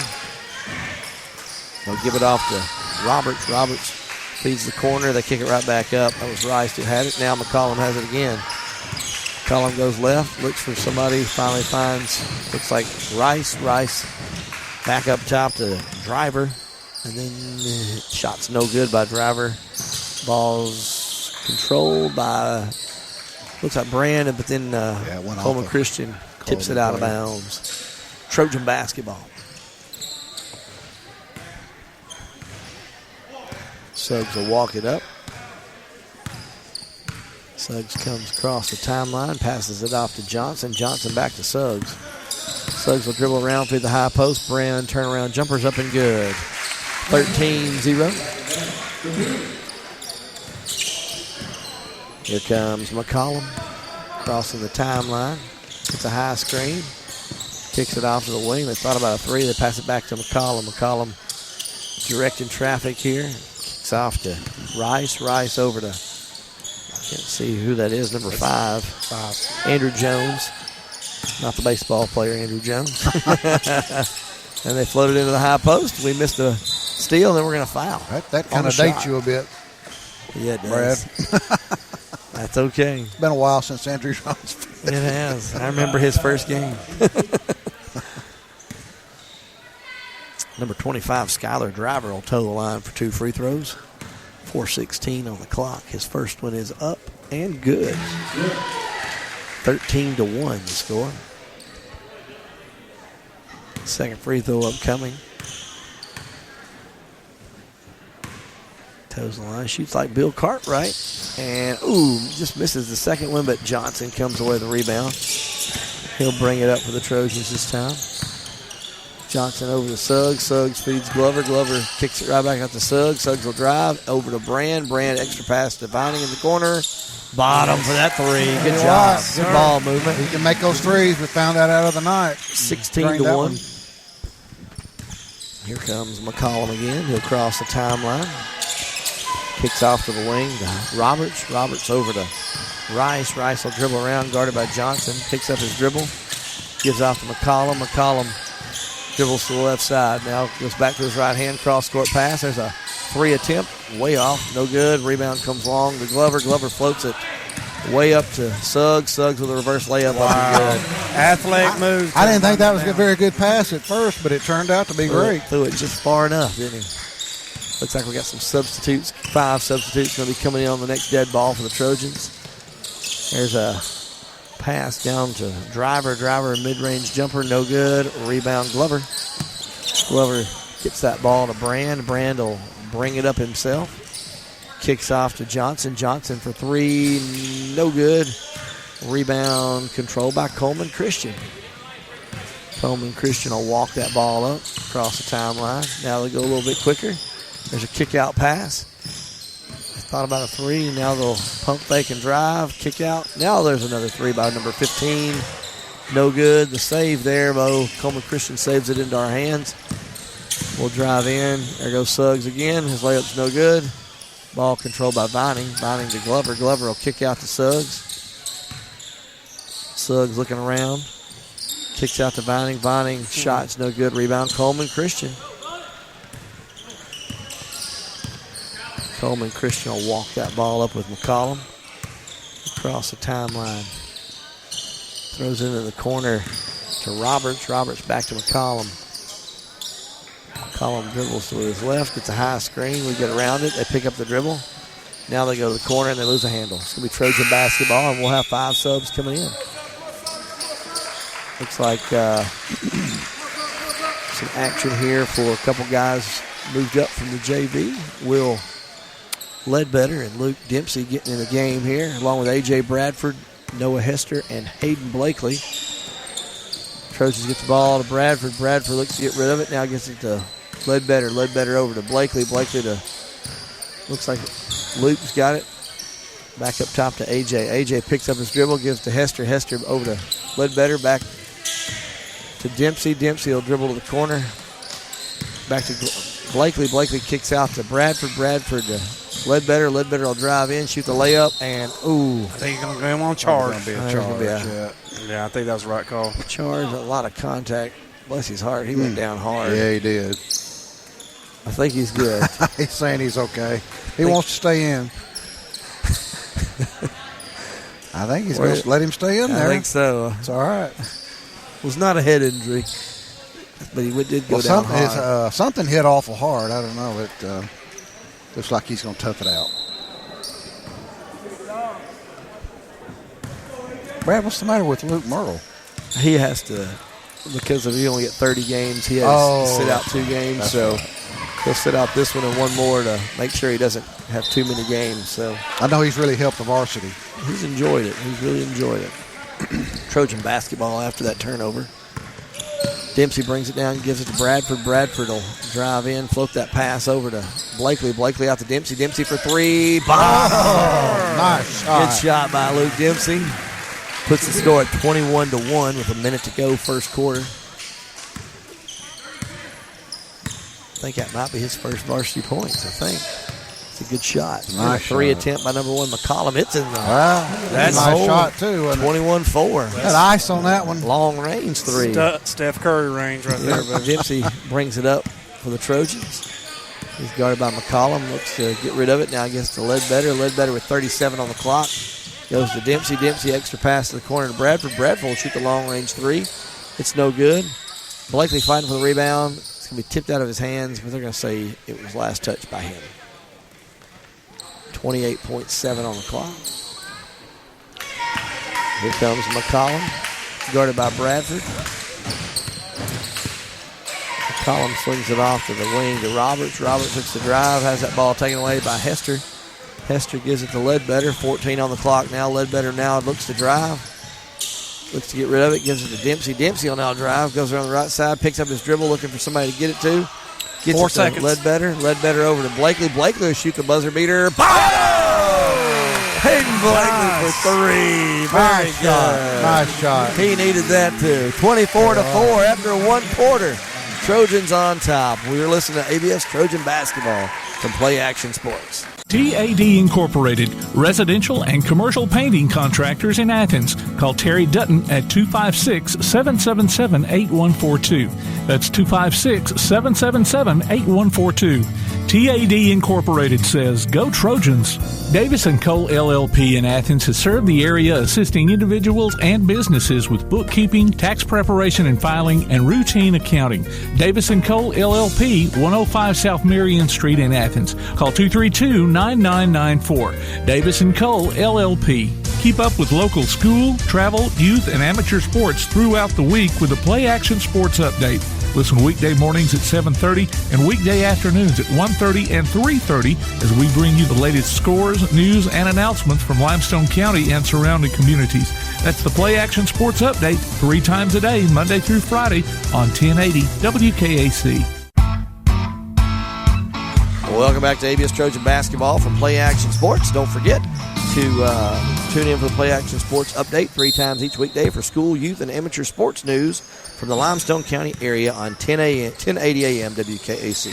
They'll give it off to Roberts. Roberts feeds the corner. They kick it right back up. That was Rice who had it. Now McCollum has it again. McCollum goes left. Looks for somebody. Finally finds, looks like Rice. Rice back up top to Driver. And then shot's no good by Driver. Ball's controlled by, looks like Brand, but then Cullman Christian tips it out of bounds. Trojan basketball. Suggs will walk it up. Suggs comes across the timeline, passes it off to Johnson. Johnson back to Suggs. Suggs will dribble around through the high post. Brand turnaround jumpers up and good. 13-0. Here comes McCollum crossing the timeline. It's a high screen. Kicks it off to the wing. They thought about a three. They pass it back to McCollum. McCollum directing traffic here. Kicks off to Rice. Rice over to, can't see who that is, number 5. Andrew Jones. Not the baseball player, Andrew Jones. And they floated into the high post. We missed a steal, and then we're going to foul. That kind of dates you a bit. Yeah, it does. Brad. That's okay. It's been a while since Andrew Jones. It has. I remember his first game. Number 25, Skylar Driver, will toe the line for 2 free throws. 4:16 on the clock. His first one is up and good. 13-1 the score. Second free throw upcoming. Toes the line, shoots like Bill Cartwright. And, just misses the second one, but Johnson comes away with the rebound. He'll bring it up for the Trojans this time. Johnson over to Suggs. Suggs feeds Glover. Glover kicks it right back out to Suggs. Suggs will drive over to Brand. Brand extra pass to Vining in the corner. Bottom for that three. Good job. Good ball movement. He can make those threes. We found that out of the night. 16-1. Here comes McCollum again. He'll cross the timeline. Kicks off to the wing to Roberts. Roberts over to Rice. Rice will dribble around, guarded by Johnson. Picks up his dribble. Gives off to McCollum. McCollum dribbles to the left side. Now goes back to his right hand. Cross-court pass. There's a 3 attempt. Way off. No good. Rebound comes long to Glover. Glover floats it way up to Suggs. Suggs with a reverse layup. Wow. Up and good. Athletic move. I didn't think that was a very good pass at first, but it turned out to be great. Threw it just far enough, didn't he? Looks like we got some substitutes. 5 substitutes going to be coming in on the next dead ball for the Trojans. There's a pass down to Driver. Driver, mid-range jumper, no good. Rebound, Glover. Glover gets that ball to Brand. Brand will bring it up himself. Kicks off to Johnson. Johnson for 3, no good. Rebound controlled by Cullman Christian. Cullman Christian will walk that ball up across the timeline. Now they go a little bit quicker. There's a kick-out pass. Thought about a 3. Now they'll pump, fake, and drive. Kick out. Now there's another 3 by number 15. No good. The save there, though. Cullman Christian saves it into our hands. We'll drive in. There goes Suggs again. His layup's no good. Ball controlled by Vining. Vining to Glover. Glover will kick out to Suggs. Suggs looking around. Kicks out to Vining. Vining, shot's no good. Rebound, Cullman Christian. Cullman Christian will walk that ball up with McCollum. Across the timeline. Throws it into the corner to Roberts. Roberts back to McCollum. McCollum dribbles to his left. Gets a high screen. We get around it. They pick up the dribble. Now they go to the corner and they lose a handle. It's going to be Trojan basketball, and we'll have 5 subs coming in. Looks like some action here for a couple guys moved up from the JV. Will Ledbetter and Luke Dempsey getting in the game here, along with A.J. Bradford, Noah Hester, and Hayden Blakely. Trojans get the ball to Bradford. Bradford looks to get rid of it. Now gets it to Ledbetter. Ledbetter over to Blakely. Blakely to, looks like Luke's got it. Back up top to A.J. A.J. picks up his dribble, gives to Hester. Hester over to Ledbetter. Back to Dempsey. Dempsey will dribble to the corner. Back to Blakely. Blakely kicks out to Bradford. Bradford to Ledbetter. Ledbetter will drive in, shoot the layup, and ooh. I think he's going to go on charge. It's going to be a charge. Yeah, I think that was the right call. Charge, a lot of contact. Bless his heart. He went down hard. Yeah, he did. I think he's good. He's saying he's okay. He wants to stay in. I think he's going to let him stay in there. I think so. It's all right. It was not a head injury, but he did go down hard. Something hit awful hard. I don't know. It looks like he's going to tough it out. Brad, what's the matter with Luke Merle? He has to, because he only get 30 games, he has to sit out 2 games. So he'll sit out this one and one more to make sure he doesn't have too many games. So I know he's really helped the varsity. He's enjoyed it. He's really enjoyed it. Trojan basketball after that turnover. Dempsey brings it down, gives it to Bradford. Bradford will drive in, float that pass over to Blakely. Blakely out to Dempsey. Dempsey for 3. Nice shot. Good shot by Luke Dempsey. Puts the score at 21-1 with a minute to go first quarter. I think that might be his first varsity points, I think. It's a good shot. Nice 3 shot. attempt by number 1 McCollum. It's in the That's a nice shot, too. 21-4. Had ice on that one. Long range 3. Steph Curry range right there. Dempsey brings it up for the Trojans. He's guarded by McCollum. Looks to get rid of it. Now against the Ledbetter. Ledbetter with 37 on the clock. Goes to Dempsey. Dempsey extra pass to the corner to Bradford. Bradford will shoot the long range 3. It's no good. Blakely fighting for the rebound. It's going to be tipped out of his hands, but they're going to say it was last touched by him. 28.7 on the clock. Here comes McCollum, guarded by Bradford. McCollum slings it off to the wing to Roberts. Roberts looks to drive, has that ball taken away by Hester. Hester gives it to Ledbetter. 14 on the clock now. Ledbetter now looks to drive. Looks to get rid of it. Gives it to Dempsey. Dempsey will now drive. Goes around the right side. Picks up his dribble. Looking for somebody to get it to. Gets 4 it seconds. To Ledbetter. Ledbetter over to Blakely. Blakely will shoot the buzzer beater. Hayden Blakely for 3. Very good. Nice shot. He needed that too. 24-4 after 1 quarter. Trojans on top. We are listening to ABS Trojan basketball from Play Action Sports. TAD Incorporated, residential and commercial painting contractors in Athens. Call Terry Dutton at 256-777-8142. That's 256-777-8142. TAD Incorporated says, go Trojans. Davis & Cole LLP in Athens has served the area assisting individuals and businesses with bookkeeping, tax preparation and filing, and routine accounting. Davis & Cole LLP, 105 South Marion Street in Athens. Call 232-9994. Davis & Cole LLP. Keep up with local school, travel, youth, and amateur sports throughout the week with a Play Action Sports Update. Listen weekday mornings at 7:30 and weekday afternoons at 1:30 and 3:30 as we bring you the latest scores, news, and announcements from Limestone County and surrounding communities. That's the Play Action Sports Update 3 times a day, Monday through Friday on 1080 WKAC. Welcome back to ABS Trojan basketball from Play Action Sports. Don't forget to tune in for the Play Action Sports Update 3 times each weekday for school, youth, and amateur sports news from the Limestone County area on 1080 AM WKAC.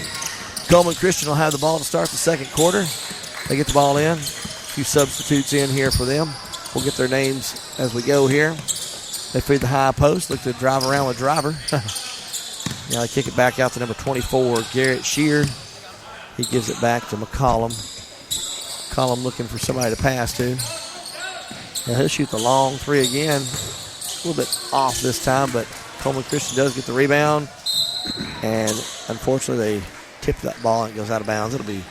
Cullman Christian will have the ball to start the second quarter. They get the ball in. A few substitutes in here for them. We'll get their names as we go here. They feed the high post. Look to drive around with Driver. Now they kick it back out to number 24, Garrett Shear. He gives it back to McCollum. McCollum looking for somebody to pass to. Now he'll shoot the long 3 again. A little bit off this time, but Cullman Christian does get the rebound. And unfortunately, they tip that ball and it goes out of bounds. It'll be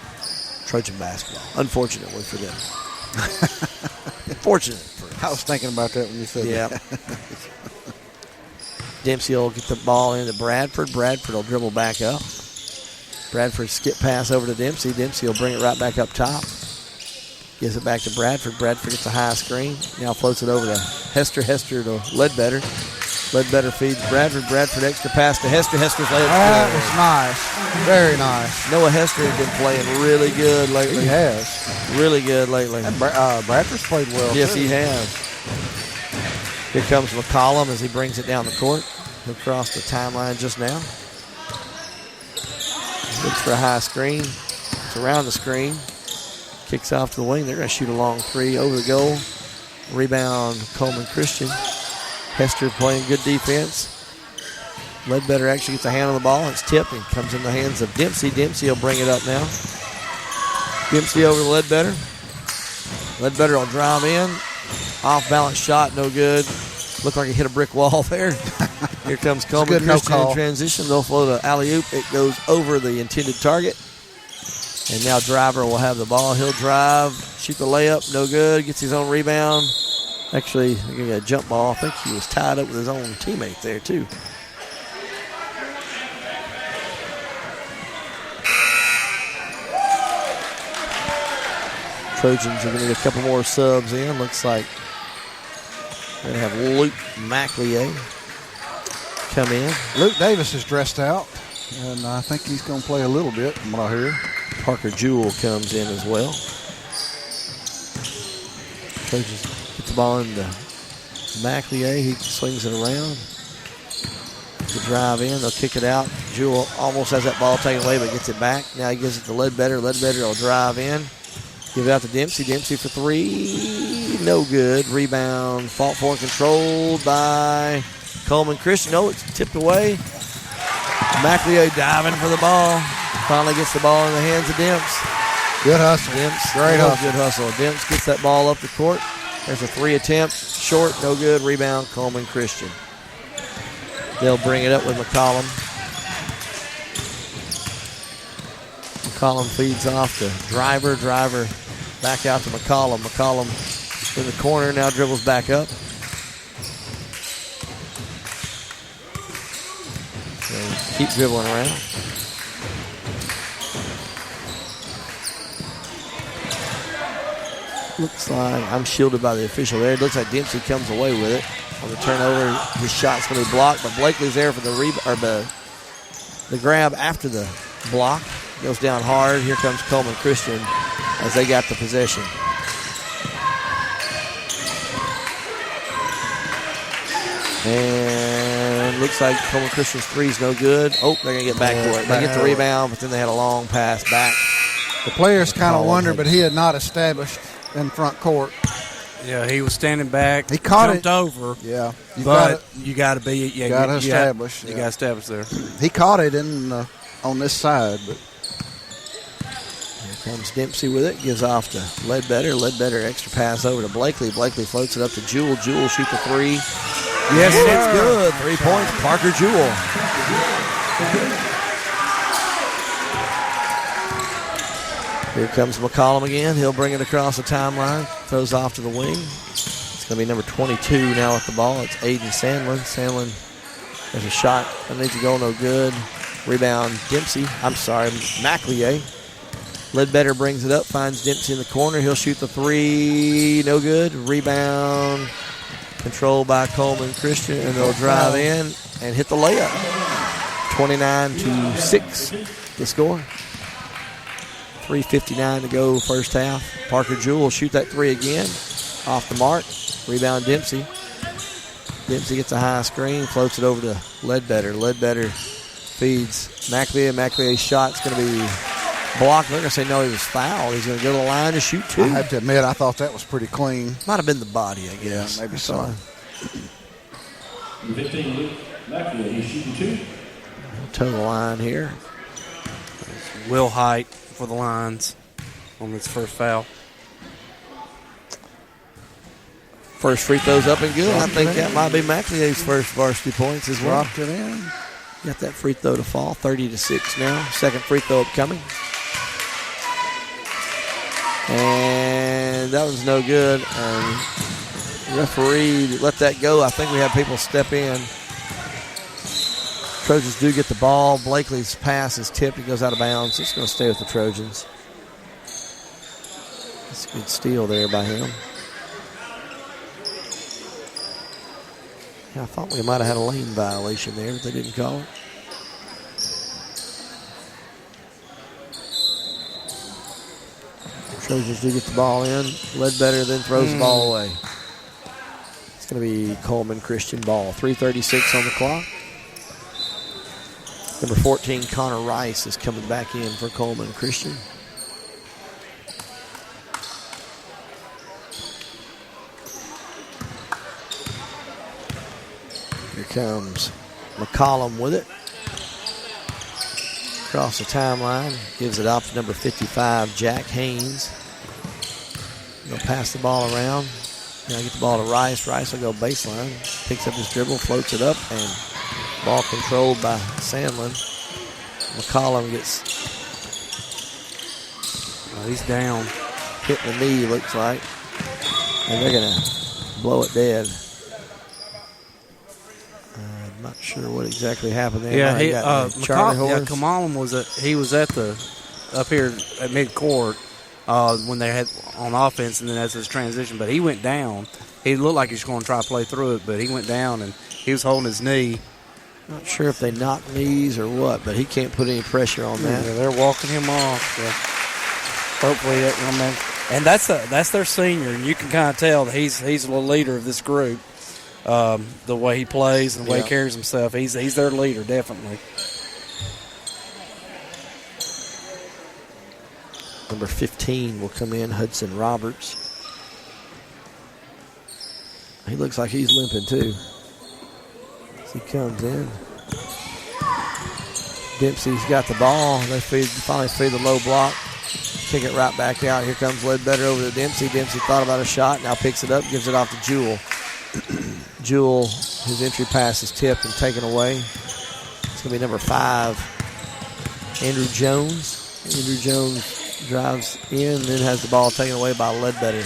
Trojan basketball. Unfortunately for them. Fortunate for us. I was thinking about that when you said that. Dempsey will get the ball into Bradford. Bradford will dribble back up. Bradford skip pass over to Dempsey. Dempsey will bring it right back up top. Gives it back to Bradford. Bradford gets a high screen. Now floats it over to Hester. Hester to Ledbetter. Ledbetter feeds Bradford. Bradford extra pass to Hester. Hester's layup. That was nice. Very nice. Noah Hester has been playing really good lately. He has. Really good lately. And Bradford's played well, Yes, too. he has. Here comes McCollum as he brings it down the court. He'll cross the timeline just now. Looks for a high screen. It's around the screen. Kicks off to the wing. They're going to shoot a long three over the goal. Rebound, Cullman Christian. Hester playing good defense. Ledbetter actually gets a hand on the ball. It's tipped and comes in the hands of Dempsey. Dempsey will bring it up now. Dempsey over to Ledbetter. Ledbetter will drive in. Off-balance shot, no good. Looked like he hit a brick wall there. Here comes Cullman Christian in transition. They'll float an alley-oop. It goes over the intended target. And now Driver will have the ball. He'll drive, shoot the layup, no good. Gets his own rebound. Actually, he got a jump ball. I think he was tied up with his own teammate there, too. Trojans are going to get a couple more subs in. Looks like they're going to have Luke McLeay come in. Luke Davis is dressed out, and I think he's going to play a little bit from what I hear. Parker Jewell comes in as well. Trojans get the ball into McLeay. He swings it around. The drive in. They'll kick it out. Jewell almost has that ball taken away, but gets it back. Now he gives it to Ledbetter. Ledbetter will drive in. Give it out to Dempsey. Dempsey for three. No good. Rebound. Fought for and controlled by Cullman Christian. No, it's tipped away. McLeay diving for the ball. Finally gets the ball in the hands of Demps. Good hustle. Demps. Great hustle. Good hustle. Demps gets that ball up the court. There's a three attempt. Short. No good. Rebound. Cullman Christian. They'll bring it up with McCollum. McCollum feeds off to Driver. Driver back out to McCollum. McCollum in the corner. Now dribbles back up. So keep dribbling around. Looks like I'm shielded by the official there. It looks like Dempsey comes away with it. On the turnover, his shot's going to be blocked, but Blakely's there for the grab after the block. Goes down hard. Here comes Cullman Christian as they got the possession. And looks like Cullman Christian's three's no good. Oh, they're going to get back to it. They get the rebound, but then they had a long pass back. The players kind of wondered, but he had not established in front court. Yeah, he was standing back. He caught jumped over. Yeah, you got to be. Yeah, you got to establish. You got to establish there. He caught it in on this side, but here comes Dempsey with it. Gives off to Ledbetter. Ledbetter extra pass over to Blakely. Blakely floats it up to Jewell. Jewell shoot the three. Yes, it's good. 3 points. Parker Jewell. Here comes McCollum again. He'll bring it across the timeline. Throws off to the wing. It's going to be number 22 now with the ball. It's Aiden Sandlin. Sandlin, there's a shot that needs to go, no good. Rebound, Dempsey. I'm sorry, McLeay. Ledbetter brings it up, finds Dempsey in the corner. He'll shoot the three, no good. Rebound, controlled by Cullman Christian, and they'll drive in and hit the layup. 29-6 the score. 3:59 to go first half. Parker Jewell will shoot that three again. Off the mark. Rebound Dempsey. Dempsey gets a high screen, floats it over to Ledbetter. Ledbetter feeds McLeay. McLeay's shot's going to be blocked. They're going to say no, he was fouled. He's going to go to the line to shoot two. I have to admit, I thought that was pretty clean. Might have been the body, I guess. Yeah, maybe so. 15, Luke McLeay, he's shooting two. Toe the line here. Will Height for the lines on this first foul. First free throw's up and good. I think that might be McLeay's first varsity points as well. Dropped it in. Got that free throw to fall. 30-6 now. Second free throw upcoming. And that was no good. And the referee let that go. I think we had people step in. Trojans do get the ball. Blakely's pass is tipped. He goes out of bounds. It's going to stay with the Trojans. That's a good steal there by him. Yeah, I thought we might have had a lane violation there, but they didn't call it. Trojans do get the ball in. Ledbetter then throws the ball away. It's going to be Cullman Christian ball. 3:36 on the clock. Number 14, Connor Rice, is coming back in for Cullman Christian. Here comes McCollum with it. Across the timeline, gives it off to number 55, Jack Haynes. He'll pass the ball around. Now get the ball to Rice. Rice will go baseline. Picks up his dribble, floats it up, and ball controlled by Sandlin. McCollum gets... he's down. Hit the knee, looks like. And they're going to blow it dead. I'm not sure what exactly happened there. Yeah, McCollum was at the up here at midcourt when they had on offense, and then that's his transition. But he went down. He looked like he was going to try to play through it, but he went down and he was holding his knee. Not sure if they knocked knees or what, but he can't put any pressure on that. Yeah, they're walking him off. So hopefully, and that's their senior, and you can kind of tell that he's the leader of this group. The way he plays and the way he carries himself, he's their leader, definitely. Number 15 will come in, Hudson Roberts. He looks like he's limping too. As he comes in. Dempsey's got the ball. They finally feed the low block. Kick it right back out. Here comes Ledbetter over to Dempsey. Dempsey thought about a shot, now picks it up, gives it off to Jewell. Jewell, his entry pass is tipped and taken away. It's going to be number 5, Andrew Jones. Andrew Jones drives in and then has the ball taken away by Ledbetter.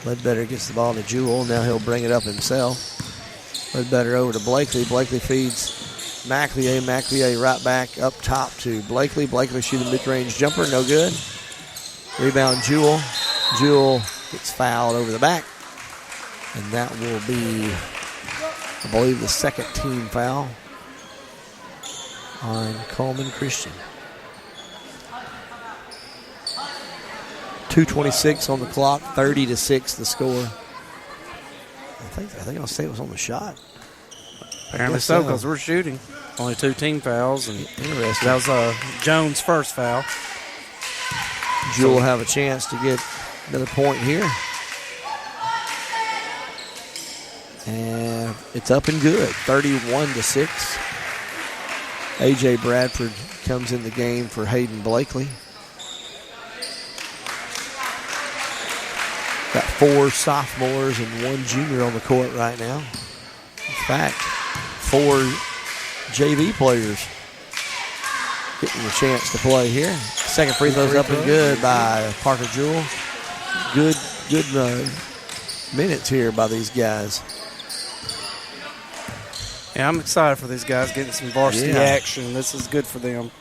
Ledbetter gets the ball to Jewell. Now he'll bring it up himself. Ledbetter over to Blakely. Blakely feeds McLeay. McLeay right back up top to Blakely. Blakely shooting mid-range jumper. No good. Rebound Jewell. Jewell gets fouled over the back. And that will be, I believe, the second team foul on Cullman Christian. 2:26 on the clock, 30-6 the score. I think I'll say it was on the shot. Apparently so, because we're shooting. Only 2 team fouls, and interesting. That was Jones' first foul. Jewell will have a chance to get another point here. And it's up and good, 31-6. A.J. Bradford comes in the game for Hayden Blakely. Got 4 sophomores and 1 junior on the court right now. In fact, 4 JV players getting the chance to play here. Second free throw's up and good by Parker Jewell. Good minutes here by these guys. Yeah, I'm excited for these guys getting some varsity action. This is good for them.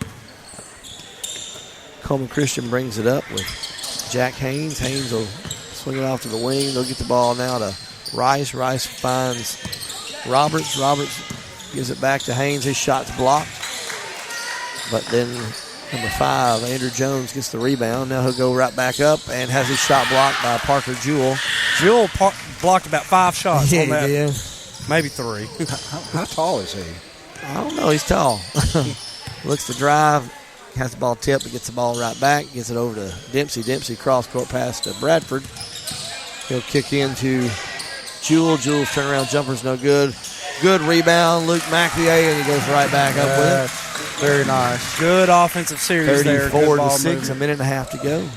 Cullman Christian brings it up with Jack Haynes. Haynes will swing it off to the wing. They'll get the ball now to Rice. Rice finds Roberts. Roberts gives it back to Haynes. His shot's blocked. But then number 5, Andrew Jones, gets the rebound. Now he'll go right back up and has his shot blocked by Parker Jewell. Jewell blocked about 5 shots on that. Yeah. Maybe 3. How tall is he? I don't know. He's tall. Looks to drive. Has the ball tipped, but gets the ball right back. Gets it over to Dempsey. Dempsey cross-court pass to Bradford. He'll kick into Jewell. Jewell's turnaround jumper's no good. Good rebound. Luke McLeay, and he goes right back up with it. Very nice. Good offensive series there. 34-6, a minute and a half to go.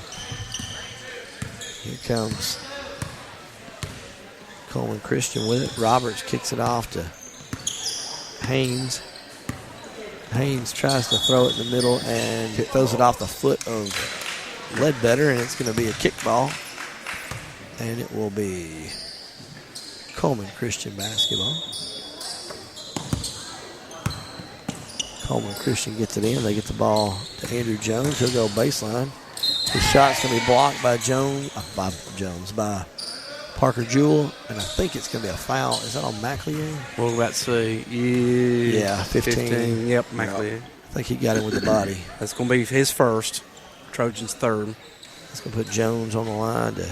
Here comes Cullman Christian with it. Roberts kicks it off to Haynes. Haynes tries to throw it in the middle and throws it off the foot of Ledbetter, and it's going to be a kickball. And it will be Cullman Christian basketball. Cullman Christian gets it in. They get the ball to Andrew Jones. He'll go baseline. His shot's going to be blocked by by Parker Jewell, and I think it's going to be a foul. Is that on McLeod? We're about to say, yeah, 15. Yep, McLeod. I think he got it with the body. That's going to be his first. Trojans third. That's going to put Jones on the line to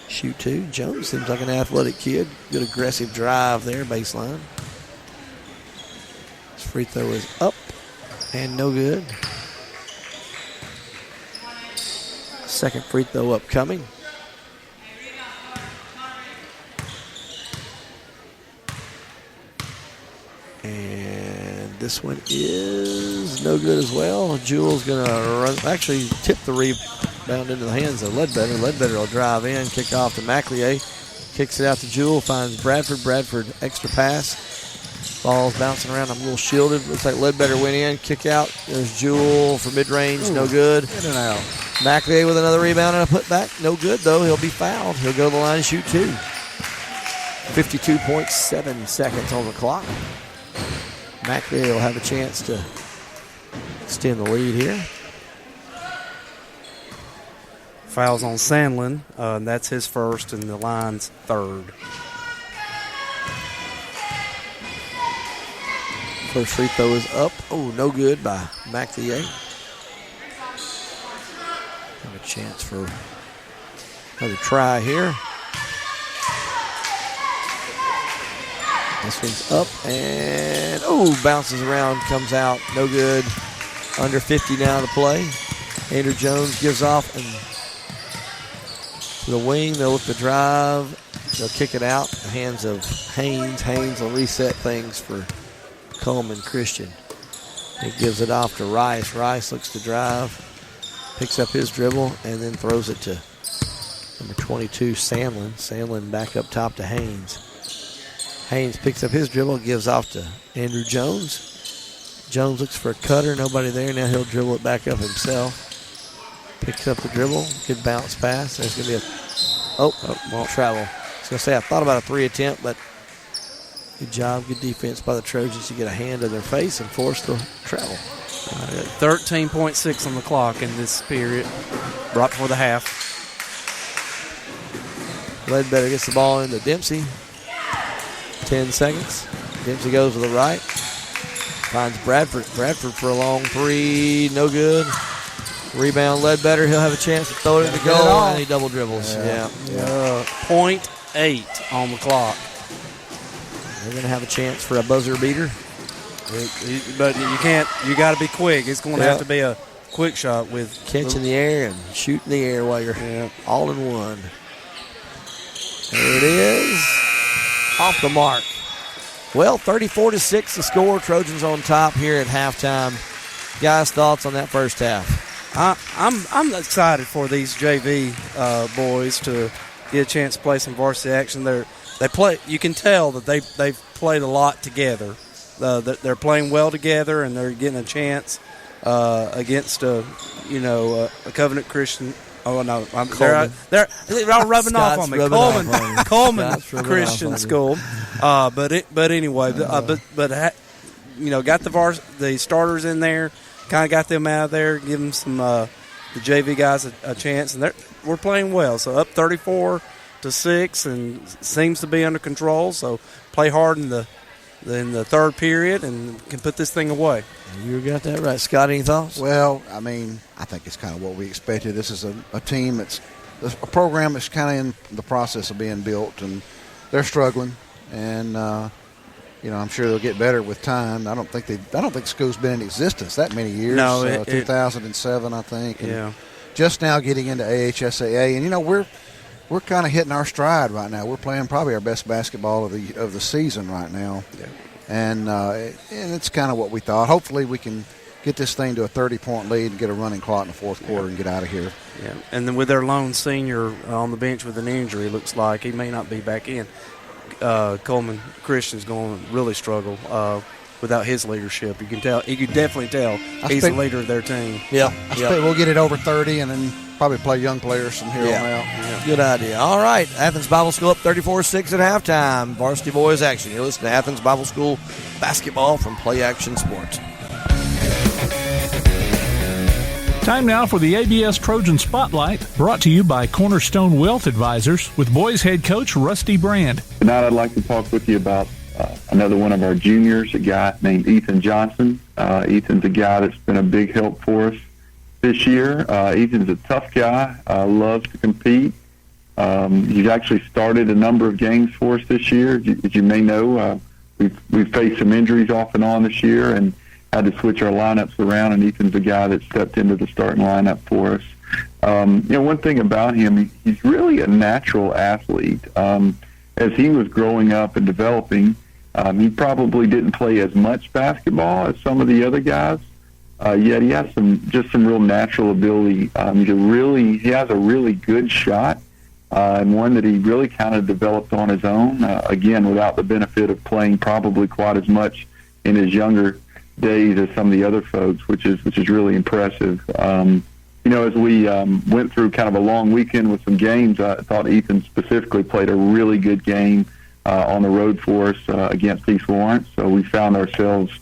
shoot two. Jones seems like an athletic kid. Good aggressive drive there, baseline. His free throw is up and no good. Second free throw upcoming. And this one is no good as well. Jewell's going to actually tip the rebound into the hands of Ledbetter. Ledbetter will drive in, kick off to McLeod. Kicks it out to Jewell, finds Bradford. Bradford, extra pass. Ball's bouncing around. I'm a little shielded. Looks like Ledbetter went in. Kick out. There's Jewell for mid-range. No good. In and out. McLeod with another rebound and a putback. No good, though. He'll be fouled. He'll go to the line and shoot two. 52.7 seconds on the clock. McLeod will have a chance to extend the lead here. Fouls on Sandlin. That's his first, and the line's third. First free throw is up. Oh, no good by McLeod. Have a chance for another try here. This one's up and, bounces around, comes out, no good. Under 50 now to play. Andrew Jones gives off and to the wing. They'll look to drive. They'll kick it out in the hands of Haynes. Haynes will reset things for Cullman Christian. He gives it off to Rice. Rice looks to drive, picks up his dribble, and then throws it to number 22, Sandlin. Sandlin back up top to Haynes. Haynes picks up his dribble, gives off to Andrew Jones. Jones looks for a cutter, nobody there. Now he'll dribble it back up himself. Picks up the dribble, good bounce pass. There's going to be won't travel. I was going to say, I thought about a three attempt, but good job, good defense by the Trojans to get a hand in their face and force the travel. 13.6 on the clock in this period, right before the half. Ledbetter gets the ball into Dempsey. 10 seconds. Dempsey goes to the right. Finds Bradford. Bradford for a long three. No good. Rebound Ledbetter. He'll have a chance to throw it in the goal, and he double dribbles. Yeah. 0.8 on the clock. They're going to have a chance for a buzzer beater. But you can't. You got to be quick. It's going to have to be a quick shot with catch in the air and shoot in the air while you're all in one. There it is. Off the mark. Well, 34-6 the score. Trojans on top here at halftime. Guys, thoughts on that first half? I'm excited for these JV boys to get a chance to play some varsity action. They play. You can tell that they've played a lot together. They're playing well together, and they're getting a chance against a Covenant Christian. Oh no, they're all rubbing off on me. Cullman Christian school. But anyway, got the starters in there. Kind of got them out of there, give them some the JV guys a chance, and we're playing well. So up 34-6, and seems to be under control. So play hard in the third period and can put this thing away. You got that right. Scott, any thoughts? Well, I think it's kind of what we expected. This is a team a program that's kind of in the process of being built, and they're struggling. And I'm sure they'll get better with time. I don't think school's been in existence that many years. No, 2007, I think. And yeah. Just now getting into AHSAA, and we're kind of hitting our stride right now. We're playing probably our best basketball of the season right now. Yeah. And it's kind of what we thought. Hopefully we can get this thing to a 30-point lead and get a running clock in the fourth quarter and get out of here. Yeah. And then with their lone senior on the bench with an injury, looks like he may not be back in. Cullman Christian's going to really struggle without his leadership. You can definitely tell he's the leader of their team. Yeah. I expect we'll get it over 30 and then probably play young players from here on out. Yeah. Good idea. All right, Athens Bible School up 34-6 at halftime. Varsity boys action. You're listening to Athens Bible School basketball from Play Action Sports. Time now for the ABS Trojan Spotlight, brought to you by Cornerstone Wealth Advisors with boys head coach Rusty Brand. Tonight I'd like to talk with you about another one of our juniors, a guy named Ethan Johnson. Ethan's a guy that's been a big help for us this year. Ethan's a tough guy, loves to compete. He's actually started a number of games for us this year. As you may know, we've faced some injuries off and on this year and had to switch our lineups around, and Ethan's a guy that stepped into the starting lineup for us. One thing about him, he's really a natural athlete. As he was growing up and developing, he probably didn't play as much basketball as some of the other guys, yet he has some real natural ability. He has a really good shot, and one that he really kind of developed on his own, again, without the benefit of playing probably quite as much in his younger days as some of the other folks, which is really impressive. As we went through kind of a long weekend with some games, I thought Ethan specifically played a really good game on the road for us against East Lawrence. So we found ourselves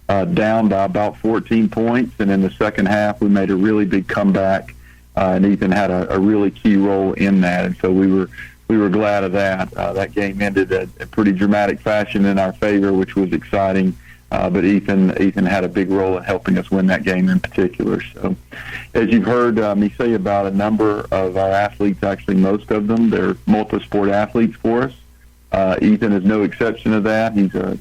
down by about 14 points, and in the second half we made a really big comeback, and Ethan had a really key role in that, and so we were glad of that. That game ended in a pretty dramatic fashion in our favor, which was exciting. But Ethan had a big role in helping us win that game in particular. So, as you've heard me say about a number of our athletes, actually most of them, they're multi-sport athletes for us. Ethan is no exception to that. He's a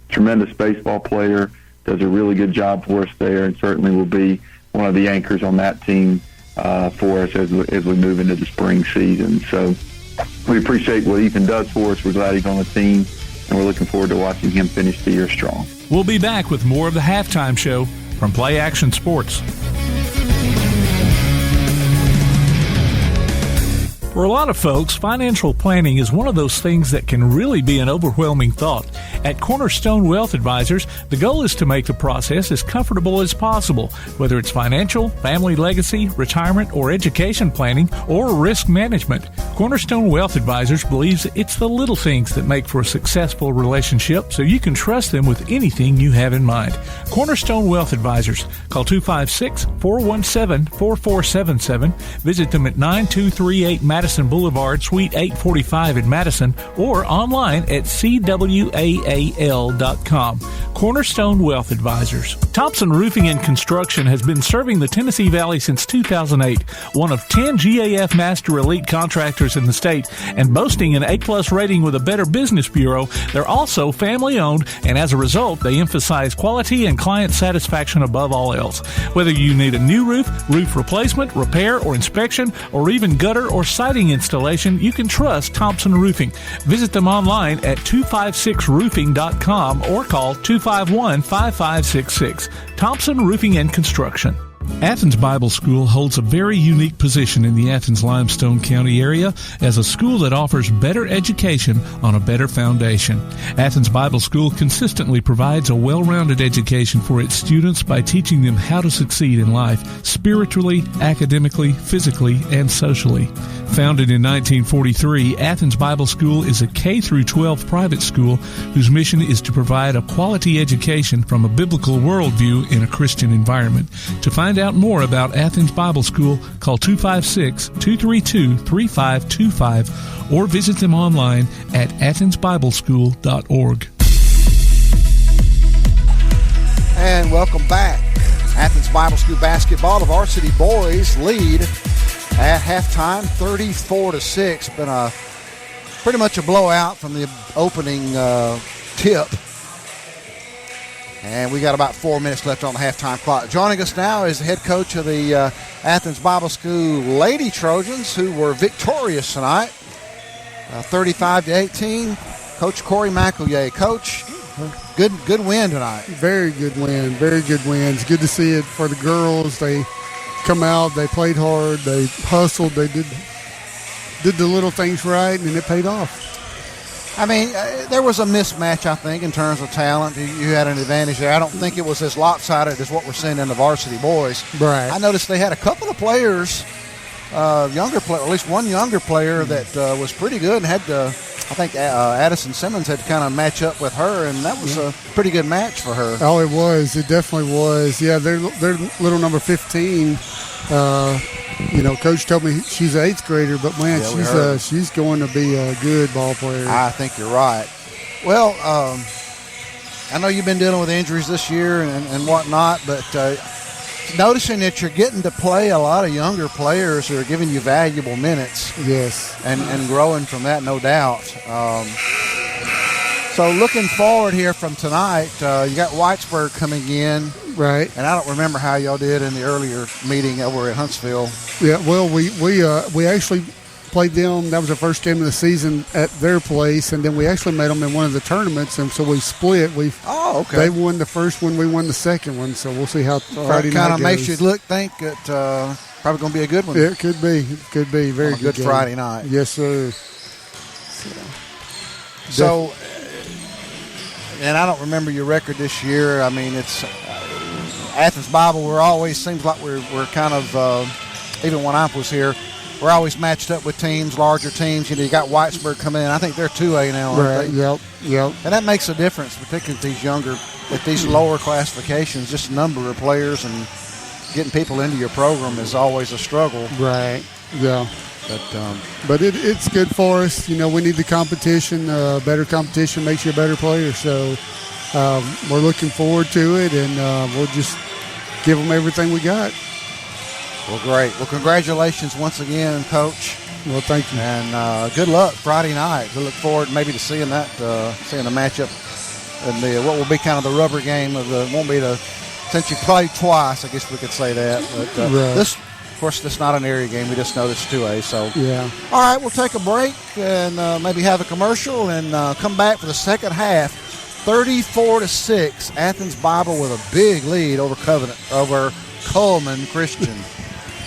tremendous baseball player, does a really good job for us there, and certainly will be one of the anchors on that team for us as we move into the spring season. So we appreciate what Ethan does for us. We're glad he's on the team, and we're looking forward to watching him finish the year strong. We'll be back with more of the Halftime Show from Play Action Sports. For a lot of folks, financial planning is one of those things that can really be an overwhelming thought. At Cornerstone Wealth Advisors, the goal is to make the process as comfortable as possible, whether it's financial, family legacy, retirement, or education planning, or risk management. Cornerstone Wealth Advisors believes it's the little things that make for a successful relationship, so you can trust them with anything you have in mind. Cornerstone Wealth Advisors. Call 256-417-4477. Visit them at 9238 Madison Boulevard, Suite 845 in Madison, or online at cwaal.com. Cornerstone Wealth Advisors. Thompson Roofing and Construction has been serving the Tennessee Valley since 2008, one of 10 GAF Master Elite contractors in the state, and boasting an A-plus rating with a Better Business Bureau. They're also family-owned, and as a result, they emphasize quality and client satisfaction above all else. Whether you need a new roof, roof replacement, repair, or inspection, or even gutter or siding installation, you can trust Thompson Roofing. Visit them online at 256roofing.com or call 251-5566. Thompson Roofing and Construction. Athens Bible School holds a very unique position in the Athens Limestone County area as a school that offers better education on a better foundation. Athens Bible School consistently provides a well-rounded education for its students by teaching them how to succeed in life, spiritually, academically, physically, and socially. Founded in 1943, Athens Bible School is a K-12 private school whose mission is to provide a quality education from a biblical worldview in a Christian environment. To find out more about Athens Bible School, call 256-232-3525 or visit them online at athensbibleschool.org. And welcome back. Athens Bible School basketball, the varsity boys lead at halftime, 34-6. Been pretty much a blowout from the opening tip. And we got about 4 minutes left on the halftime clock. Joining us now is the head coach of the Athens Bible School Lady Trojans, who were victorious tonight, 35-18. Coach Corey McEllier. Coach, good win tonight. Very good win. Very good win. It's good to see it for the girls. They come out, they played hard, they hustled, they did the little things right, and it paid off. I mean, there was a mismatch, I think, in terms of talent. You had an advantage there. I don't think it was as lopsided as what we're seeing in the varsity boys. Right. I noticed they had a couple of players younger player, at least one younger player that was pretty good and had to. I think Addison Simmons had to kind of match up with her, and that was a pretty good match for her. Oh, it was. It definitely was. Yeah, they're little number 15. Coach told me she's an 8th grader, but man, she's going to be a good ball player. I think you're right. Well, I know you've been dealing with injuries this year and whatnot, but noticing that you're getting to play a lot of younger players who are giving you valuable minutes. Yes. And growing from that, no doubt. So looking forward here from tonight, you got Whitesburg coming in. Right. And I don't remember how y'all did in the earlier meeting over at Huntsville. Yeah, well, we actually played them. That was the first game of the season at their place, and then we actually met them in one of the tournaments, and so we split. Okay. They won the first one, we won the second one, so we'll see how Friday night goes. Kind of makes you think that probably going to be a good one. Yeah, it could be. It could be very good game. Friday night. Yes, sir. So, and I don't remember your record this year. I mean, it's Athens Bible. Seems like we're kind of even when I was here. We're always matched up with teams, larger teams. You got Whitesburg coming in. I think they're 2A now, aren't they? Yep. And that makes a difference, particularly at these lower classifications. Just the number of players and getting people into your program is always a struggle. Right. Yeah. But it's good for us. We need the competition. Better competition makes you a better player. So we're looking forward to it, and we'll just give them everything we got. Well, great. Well, congratulations once again, Coach. Well, thank you. And good luck Friday night. We look forward maybe to seeing the matchup and what will be kind of the rubber game since you played twice, I guess we could say that. But this, of course, this is not an area game. We just know it's 2A. So, yeah. All right, we'll take a break and maybe have a commercial and come back for the second half. 34-6, Athens Bible with a big lead over Cullman Christian.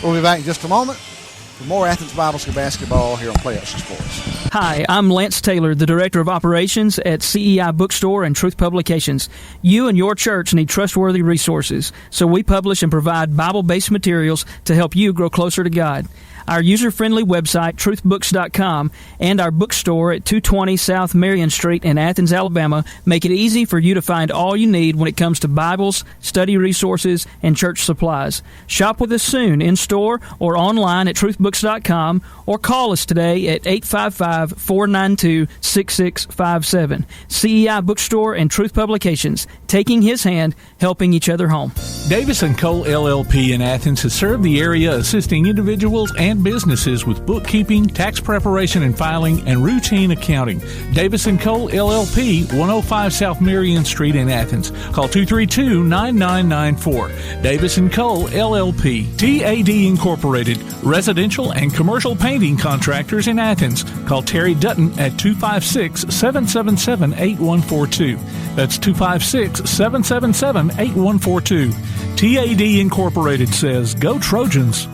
We'll be back in just a moment for more Athens Bible School basketball here on Play Action Sports. Hi, I'm Lance Taylor, the Director of Operations at CEI Bookstore and Truth Publications. You and your church need trustworthy resources, so we publish and provide Bible-based materials to help you grow closer to God. Our user-friendly website, truthbooks.com, and our bookstore at 220 South Marion Street in Athens, Alabama, make it easy for you to find all you need when it comes to Bibles, study resources, and church supplies. Shop with us soon in-store or online at truthbooks.com, or call us today at 855-492-6657. CEI Bookstore and Truth Publications, taking his hand, helping each other home. Davis & Cole LLP in Athens has served the area assisting individuals and businesses with bookkeeping, tax preparation and filing, and routine accounting. Davis & Cole LLP, 105 South Marion Street in Athens. Call 232-9994. Davis & Cole LLP. TAD Incorporated, residential and commercial painting contractors in Athens. Call Terry Dutton at 256-777-8142. That's 256-777-8142. TAD Incorporated says, go Trojans.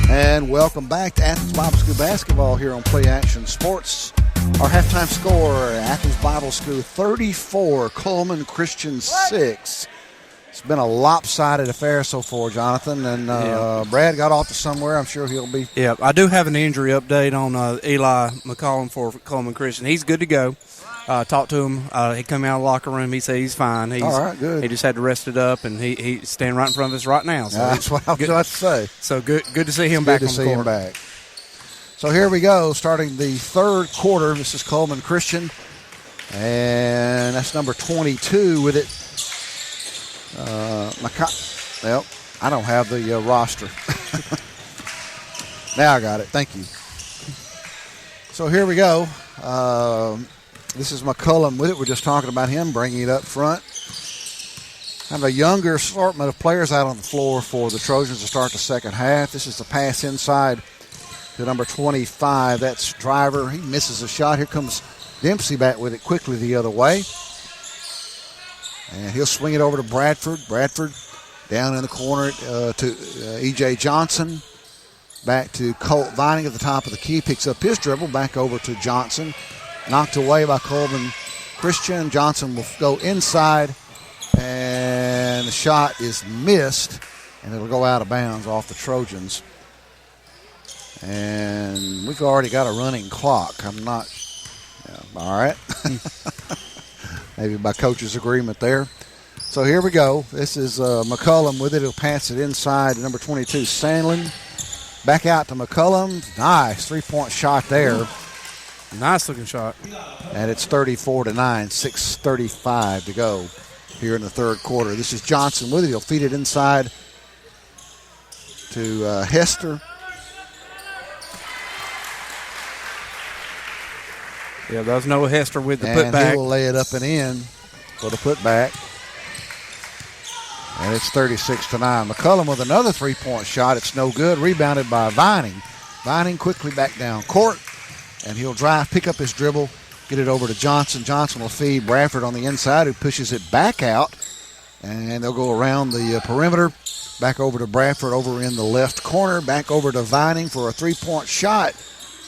And welcome back to Athens Bible School basketball here on Play Action Sports. Our halftime score, Athens Bible School 34, Cullman Christian 6. It's been a lopsided affair so far, Jonathan. And Brad got off to somewhere. I'm sure he'll be. Yeah, I do have an injury update on Eli McCollum for Cullman Christian. He's good to go. Talked to him. He came out of the locker room. He said he's fine. All right, good. He just had to rest it up, and he's standing right in front of us right now. So that's what I was about to say. So good to see him back on the court. Good to see him back. So here we go, starting the third quarter. This is Cullman Christian, and that's number 22 with it. Well, I don't have the roster. Now I got it. Thank you. So here we go. This is McCullum with it. We're just talking about him, bringing it up front. Kind of a younger assortment of players out on the floor for the Trojans to start the second half. This is the pass inside to number 25. That's Driver. He misses a shot. Here comes Dempsey back with it quickly the other way. And he'll swing it over to Bradford. Bradford down in the corner to E.J. Johnson. Back to Colt Vining at the top of the key. Picks up his dribble. Back over to Johnson. Knocked away by Cullman Christian. Johnson will go inside And the shot is missed, and it'll go out of bounds off the Trojans. And we've already got a running clock. I'm not. Yeah, all right. Maybe by coach's agreement there. So here we go. This is McCullum with it. He'll pass it inside to number 22, Sandlin. Back out to McCullum. Nice three-point shot there. Nice looking shot. And it's 34-9, 6:35 to go here in the third quarter. This is Johnson with it. He'll feed it inside to Hester. Yeah, there's no Hester with the and putback. He will lay it up and in for the putback. And it's 36-9. McCullum with another three-point shot. It's no good. Rebounded by Vining. Vining quickly back down court. And he'll drive, pick up his dribble, get it over to Johnson. Johnson will feed Bradford on the inside, who pushes it back out. And they'll go around the perimeter. Back over to Bradford over in the left corner. Back over to Vining for a three-point shot.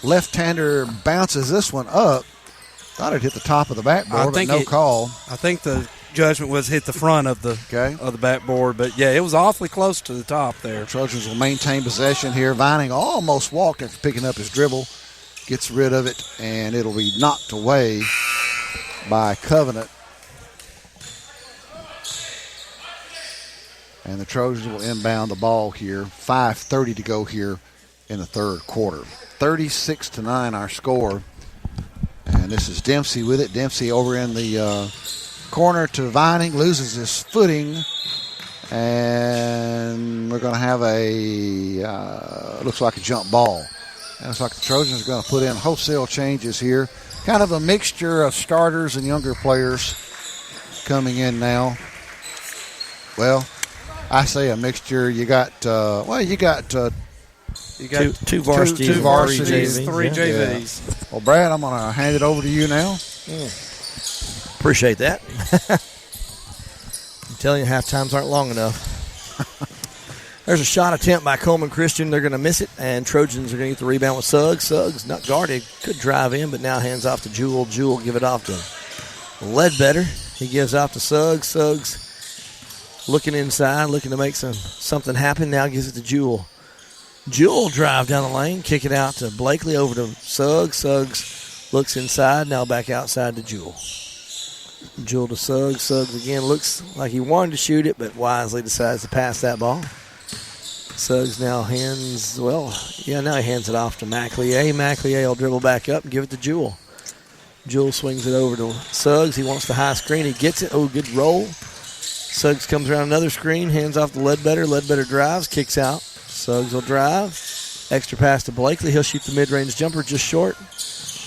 Left-hander bounces this one up. Thought it hit the top of the backboard, but no call. I think the judgment was hit the front of the backboard, but yeah, it was awfully close to the top there. Trojans will maintain possession here. Vining almost walked after picking up his dribble. Gets rid of it, and it'll be knocked away by Covenant. And the Trojans will inbound the ball here. 5:30 to go here in the third quarter. 36-9 our score. And this is Dempsey with it. Dempsey over in the corner to Vining. Loses his footing. And we're going to have looks like a jump ball. And it's like the Trojans are going to put in wholesale changes here. Kind of a mixture of starters and younger players coming in now. Well, I say a mixture. You got two varsities, three JVs. Yeah. Well, Brad, I'm going to hand it over to you now. Appreciate that. I'm telling you, half times aren't long enough. There's a shot attempt by Cullman Christian. They're going to miss it, and Trojans are going to get the rebound with Suggs. Suggs not guarded. Could drive in, but now hands off to Jewell. Jewell give it off to Ledbetter. He gives off to Suggs. Suggs looking inside, looking to make something happen. Now gives it to Jewell. Jewell drive down the lane, kick it out to Blakely, over to Suggs. Suggs looks inside, now back outside to Jewell. Jewell to Suggs. Suggs again looks like he wanted to shoot it, but wisely decides to pass that ball. Suggs now he hands it off to McLeay. McLeay will dribble back up and give it to Jewell. Jewell swings it over to Suggs. He wants the high screen. He gets it. Oh, good roll. Suggs comes around another screen, hands off to Ledbetter. Ledbetter drives, kicks out. Suggs will drive. Extra pass to Blakely. He'll shoot the mid-range jumper just short.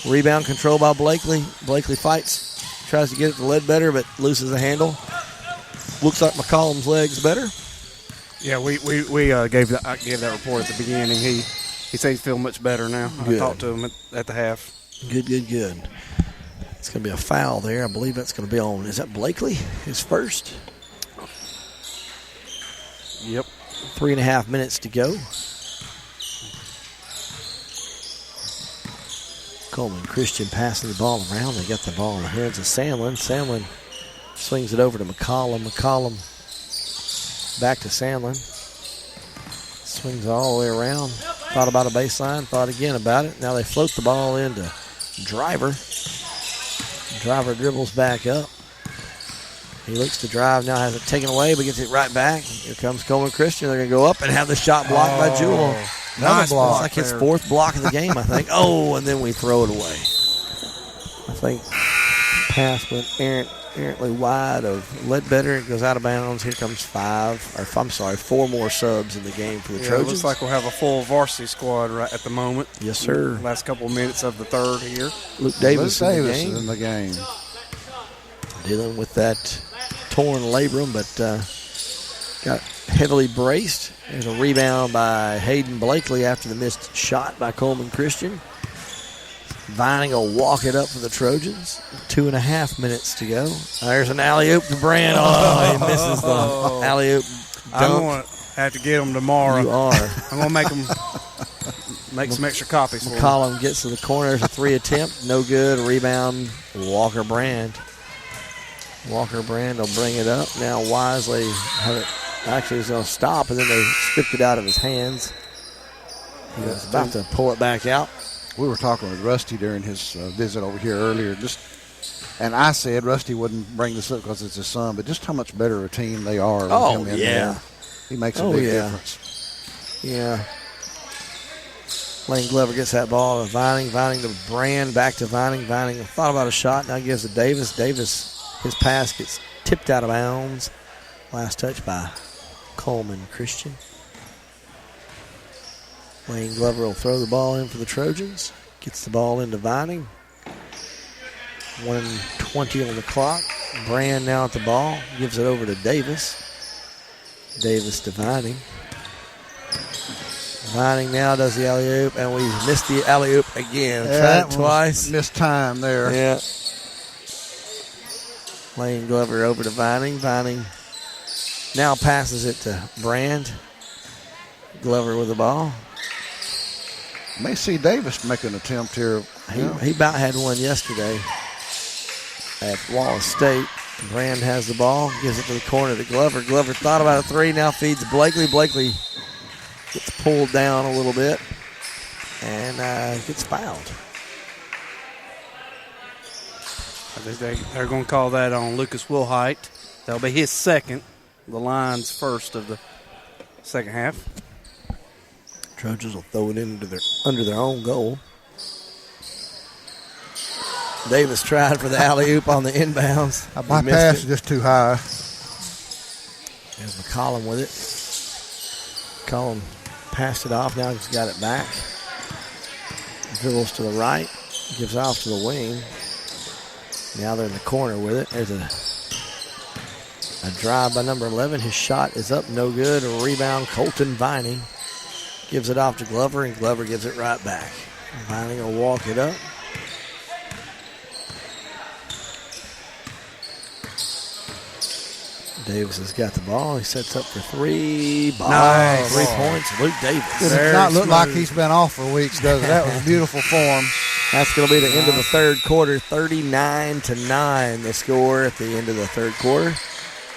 Rebound control by Blakely. Blakely fights. Tries to get it to Ledbetter, but loses the handle. Looks like McCollum's leg's better. Yeah, we gave that report at the beginning. He said he's feeling much better now. Good. I talked to him at the half. Good. It's going to be a foul there. I believe that's going to be on. Is that Blakely? His first? Yep. 3.5 minutes to go. Cullman Christian passing the ball around. They got the ball in the hands of Sandlin. Sandlin swings it over to McCollum. McCollum back to Sandlin. Swings all the way around. Thought about a baseline. Thought again about it. Now they float the ball into Driver. Driver dribbles back up. He looks to drive. Now has it taken away, but gets it right back. Here comes Cullman Christian. They're going to go up and have the shot blocked by Jewell. Nice block. It's like his fourth block of the game, I think. And then we throw it away. I think pass went errantly wide of Ledbetter. It goes out of bounds. Here comes 4 more subs in the game for the Trojans. It looks like we'll have a full varsity squad right at the moment. Yes, sir. Last couple of minutes of the third here. Luke Davis in the game. Dealing with that torn labrum, but got heavily braced. There's a rebound by Hayden Blakely after the missed shot by Cullman Christian. Vining will walk it up for the Trojans. 2.5 minutes to go. There's an alley-oop to Brand. He misses the alley-oop dunk. I'm going to have to get them tomorrow. You are. I'm going to make them make some extra copies for them. McCollum gets to the corner. There's a 3 attempt. No good. Rebound, Walker Brand. Walker Brand will bring it up. Now Wisely actually is going to stop, and then they stripped it out of his hands. He was about to pull it back out. We were talking with Rusty during his visit over here earlier, and I said Rusty wouldn't bring this up because it's his son, but just how much better a team they are with him in there. He makes a big difference. Yeah. Lane Glover gets that ball to Vining. Vining to Brand, back to Vining. Vining thought about a shot, now gives to Davis. Davis, his pass gets tipped out of bounds. Last touch by Cullman Christian. Lane Glover will throw the ball in for the Trojans. Gets the ball into Vining. 1:20 on the clock. Brand now at the ball. Gives it over to Davis. Davis to Vining. Vining now does the alley-oop, and we missed the alley-oop again. Tried it twice. Missed time there. Yeah. Lane Glover over to Vining. Vining now passes it to Brand. Glover with the ball. May see Davis make an attempt here. He about had one yesterday at Wallace State. Brand has the ball, gives it to the corner to Glover. Glover thought about a three, now feeds Blakely. Blakely gets pulled down a little bit and gets fouled. I think they're going to call that on Lucas Wilhite. That'll be his second. The Lions' first of the second half. Trojans will throw it under their own goal. Davis tried for the alley-oop on the inbounds. My pass is just too high. There's McCollum with it. McCollum passed it off. Now he's got it back. Dribbles to the right. Gives off to the wing. Now they're in the corner with it. There's a drive by number 11. His shot is up, no good. A rebound, Colton Vining. Gives it off to Glover, and Glover gives it right back. Vining will walk it up. Davis has got the ball. He sets up for three. Ball. Nice. 3 points. Luke Davis. Does it not look like he's been off for weeks, does it? That was a beautiful form. That's going to be the end of the third quarter. 39-9 the score at the end of the third quarter.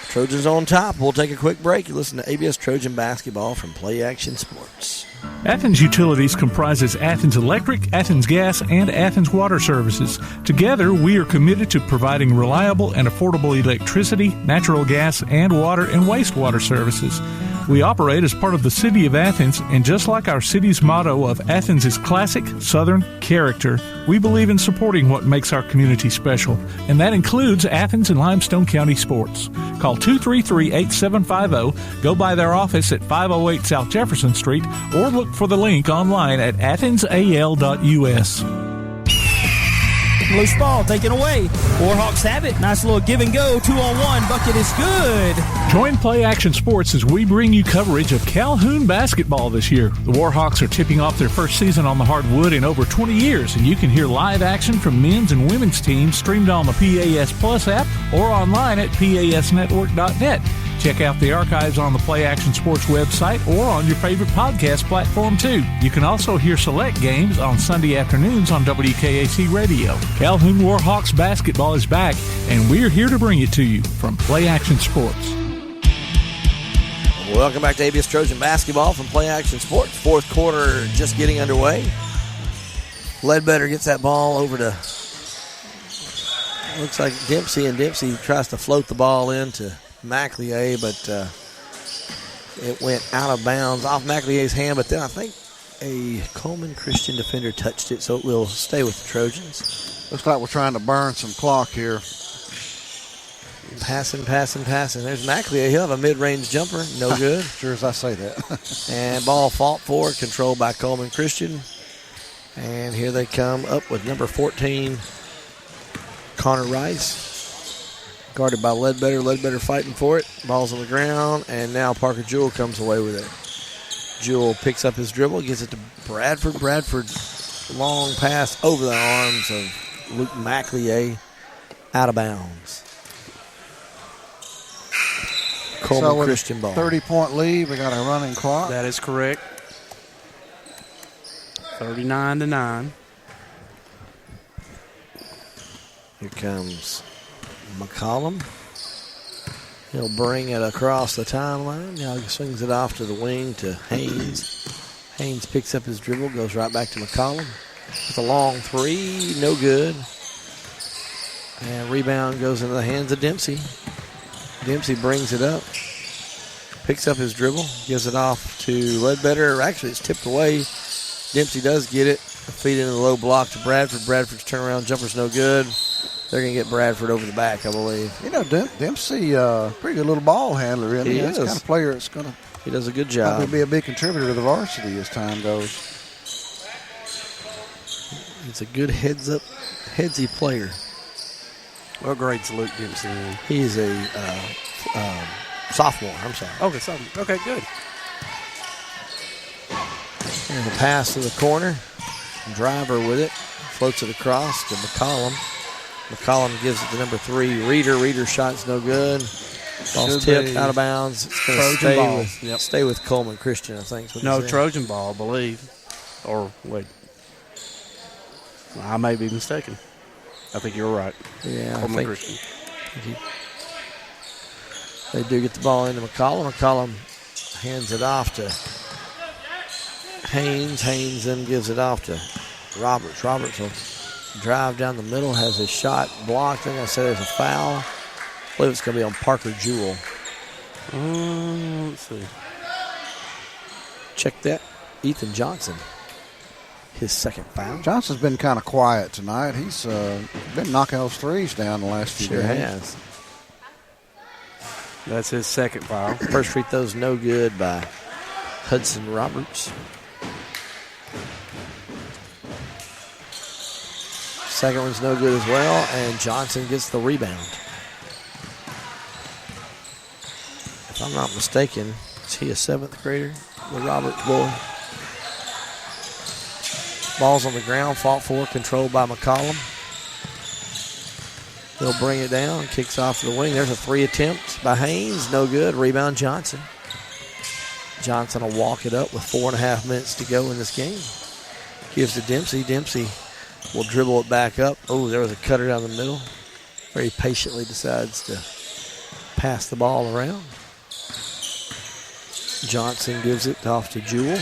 Trojans on top. We'll take a quick break. You listen to ABS Trojan Basketball from Play Action Sports. Athens Utilities comprises Athens Electric, Athens Gas, and Athens Water Services. Together, we are committed to providing reliable and affordable electricity, natural gas, and water and wastewater services. We operate as part of the City of Athens, and just like our city's motto of Athens is classic Southern character, we believe in supporting what makes our community special, and that includes Athens and Limestone County sports. Call 233-8750, go by their office at 508 South Jefferson Street, or look for the link online at athensal.us. Loose ball taken away. Warhawks have it. Nice little give and go. 2-on-1. Bucket is good. Join Play Action Sports as we bring you coverage of Calhoun basketball this year. The Warhawks are tipping off their first season on the hardwood in over 20 years, and you can hear live action from men's and women's teams streamed on the PAS Plus app or online at pasnetwork.net. Check out the archives on the Play Action Sports website or on your favorite podcast platform, too. You can also hear select games on Sunday afternoons on WKAC Radio. Calhoun Warhawks basketball is back, and we're here to bring it to you from Play Action Sports. Welcome back to ABS Trojan Basketball from Play Action Sports. Fourth quarter just getting underway. Ledbetter gets that ball over to, looks like Dempsey, and Dempsey tries to float the ball into McLeay, but it went out of bounds off McLeay's hand, but then I think a Cullman Christian defender touched it, so it will stay with the Trojans. Looks like we're trying to burn some clock here. Passing. There's McLeay. He'll have a mid-range jumper. No good. Sure as I say that. And ball fought for, controlled by Cullman Christian. And here they come up with number 14, Connor Rice. Guarded by Ledbetter. Ledbetter fighting for it. Ball's on the ground, and now Parker Jewell comes away with it. Jewell picks up his dribble, gives it to Bradford. Bradford, long pass over the arms of Luke McLeay, out of bounds. Cullman Christian ball. 30-point lead. We got a running clock. That is correct. 39-9. Here comes McCollum. He'll bring it across the timeline. Now he swings it off to the wing to Haynes. Haynes picks up his dribble, goes right back to McCollum. With a long three, no good. And rebound goes into the hands of Dempsey. Dempsey brings it up, picks up his dribble, gives it off to Ledbetter. Actually, it's tipped away. Dempsey does get it. Feed into the low block to Bradford. Bradford's turnaround jumper's no good. They're going to get Bradford over the back, I believe. You know, Dempsey, pretty good little ball handler. Isn't he? He's the kind of player that's going to. He does a good job. Probably be a big contributor to the varsity as time goes. He's a good headsy player. What grade's Luke Dempsey in? He's a sophomore. I'm sorry. Okay, sophomore. Okay, good. And the pass to the corner. Driver with it. Floats it across to McCollum. McCollum gives it to number 3, Reeder. Reeder's shot's no good. Ball's tipped out of bounds. It's going to stay with Cullman Christian, I think. No, Trojan ball, I believe. Or, wait. I may be mistaken. I think you're right. Yeah, Cullman Christian. They do get the ball into McCollum. McCollum hands it off to Haynes. Haynes then gives it off to Roberts. Roberts will drive down the middle, has his shot blocked. They're going to say there's a foul. I believe it's going to be on Parker Jewell. Let's see. Check that. Ethan Johnson. His second foul. Johnson's been kind of quiet tonight. He's been knocking those threes down the last few Sure games. has. That's his second foul. First free throw's no good by Hudson Roberts. Second one's no good as well, and Johnson gets the rebound. If I'm not mistaken, is he a 7th grader? The Roberts boy. Ball's on the ground, fought for, controlled by McCollum. He'll bring it down, kicks off to the wing. There's a 3 attempt by Haynes, no good. Rebound Johnson. Johnson will walk it up with 4.5 minutes to go in this game. Gives to Dempsey. Dempsey will dribble it back up. Oh, there was a cutter down the middle. Very patiently decides to pass the ball around. Johnson gives it off to Jewell.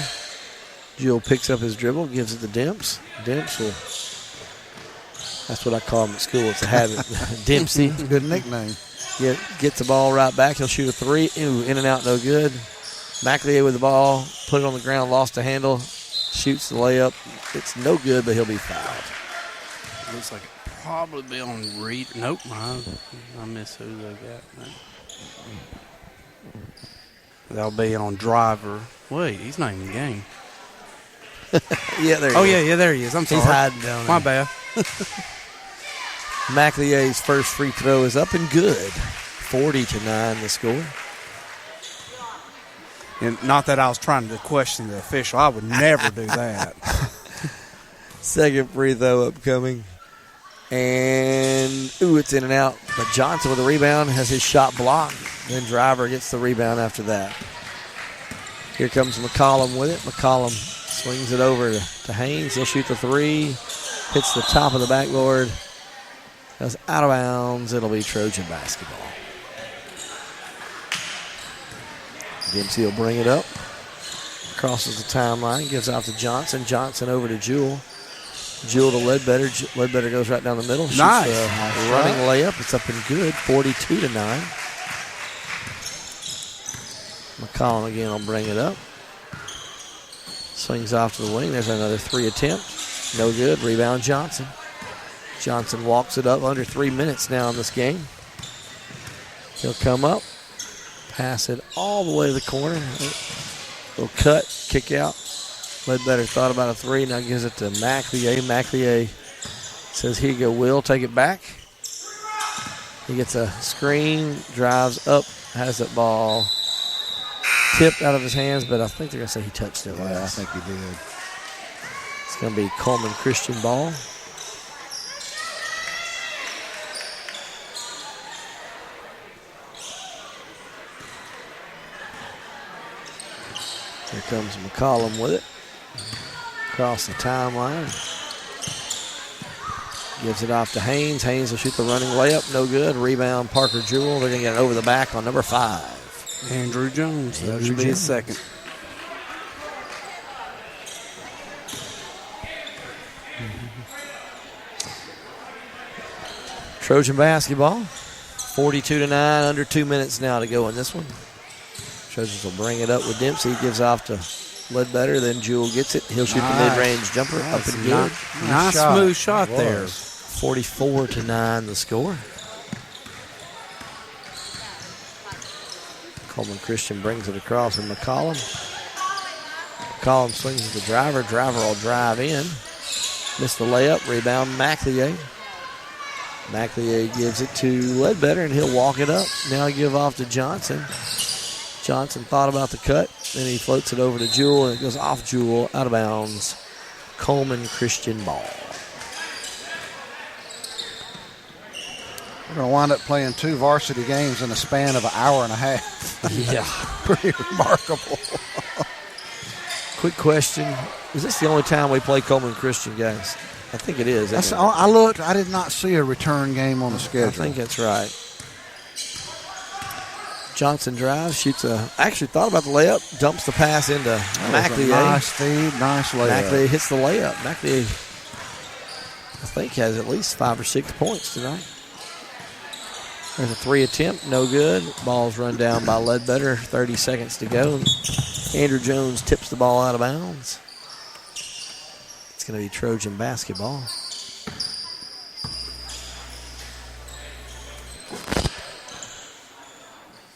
Jewell picks up his dribble, gives it to Demps. Demps will, that's what I call him at school. It's a habit. Dempsey. It's a good nickname. Gets the ball right back. He'll shoot a 3. Ooh, in and out, no good. McLeay with the ball, put it on the ground, lost a handle, shoots the layup. It's no good, but he'll be fouled. Looks like it probably be on Reed. Nope, I miss who they got. That'll be on Driver. Wait, he's not in the game. Yeah, there he is. Yeah, there he is. I'm sorry. He's hiding down there. My bad. McLeay's first free throw is up and good. 40-9 the score. And not that I was trying to question the official. I would never do that. Second free throw upcoming. And, it's in and out. But Johnson with the rebound has his shot blocked. Then Driver gets the rebound after that. Here comes McCollum with it. McCollum swings it over to Haynes. He'll shoot the 3. Hits the top of the backboard. Goes out of bounds. It'll be Trojan basketball. Dempsey will bring it up. Crosses the timeline. Gives out to Johnson. Johnson over to Jewell. Jewell to Ledbetter. Ledbetter goes right down the middle. Shoots a running layup. It's up and good. 42-9. McCollum again will bring it up. Swings off to the wing. There's another 3 attempt. No good. Rebound Johnson. Johnson walks it up. Under 3 minutes now in this game. He'll come up. Pass it all the way to the corner. Little cut. Kick out. Ledbetter thought about a 3. Now gives it to McLeay. McLeay says, here you go, Will. Take it back. He gets a screen. Drives up. Has that ball tipped out of his hands, but I think they're going to say he touched it last. I think he did. It's going to be Cullman Christian ball. Here comes McCollum with it. Across the timeline. Gives it off to Haynes. Haynes will shoot the running layup. No good. Rebound, Parker Jewell. They're going to get it over the back on number 5. Andrew Jones. That should be his second. Trojan basketball. 42-9. Under 2 minutes now to go in this one. Trojans will bring it up with Dempsey. Gives off to Ledbetter. Then Jewell gets it. He'll shoot the mid-range jumper. Up and good. Nice smooth shot there. 44-9 the score. Cullman Christian brings it across from McCollum. McCollum swings at the driver. Driver will drive in. Missed the layup. Rebound, McLeay. McLeay gives it to Ledbetter, and he'll walk it up. Now he'll give off to Johnson. Johnson thought about the cut. Then he floats it over to Jewell, and it goes off Jewell, out of bounds. Cullman Christian ball. We're going to wind up playing 2 varsity games in a span of an hour and a half. Yeah. Pretty remarkable. Quick question. Is this the only time we play Cullman Christian, guys? I think it is. I looked. I did not see a return game on the schedule. I think that's right. Johnson drives, shoots actually thought about the layup, dumps the pass into McLeay. Nice feed, nice layup. McLeay hits the layup. McLeay, I think, has at least 5 or 6 points tonight. There's a 3 attempt, no good. Ball's run down by Ledbetter, 30 seconds to go. Andrew Jones tips the ball out of bounds. It's going to be Trojan basketball.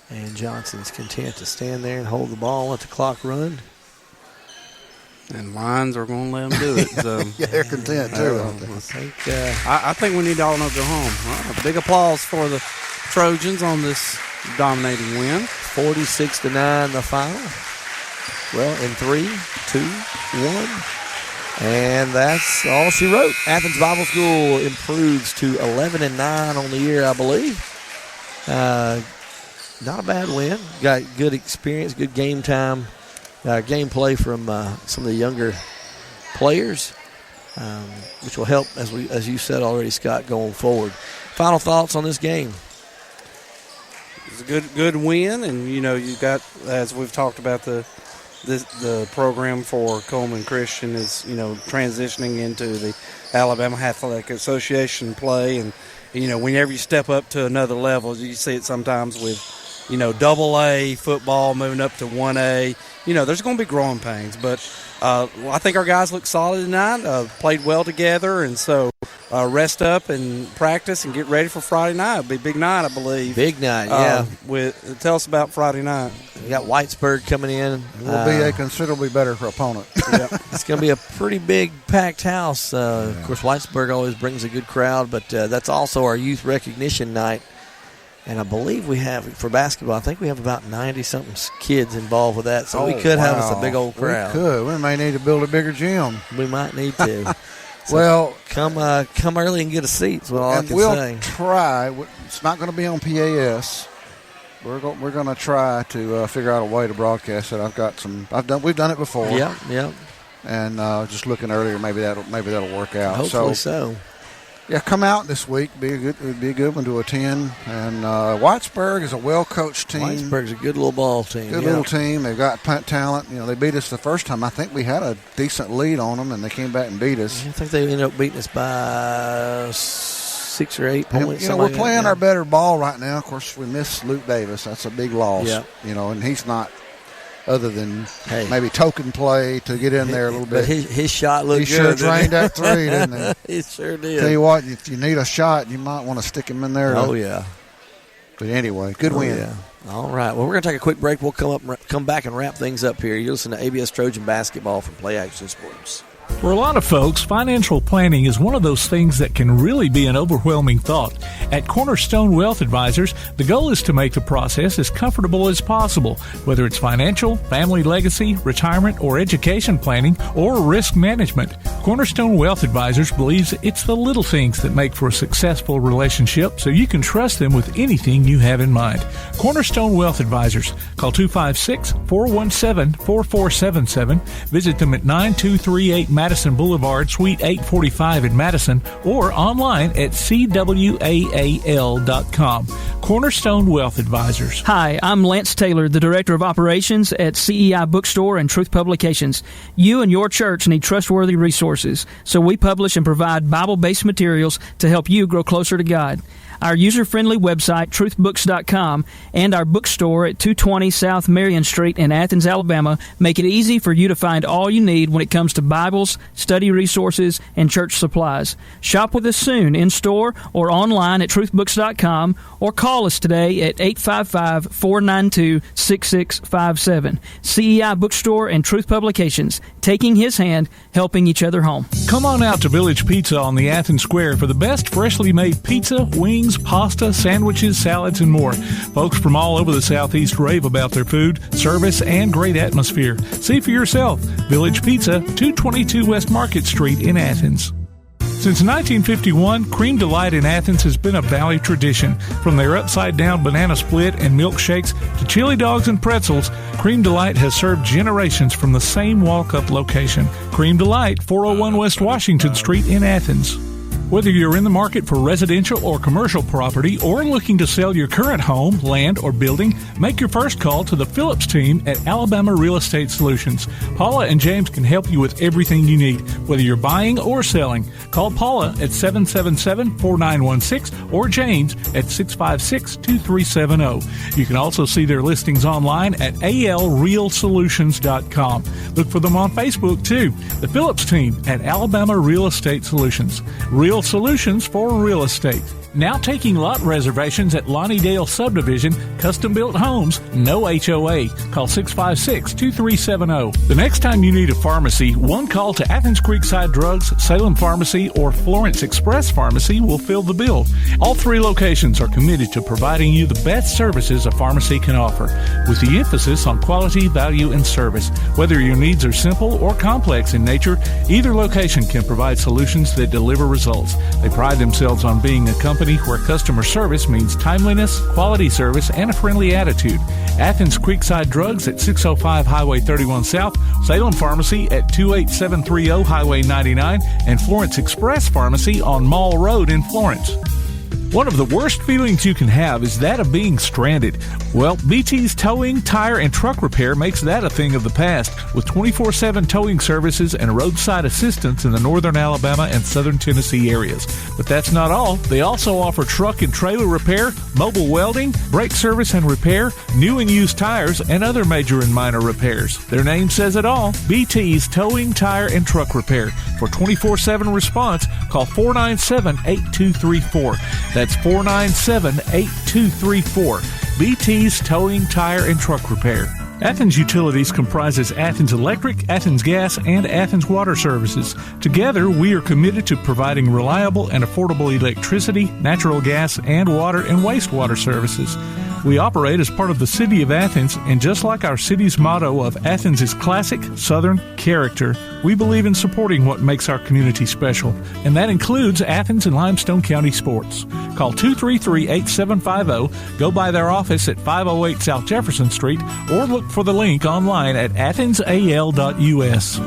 And Johnson's content to stand there and hold the ball, let the clock run. And Lions are going to let them do it. So. Yeah, they're content, too. I think we need to all know go home. Well, a big applause for the Trojans on this dominating win. 46-9 the final. Well, in 3, 2, 1. And that's all she wrote. Athens Bible School improves to 11-9 on the year, I believe. Not a bad win. Got good experience, good game time, gameplay from some of the younger players, which will help, as you said already, Scott, going forward. Final thoughts on this game? It's a good win, and you got, as we've talked about, the program for Cullman Christian is transitioning into the Alabama Athletic Association play, and whenever you step up to another level, you see it sometimes with AA football moving up to 1A. There's going to be growing pains, but I think our guys look solid tonight, played well together, and so rest up and practice and get ready for Friday night. It'll be a big night, I believe. Big night, yeah. Tell us about Friday night. We got Whitesburg coming in. It will be a considerably better opponent. Yep. It's going to be a pretty big packed house. Of course, Whitesburg always brings a good crowd, but that's also our youth recognition night. And I believe we have, for basketball, I think we have about 90-something kids involved with that. So we could have us a big old crowd. We could. We may need to build a bigger gym. We might need to. So well, come early and get a seat is what all I can we'll say. Try. It's not going to be on PAS. We're going to try to figure out a way to broadcast it. We've done it before. Yeah. And just looking earlier, maybe that'll work out. Hopefully so. Yeah, come out this week. It'd be a good one to attend. And Whitesburg is a well-coached team. Whitesburg's a good little ball team. Good little team. They've got talent. They beat us the first time. I think we had a decent lead on them, and they came back and beat us. I think they ended up beating us by 6 or 8 points. We're playing our better ball right now. Of course, we miss Luke Davis. That's a big loss. Yeah. And he's not, other than maybe token play to get in there a little bit. But his shot looked good. He sure drained that 3, didn't he? He sure did. Tell you what, if you need a shot, you might want to stick him in there. Oh, yeah. But anyway, good win. Yeah. All right. Well, we're going to take a quick break. We'll come back and wrap things up here. You're listening to ABS Trojan Basketball from Play Action Sports. For a lot of folks, financial planning is one of those things that can really be an overwhelming thought. At Cornerstone Wealth Advisors, the goal is to make the process as comfortable as possible, whether it's financial, family legacy, retirement, or education planning, or risk management. Cornerstone Wealth Advisors believes it's the little things that make for a successful relationship, so you can trust them with anything you have in mind. Cornerstone Wealth Advisors. Call 256-417-4477. Visit them at 9238 Madison Boulevard, Suite 845 in Madison, or online at cwaal.com. Cornerstone Wealth Advisors. Hi, I'm Lance Taylor, the Director of Operations at CEI Bookstore and Truth Publications. You and your church need trustworthy resources, so we publish and provide Bible-based materials to help you grow closer to God. Our user-friendly website, truthbooks.com, and our bookstore at 220 South Marion Street in Athens, Alabama, make it easy for you to find all you need when it comes to Bibles, study resources, and church supplies. Shop with us soon in-store or online at truthbooks.com, or call us today at 855-492-6657. CEI Bookstore and Truth Publications, taking His hand, helping each other home. Come on out to Village Pizza on the Athens Square for the best freshly made pizza, wings, pasta, sandwiches, salads, and more. Folks from all over the Southeast rave about their food, service, and great atmosphere. See for yourself. Village Pizza, 222 West Market Street in Athens. Since 1951, Cream Delight in Athens has been a Valley tradition. From their upside-down banana split and milkshakes to chili dogs and pretzels, Cream Delight has served generations from the same walk-up location. Cream Delight, 401 West Washington Street in Athens. Whether you're in the market for residential or commercial property or looking to sell your current home, land, or building, make your first call to the Phillips team at Alabama Real Estate Solutions. Paula and James can help you with everything you need, whether you're buying or selling. Call Paula at 777-4916 or James at 656-2370. You can also see their listings online at alrealsolutions.com. Look for them on Facebook, too. The Phillips team at Alabama Real Estate Solutions. Real solutions for real estate. Now taking lot reservations at Lonnie Dale Subdivision, custom-built homes, no HOA. Call 656-2370. The next time you need a pharmacy, one call to Athens Creekside Drugs, Salem Pharmacy, or Florence Express Pharmacy will fill the bill. All three locations are committed to providing you the best services a pharmacy can offer, with the emphasis on quality, value, and service. Whether your needs are simple or complex in nature, either location can provide solutions that deliver results. They pride themselves on being a company where customer service means timeliness, quality service, and a friendly attitude. Athens Creekside Drugs at 605 Highway 31 South, Salem Pharmacy at 28730 Highway 99, and Florence Express Pharmacy on Mall Road in Florence. One of the worst feelings you can have is that of being stranded. Well, BT's Towing, Tire, and Truck Repair makes that a thing of the past, with 24/7 towing services and roadside assistance in the northern Alabama and southern Tennessee areas. But that's not all. They also offer truck and trailer repair, mobile welding, brake service and repair, new and used tires, and other major and minor repairs. Their name says it all. BT's Towing, Tire, and Truck Repair. For 24/7 response, call 497-8234. That's 497-8234. BT's Towing, Tire, and Truck Repair. Athens Utilities comprises Athens Electric, Athens Gas, and Athens Water Services. Together, we are committed to providing reliable and affordable electricity, natural gas, and water and wastewater services. We operate as part of the City of Athens, and just like our city's motto of Athens is classic, Southern character, we believe in supporting what makes our community special, and that includes Athens and Limestone County sports. Call 233-8750, go by their office at 508 South Jefferson Street, or look for the link online at athensal.us.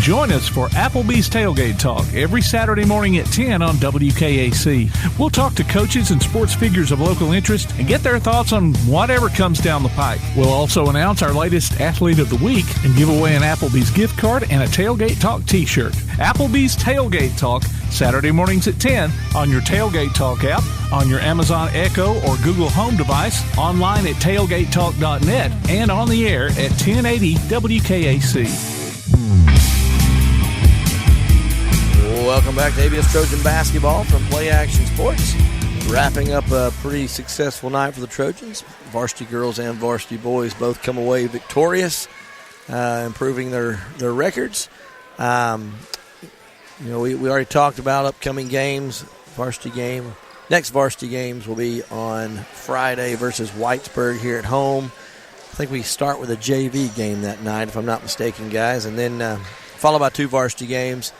Join us for Applebee's Tailgate Talk every Saturday morning at 10 on WKAC. We'll talk to coaches and sports figures of local interest and get their thoughts on whatever comes down the pike. We'll also announce our latest Athlete of the Week and give away an Applebee's gift card and a Tailgate Talk t-shirt. Applebee's Tailgate Talk, Saturday mornings at 10 on your Tailgate Talk app, on your Amazon Echo or Google Home device, online at tailgatetalk.net, and on the air at 1080 WKAC. Welcome back to ABS Trojan Basketball from Play Action Sports. Wrapping up a pretty successful night for the Trojans. Varsity girls and varsity boys both come away victorious, improving their records. We already talked about upcoming games. Next varsity games will be on Friday versus Whitesburg here at home. I think we start with a JV game that night, if I'm not mistaken, guys, and then followed by two varsity games.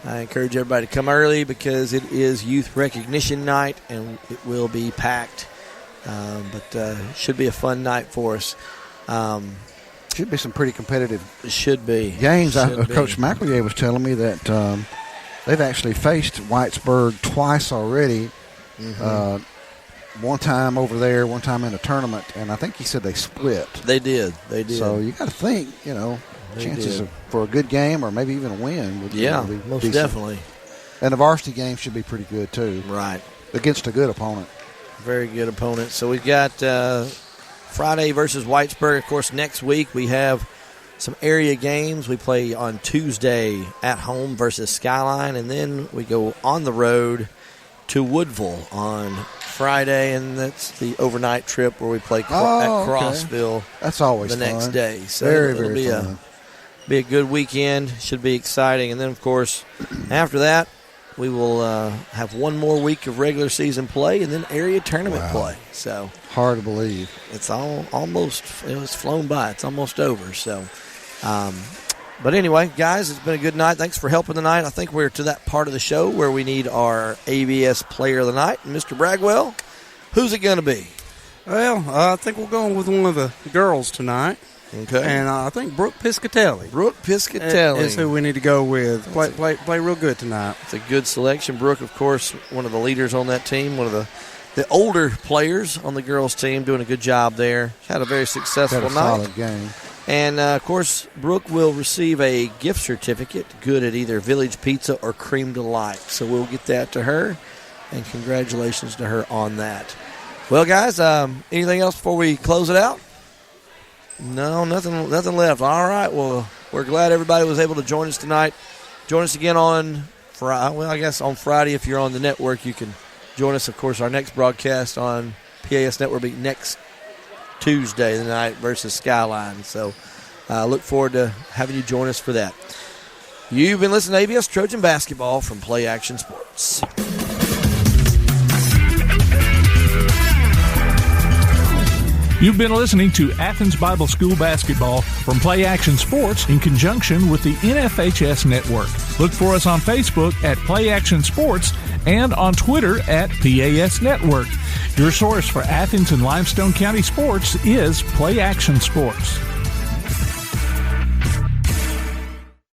I encourage everybody to come early because it is youth recognition night and it will be packed. But it should be a fun night for us. Should be some pretty competitive. It should be games. Coach McElroy was telling me that they've actually faced Whitesburg twice already. One time over there, one time in a tournament, and I think he said they split. They did. So you got to think, chances for a good game or maybe even a win would be most decent. definitely. And the varsity game should be pretty good too. Right. Against a good opponent. Very good opponent. So we've got Friday versus Whitesburg. Of course, next week we have some area games. We play on Tuesday at home versus Skyline, and then we go on the road to Woodville on Friday, and that's the overnight trip where we play at Crossville. That's always the next day. So very be fun. Be a good weekend. Should be exciting. And then, of course, after that, we will have one more week of regular season play and then area tournament play. So hard to believe. It's almost it's flown by. It's almost over. So, but anyway, guys, it's been a good night. Thanks for helping tonight. I think we're to that part of the show where we need our ABS Player of the Night. And Mr. Bragwell, who's it going to be? Well, I think we're going with one of the girls tonight. Okay. And I think Brooke Piscatelli. Brooke Piscatelli is who we need to go with. Play real good tonight. It's a good selection. Brooke, of course, one of the leaders on that team, one of the older players on the girls' team, doing a good job there. Had a very successful night. Solid game. And, of course, Brooke will receive a gift certificate, good at either Village Pizza or Cream Delight. So we'll get that to her, and congratulations to her on that. Well, guys, anything else before we close it out? No, nothing left. All right, well, we're glad everybody was able to join us tonight. Join us again on Friday. Well, I guess on Friday, if you're on the network, you can join us. Of course, our next broadcast on PAS Network will be next Tuesday the night versus Skyline. So look forward to having you join us for that. You've been listening to ABS Trojan Basketball from Play Action Sports. You've been listening to Athens Bible School Basketball from Play Action Sports in conjunction with the NFHS Network. Look for us on Facebook at Play Action Sports and on Twitter at PAS Network. Your source for Athens and Limestone County sports is Play Action Sports.